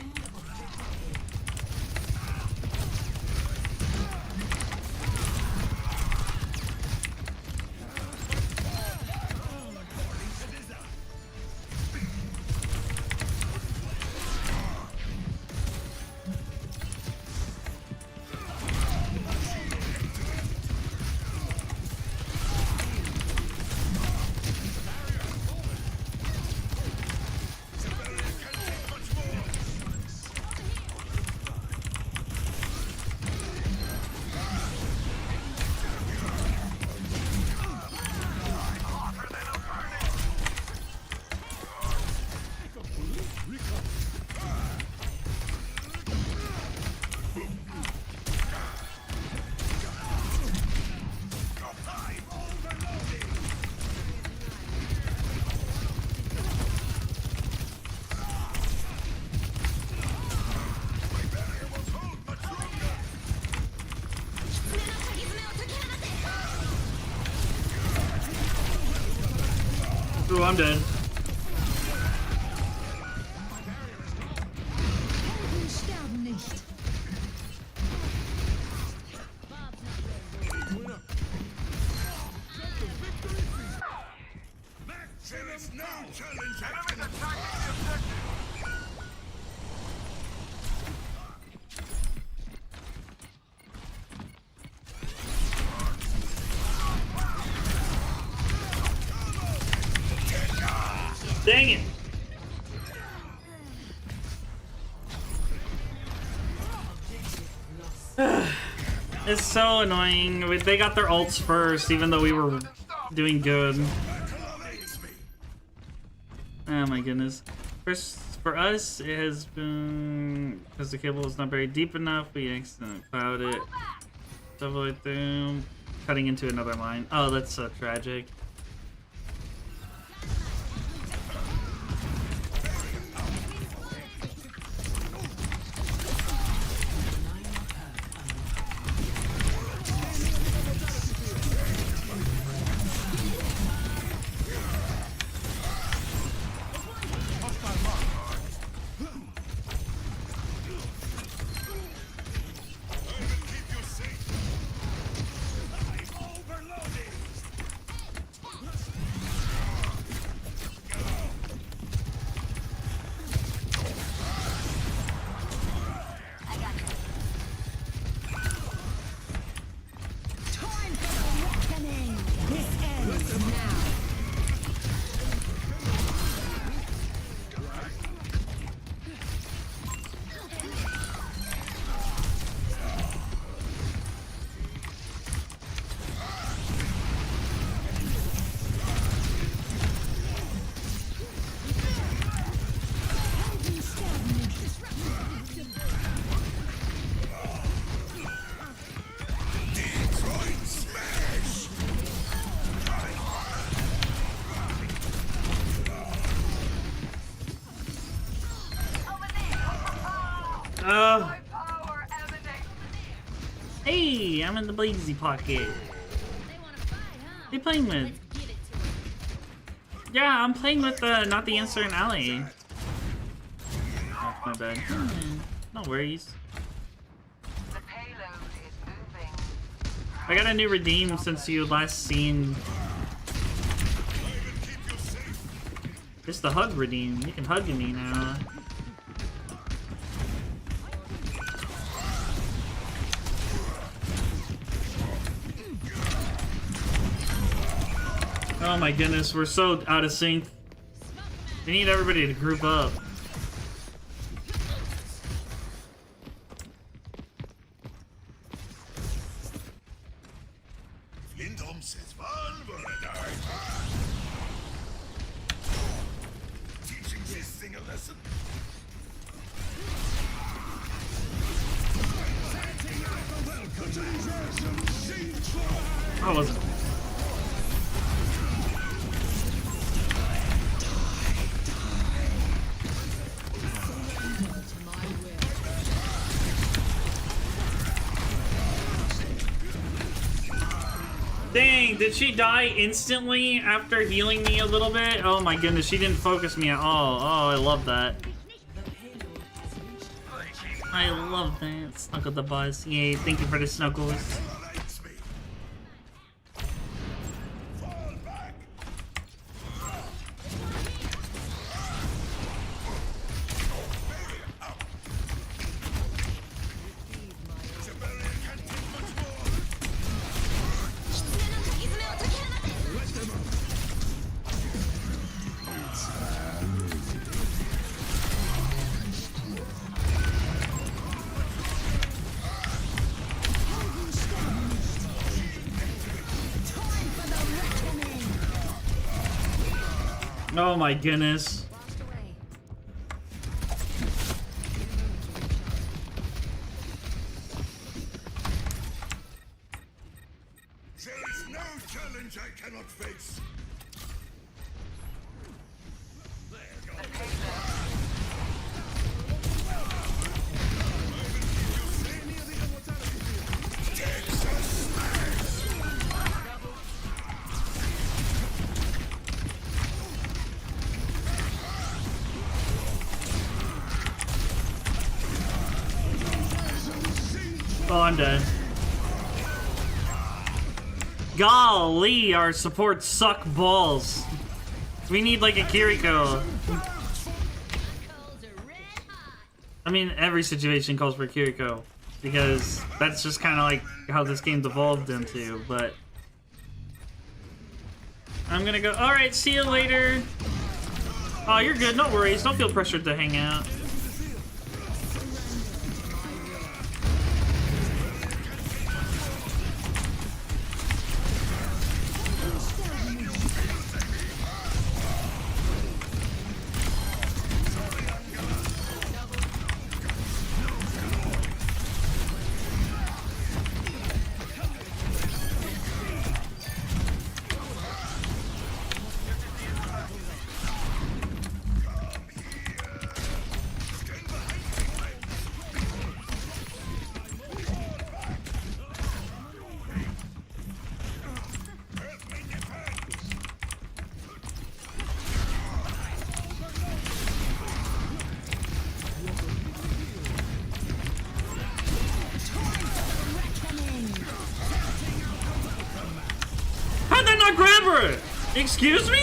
Defend objective A. Ooh, I'm dead. There is no challenge. Enemies attacking the objective. Dang it! It's so annoying. They got their ults first, even though we were doing good. Oh my goodness. For us, it has been... because the cable is not very deep enough, we accidentally plowed it. Double it through. Cutting into another line. Oh, that's so tragic. Hey, I'm in the Blazy pocket. What are you playing with? Yeah, I'm playing with not the answer in alley. Oh, my bad. No worries. The payload is moving. I got a new redeem since you last seen It's the hug redeem. You can hug me now. Oh my goodness, we're so out of sync. We need everybody to group up. Lindholm says one word, I teaching this thing a lesson. Oh, was it? Dang, did she die instantly after healing me a little bit? Oh my goodness, she didn't focus me at all. Oh, I love that. I love that. Snuggle the buzz. Yay, thank you for the snuggles. Oh my goodness. There is no challenge I cannot face. Oh, I'm dead. Golly, our supports suck balls. We need like a Kiriko. I mean, every situation calls for Kiriko, because that's just kind of like how this game evolved into, but... I'm gonna go, alright, see you later. Oh, you're good, no worries, don't feel pressured to hang out. How'd that not grab her? Excuse me?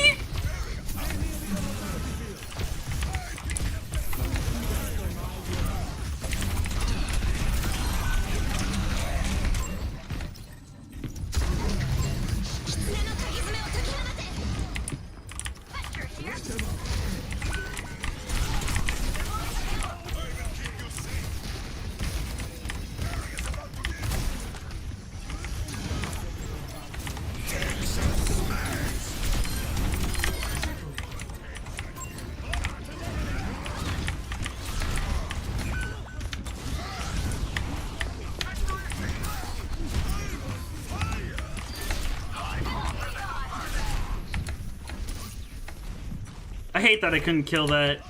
I hate that I couldn't kill that.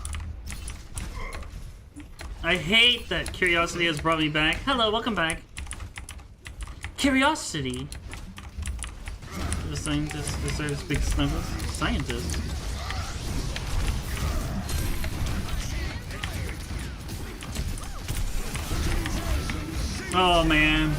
I hate that Curiosity has brought me back. Hello, welcome back. Curiosity. The scientist deserves big snuggles. Scientist. Oh man.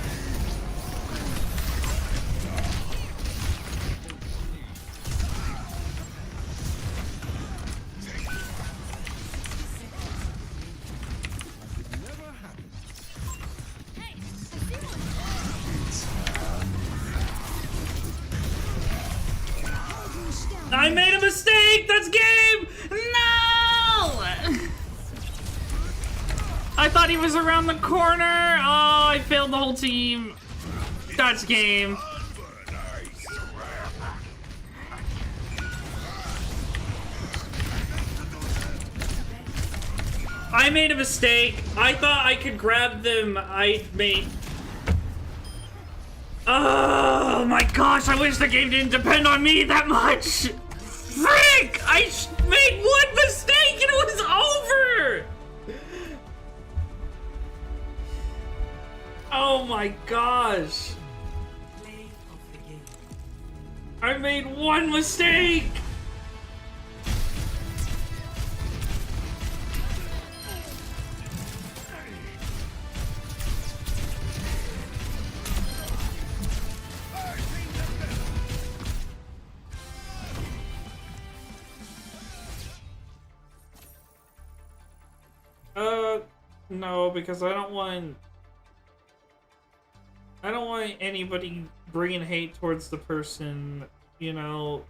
He was around the corner. Oh, I failed the whole team. Dutch game. I made a mistake. I thought I could grab them. Oh my gosh, I wish the game didn't depend on me that much. Frick! I made one mistake and it was over! Oh my gosh. Play of the game. I made one mistake! No, because I don't want anybody bringing hate towards the person, you know.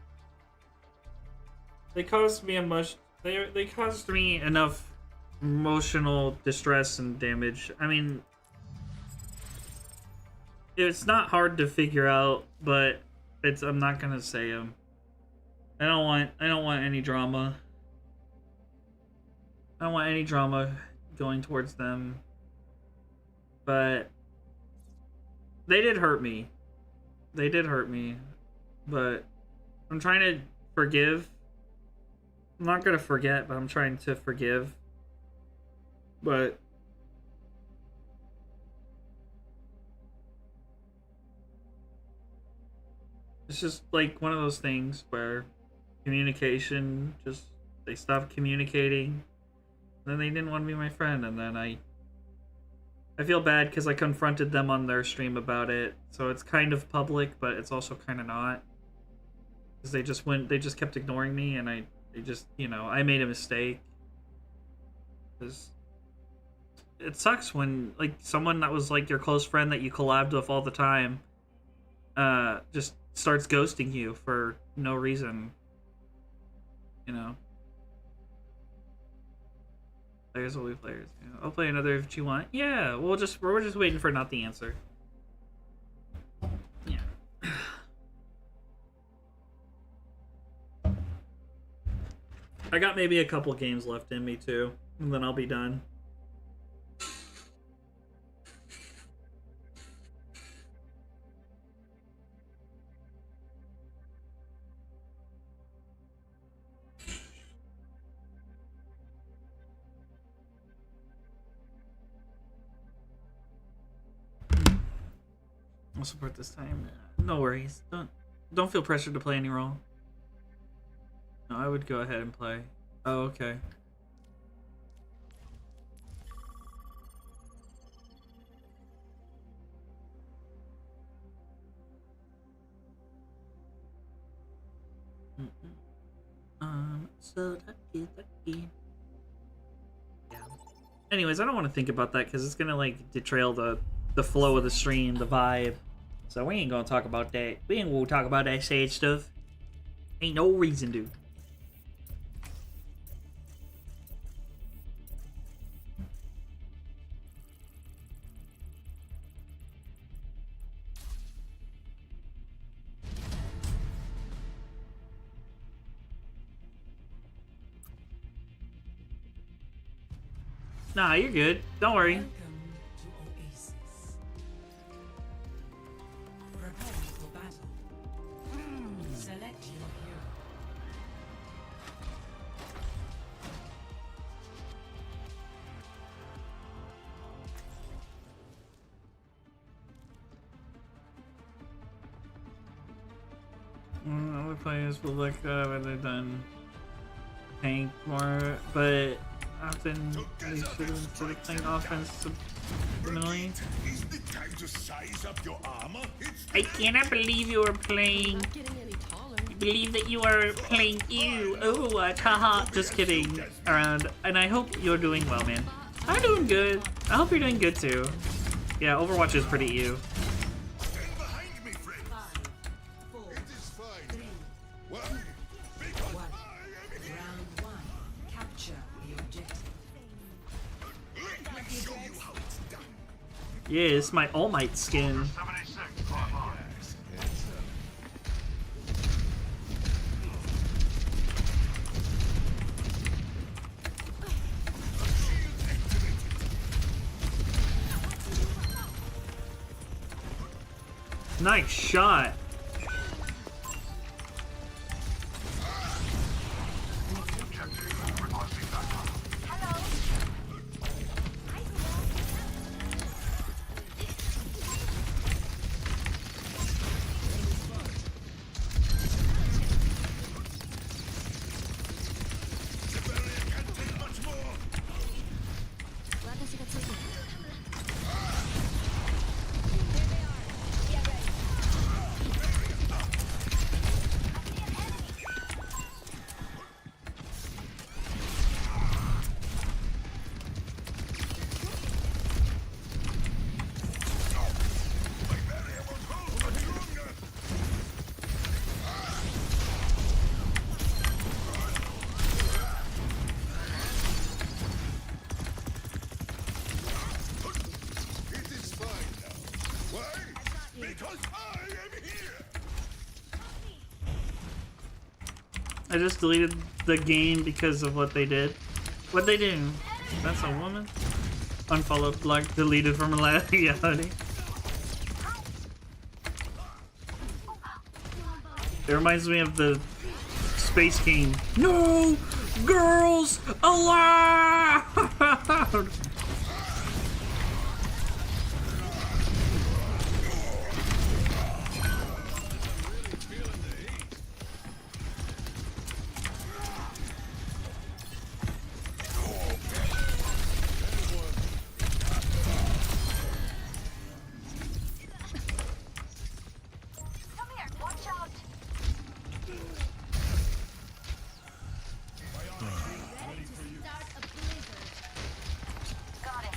They caused me they caused me enough emotional distress and damage. I mean, it's not hard to figure out, but I'm not gonna say them. I don't want any drama. I don't want any drama going towards them, but they did hurt me. They did hurt me, but I'm trying to forgive. I'm not gonna forget, but I'm trying to forgive. But it's just like one of those things where communication they stopped communicating. Then they didn't want to be my friend, and then I feel bad because I confronted them on their stream about it, so it's kind of public, but it's also kind of not, because they just kept ignoring me, and they just, you know, I made a mistake. Because it sucks when, like, someone that was like your close friend that you collabed with all the time just starts ghosting you for no reason, you know. Players will be players. Yeah. I'll play another if you want. Yeah, we're just waiting for not the answer. Yeah. I got maybe a couple games left in me too, and then I'll be done. I'll support this time. No worries. Don't feel pressured to play any role. No, I would go ahead and play. Oh, okay. So lucky. Yeah. Anyways, I don't want to think about that because it's gonna like derail the flow of the stream, the vibe. So we ain't gonna talk about that. We ain't gonna talk about that sad stuff. Ain't no reason to. Nah, you're good. Don't worry. Welcome to Oasis. Prepare for battle. Select your hero. Other players will look when they've done tank more, but often they should instead of playing offense subliminally. Is the time to size up your armor? I cannot believe you are playing. I believe that you are playing you. Oh, haha. Just kidding. Around, and I hope you're doing well, man. I'm doing good. I hope you're doing good too. Yeah, Overwatch is pretty you. Stand behind me, friend. 5, 4, It is fine. 3, What? Because 1. I am Round 1. Capture the objective. Let me show you Yeah, it's my All Might skin. 76 online. Nice shot. It is fine now. Why? Because I am here. I just deleted the game because of what they did. What they do? That's a woman? Unfollowed, blocked, deleted from reality. It reminds me of the Space King. No! Girls allowed! Come here, watch out. Ready to start a blizzard. Got it.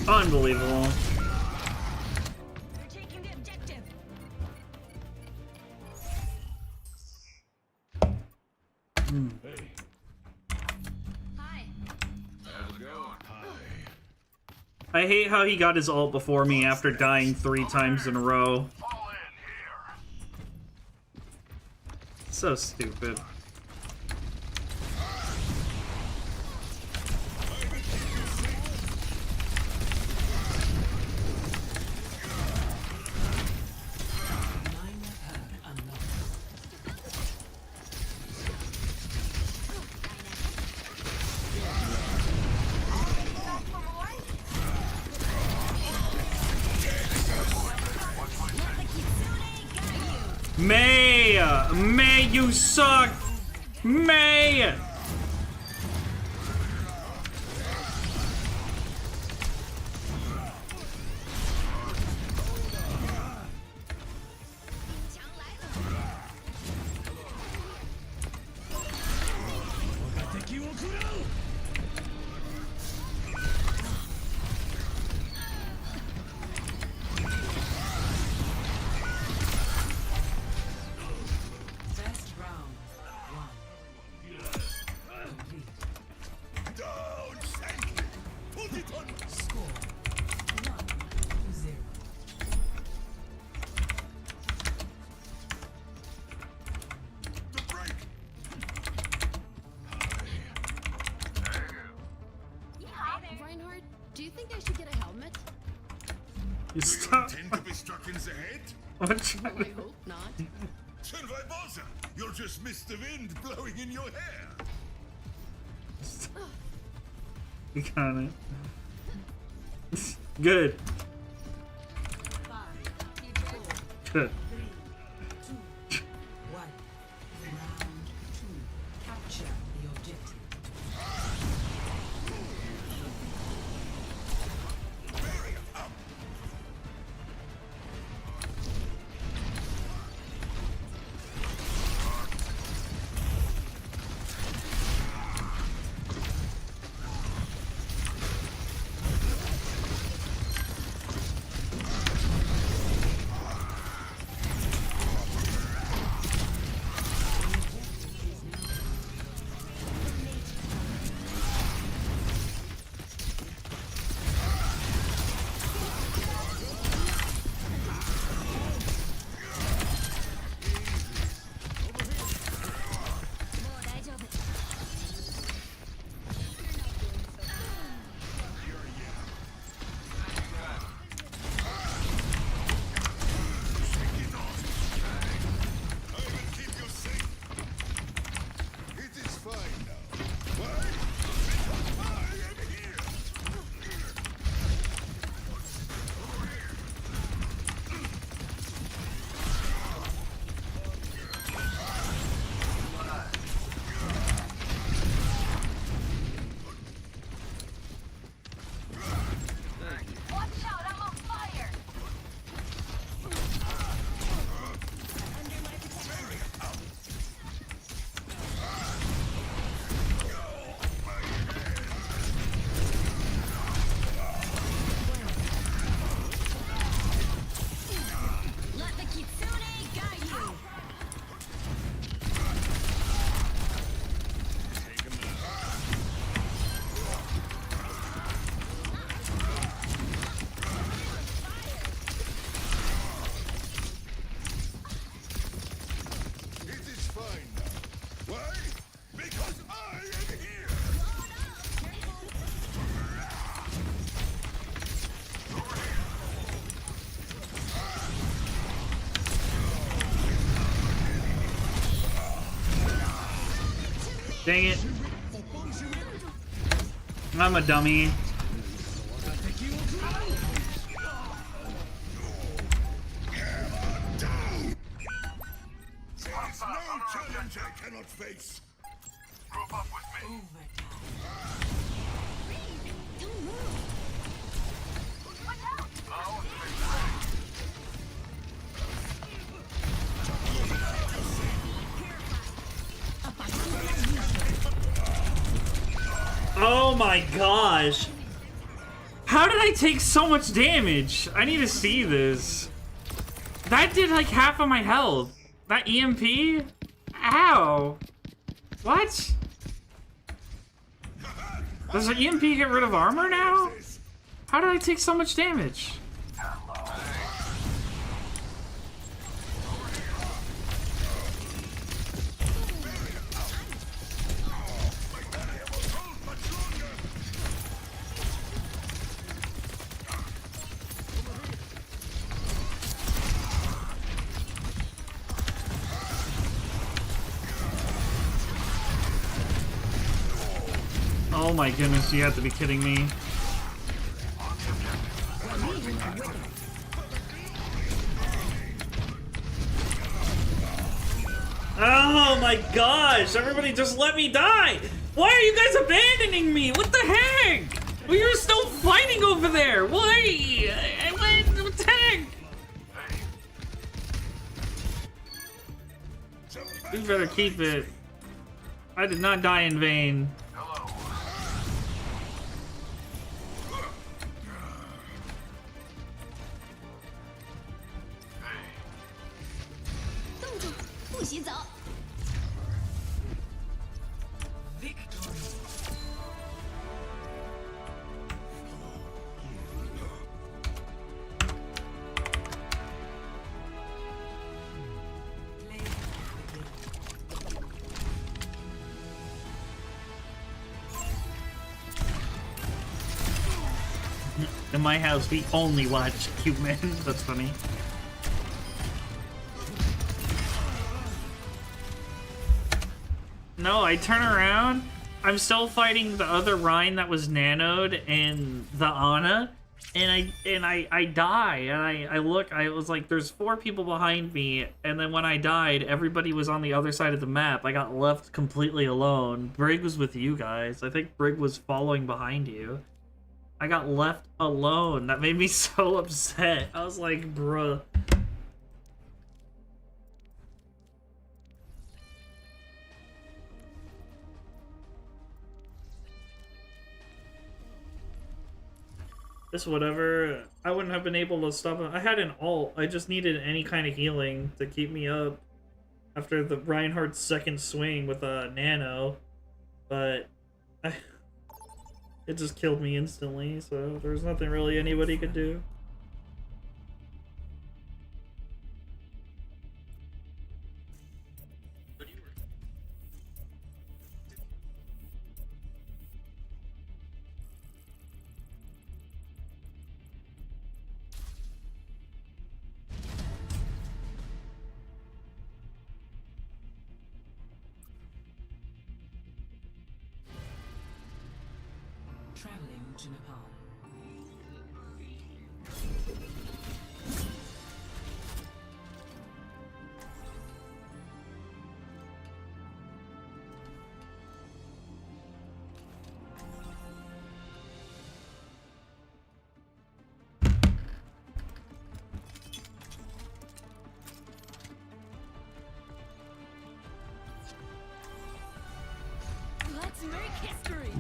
Unbelievable. They're taking the objective. Hi. How's it going? I hate how he got his ult before me after dying 3 times in a row. Fall in here. So stupid. May, you suck! May! Best round. 1. Complete. Down, Shankly. Put it on. Score 1-0. The break. Reinhardt, do you think I should get a helmet? You stop. Tend to be struck in the head. What? I hope not. Then why bother? You'll just miss the wind blowing in your hair. You got it. Good. 5, 4, Good. 3, 2, 1. Round 2. Capture the objective. Dang it. I'm a dummy. There's no challenge I cannot face. Group up with me. Don't move. Oh my gosh. How did I take so much damage? I need to see this. That did like half of my health. That EMP? Ow. What? Does the EMP get rid of armor now? How did I take so much damage? Oh my goodness, you have to be kidding me. Oh my gosh, everybody just let me die! Why are you guys abandoning me? What the heck? Well, you're still fighting over there! Why? I went attack! You better keep it. I did not die in vain. In my house, we only watch cute men. That's funny. No, I turn around. I'm still fighting the other Rhine that was nanoed and the Ana, and I die. And I look. I was like, there's 4 people behind me, and then when I died, everybody was on the other side of the map. I got left completely alone. Brig was with you guys. I think Brig was following behind you. I got left alone. That made me so upset. I was like, bruh. This whatever. I wouldn't have been able to stop him. I had an ult. I just needed any kind of healing to keep me up after the Reinhardt's second swing with a nano. But it just killed me instantly, so there's nothing really anybody could do. Traveling to Nepal. Let's make history.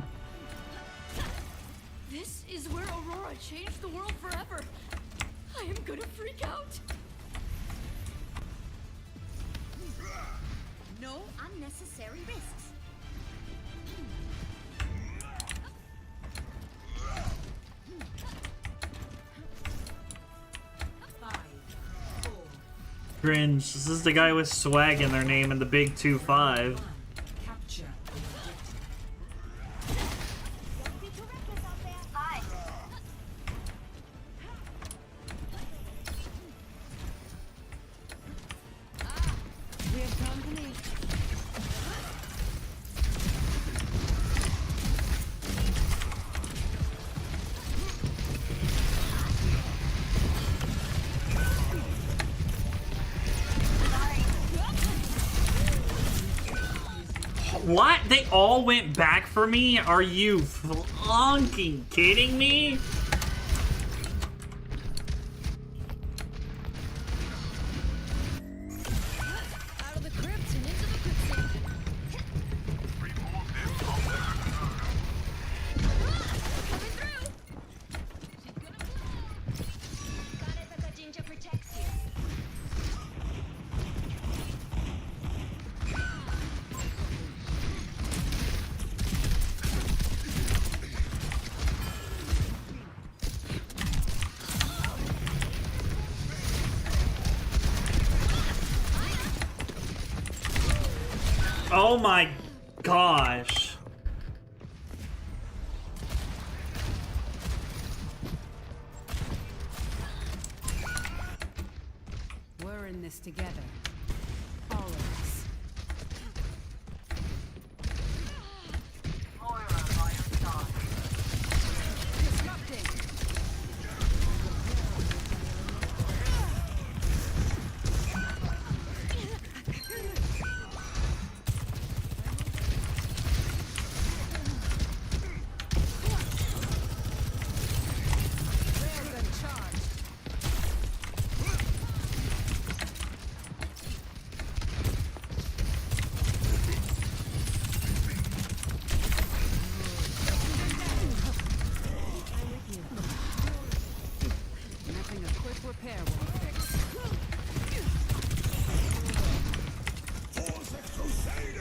This is where Aurora changed the world forever. I am gonna freak out. No unnecessary risks. Cringe. This is the guy with swag in their name and the big 2-5. Capture Don't be too reckless out there. Hi. We have company. What? They all went back for me? Are you flunking kidding me? Out of the crypt and into the quicksand. Remove them from their Coming through. She's gonna blow. Got it, the ginger protects you. Oh my gosh. We're in this together. All of us. Moira by your side. Disrupting. Railgun charged. Nothing a quick repair won't fix. Not so fast.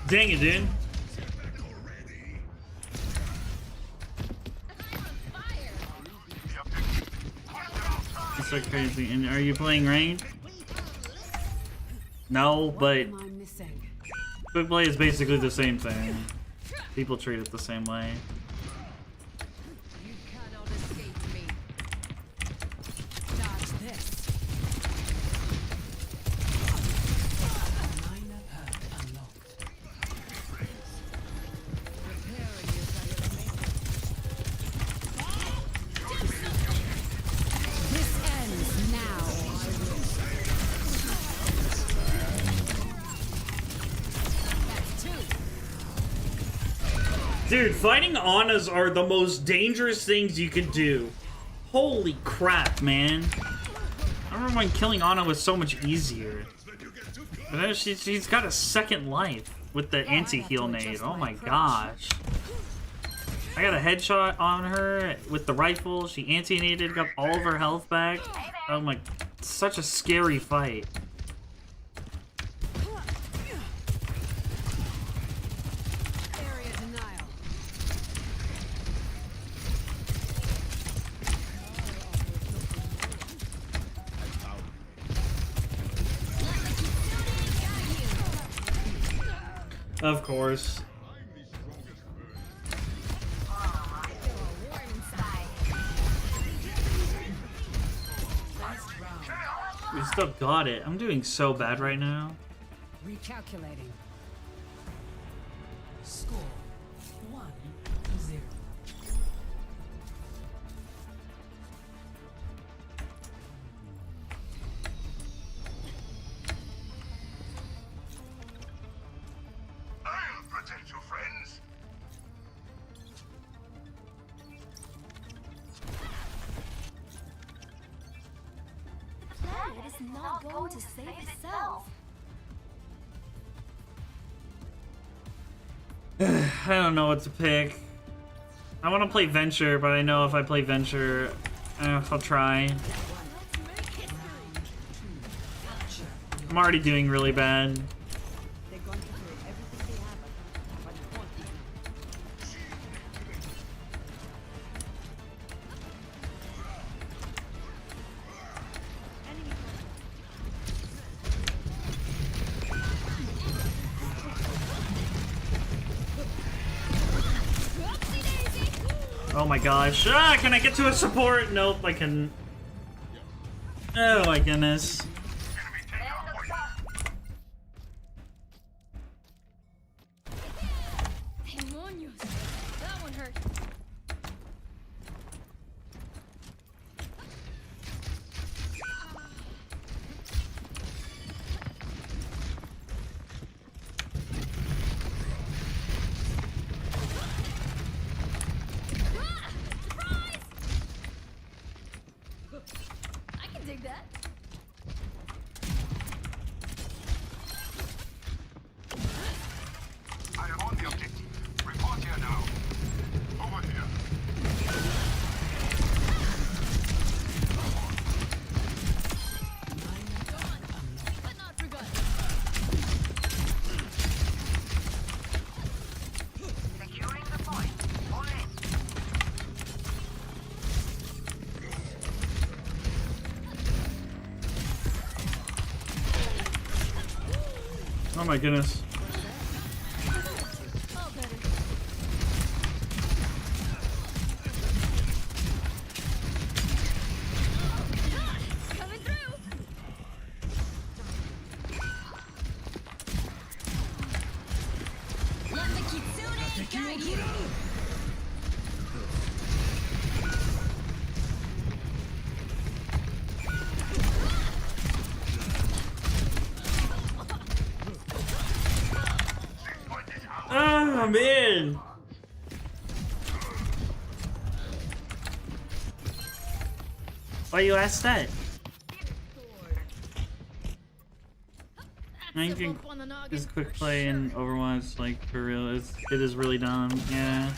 Dang it, dude. It's so crazy. And are you playing ranked? No, but Am I missing? quick play is basically the same thing. People treat it the same way. You cannot escape me. Dodge this. Minor perk unlocked. Preparing you for your making. This ends now. That's two. Dude, fighting Annas are the most dangerous things you could do. Holy crap, man. I remember when killing Anna was so much easier. But now she's got a second life with the anti-heal nade. Oh my gosh. I got a headshot on her with the rifle. She anti-naded, got all of her health back. Oh my, such a scary fight. Area denial. Of course. We still got it. I'm doing so bad right now. Recalculating. Score 1-0. I'll protect you, friends. The planet is not going to save itself. I don't know what to pick. I want to play Venture, but I know if I play Venture, I'll try. Let's make history. I'm already doing really bad. They're going to throw everything they have at the point now. Enemy Oh my gosh. Ah, can I get to a support? Nope, I couldn't. Oh my goodness. Demonios. That one hurt. Ah! Surprise! I can dig that. I am on the objective. Report here now. Over here. But not forgotten. Securing the point. Pull in. Oh my goodness. All better. Coming through. Let the kitsune guide you. Oh man. Why you asked that? I That's a think bump on the noggin this quick for play in sure. Overwatch, like for real, it is really dumb. Yeah,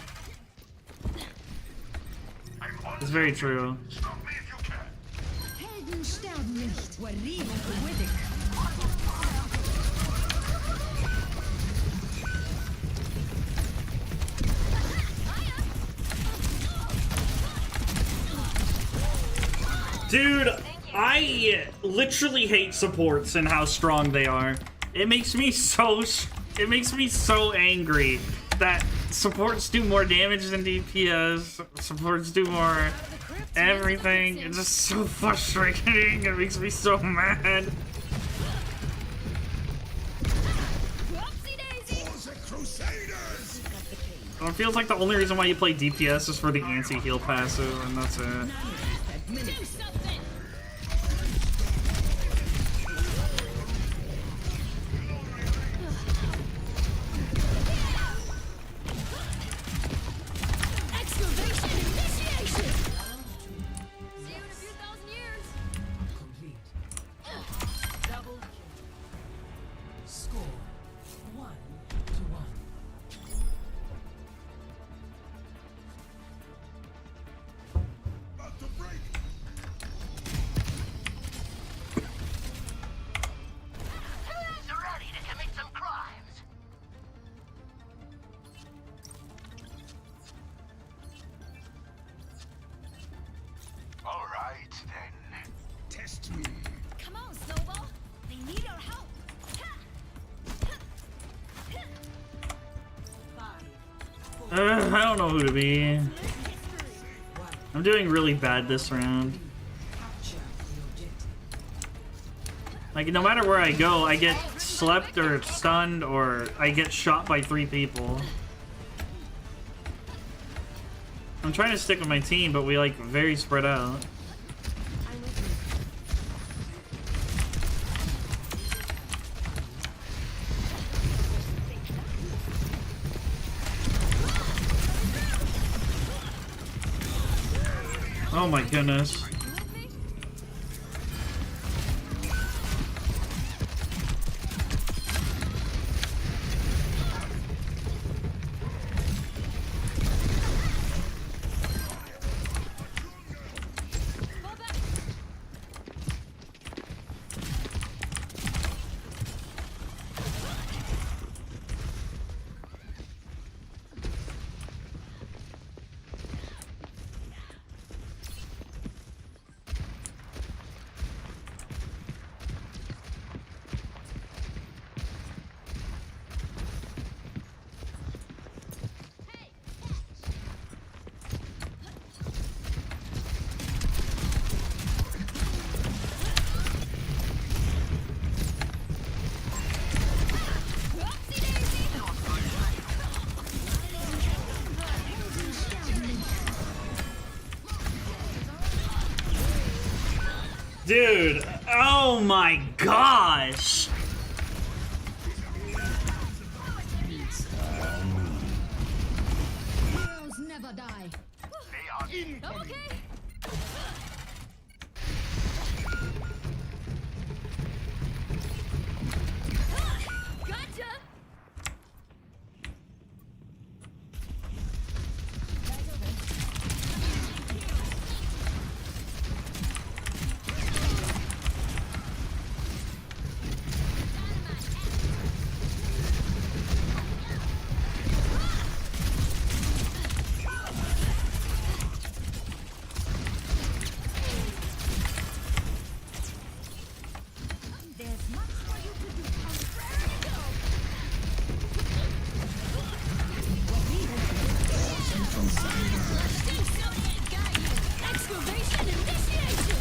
it's very true. Stop me if you can. Helden sterben nicht. وريهم قوتك. Dude, I literally hate supports and how strong they are. It makes me so angry that supports do more damage than DPS. Supports do more everything. It's just so frustrating. It makes me so mad. Whoopsie daisy. For the Crusaders! Well, it feels like the only reason why you play DPS is for the anti-heal passive, and that's it. Do something. Excavation initiation. See you in a few thousand years. Complete. Double kill. Score 1-1. About to break! Who's ready to commit some crimes? All right, then. Test me. Come on, Snowball. They need our help. I don't know who to be. I'm doing really bad this round. Capture the objective. Like, no matter where I go, I get slept or stunned or I get shot by 3 people. I'm trying to stick with my team, but we like very spread out. Oh my goodness. Dude, oh my gosh! Heroes never die. Okay. Gotcha. There's much for you to do. I'm ready to go. Excavation initiation.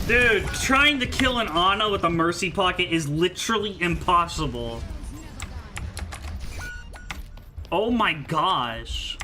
Dude, trying to kill an Ana with a Mercy Pocket is literally impossible. Oh my gosh.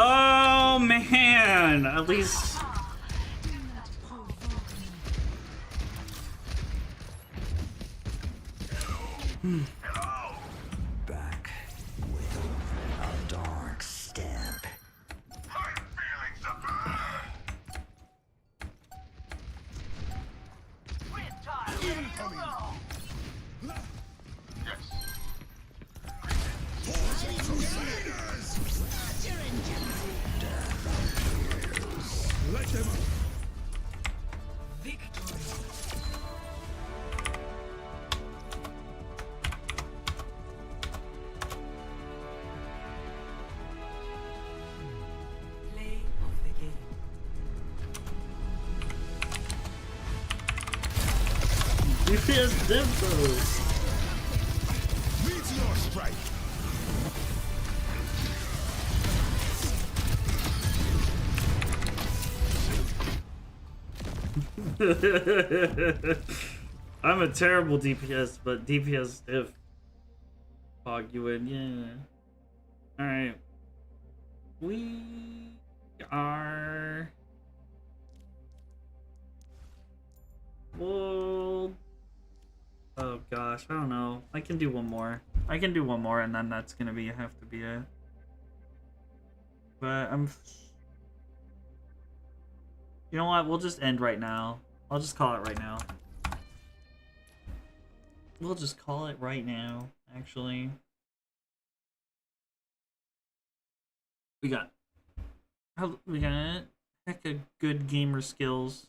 Oh man, at least. Back with a dark stamp. Hurt feelings of Let them up. Victory. Play of the game. DPS Dimples. Meteor strike. I'm a terrible DPS, but DPS if fog you in, yeah. Alright. We are well, oh gosh, I don't know. I can do one more. I can do one more and then that's gonna have to be it. But you know what? We'll just end right now. I'll just call it right now. We'll just call it right now, actually. We got hecka good gamer skills.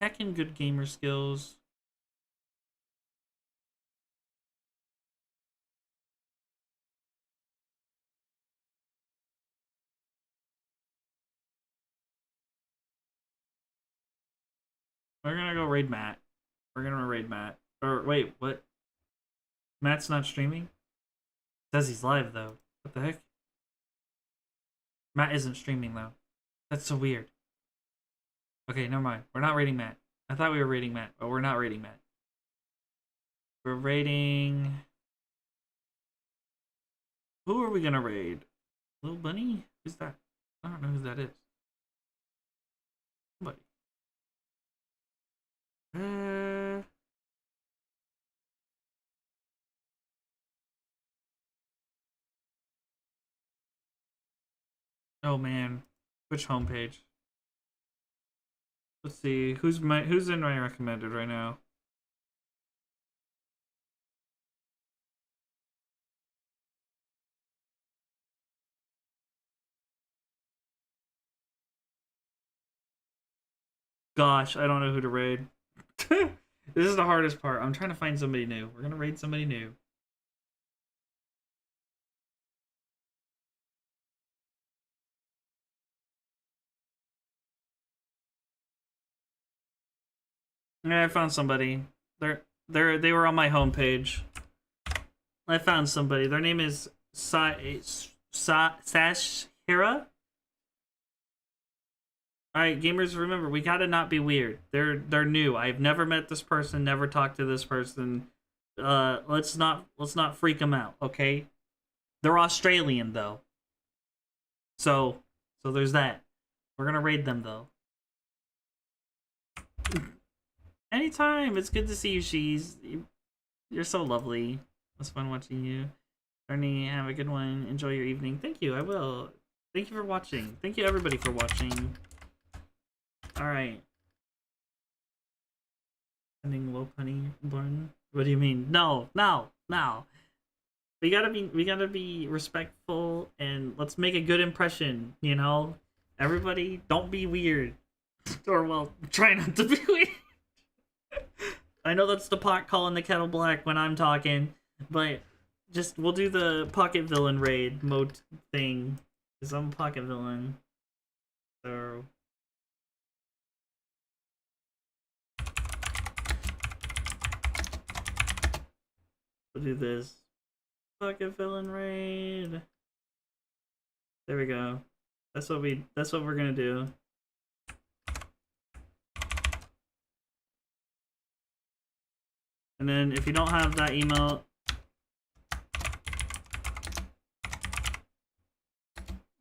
Heckin' good gamer skills. We're gonna go raid Matt. We're gonna raid Matt. Or wait, what? Matt's not streaming? Says he's live though. What the heck? Matt isn't streaming though. That's so weird. Okay, never mind. We're not raiding Matt. I thought we were raiding Matt, but we're not raiding Matt. We're raiding. Who are we gonna raid? Little Bunny? Who's that? I don't know who that is. Somebody. Oh man, which homepage? Let's see who's in my recommended right now. Gosh, I don't know who to raid. This is the hardest part. I'm trying to find somebody new. We're gonna raid somebody new. Yeah, I found somebody. They were on my homepage. I found somebody. Their name is Sashira. Alright, gamers, remember, we gotta not be weird. They're new. I've never met this person, never talked to this person. Let's not freak them out, okay? They're Australian though. So there's that. We're gonna raid them though. Anytime. It's good to see you, She's. You're so lovely. It was fun watching you. Ernie, have a good one. Enjoy your evening. Thank you, I will. Thank you for watching. Thank you everybody for watching. Alright. Sending low honey bun. What do you mean? No. We gotta be respectful and let's make a good impression, you know? Everybody, don't be weird. Or well, try not to be weird. I know that's the pot calling the kettle black when I'm talking, but just we'll do the pocket villain raid mode thing. Cause I'm a pocket villain. So we'll do this. Pocket villain raid. There we go. That's what we're gonna do. And then if you don't have that email,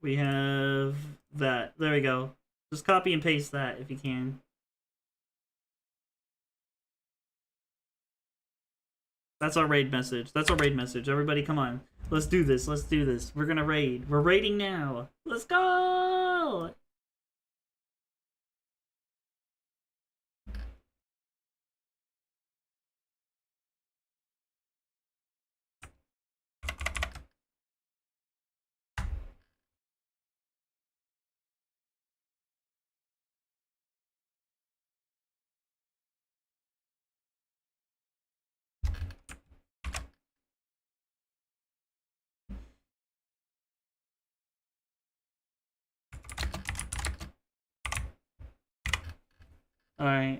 we have that. There we go. Just copy and paste that if you can. That's our raid message. Everybody come on. Let's do this. We're gonna raid. We're raiding now. Let's go! Alright.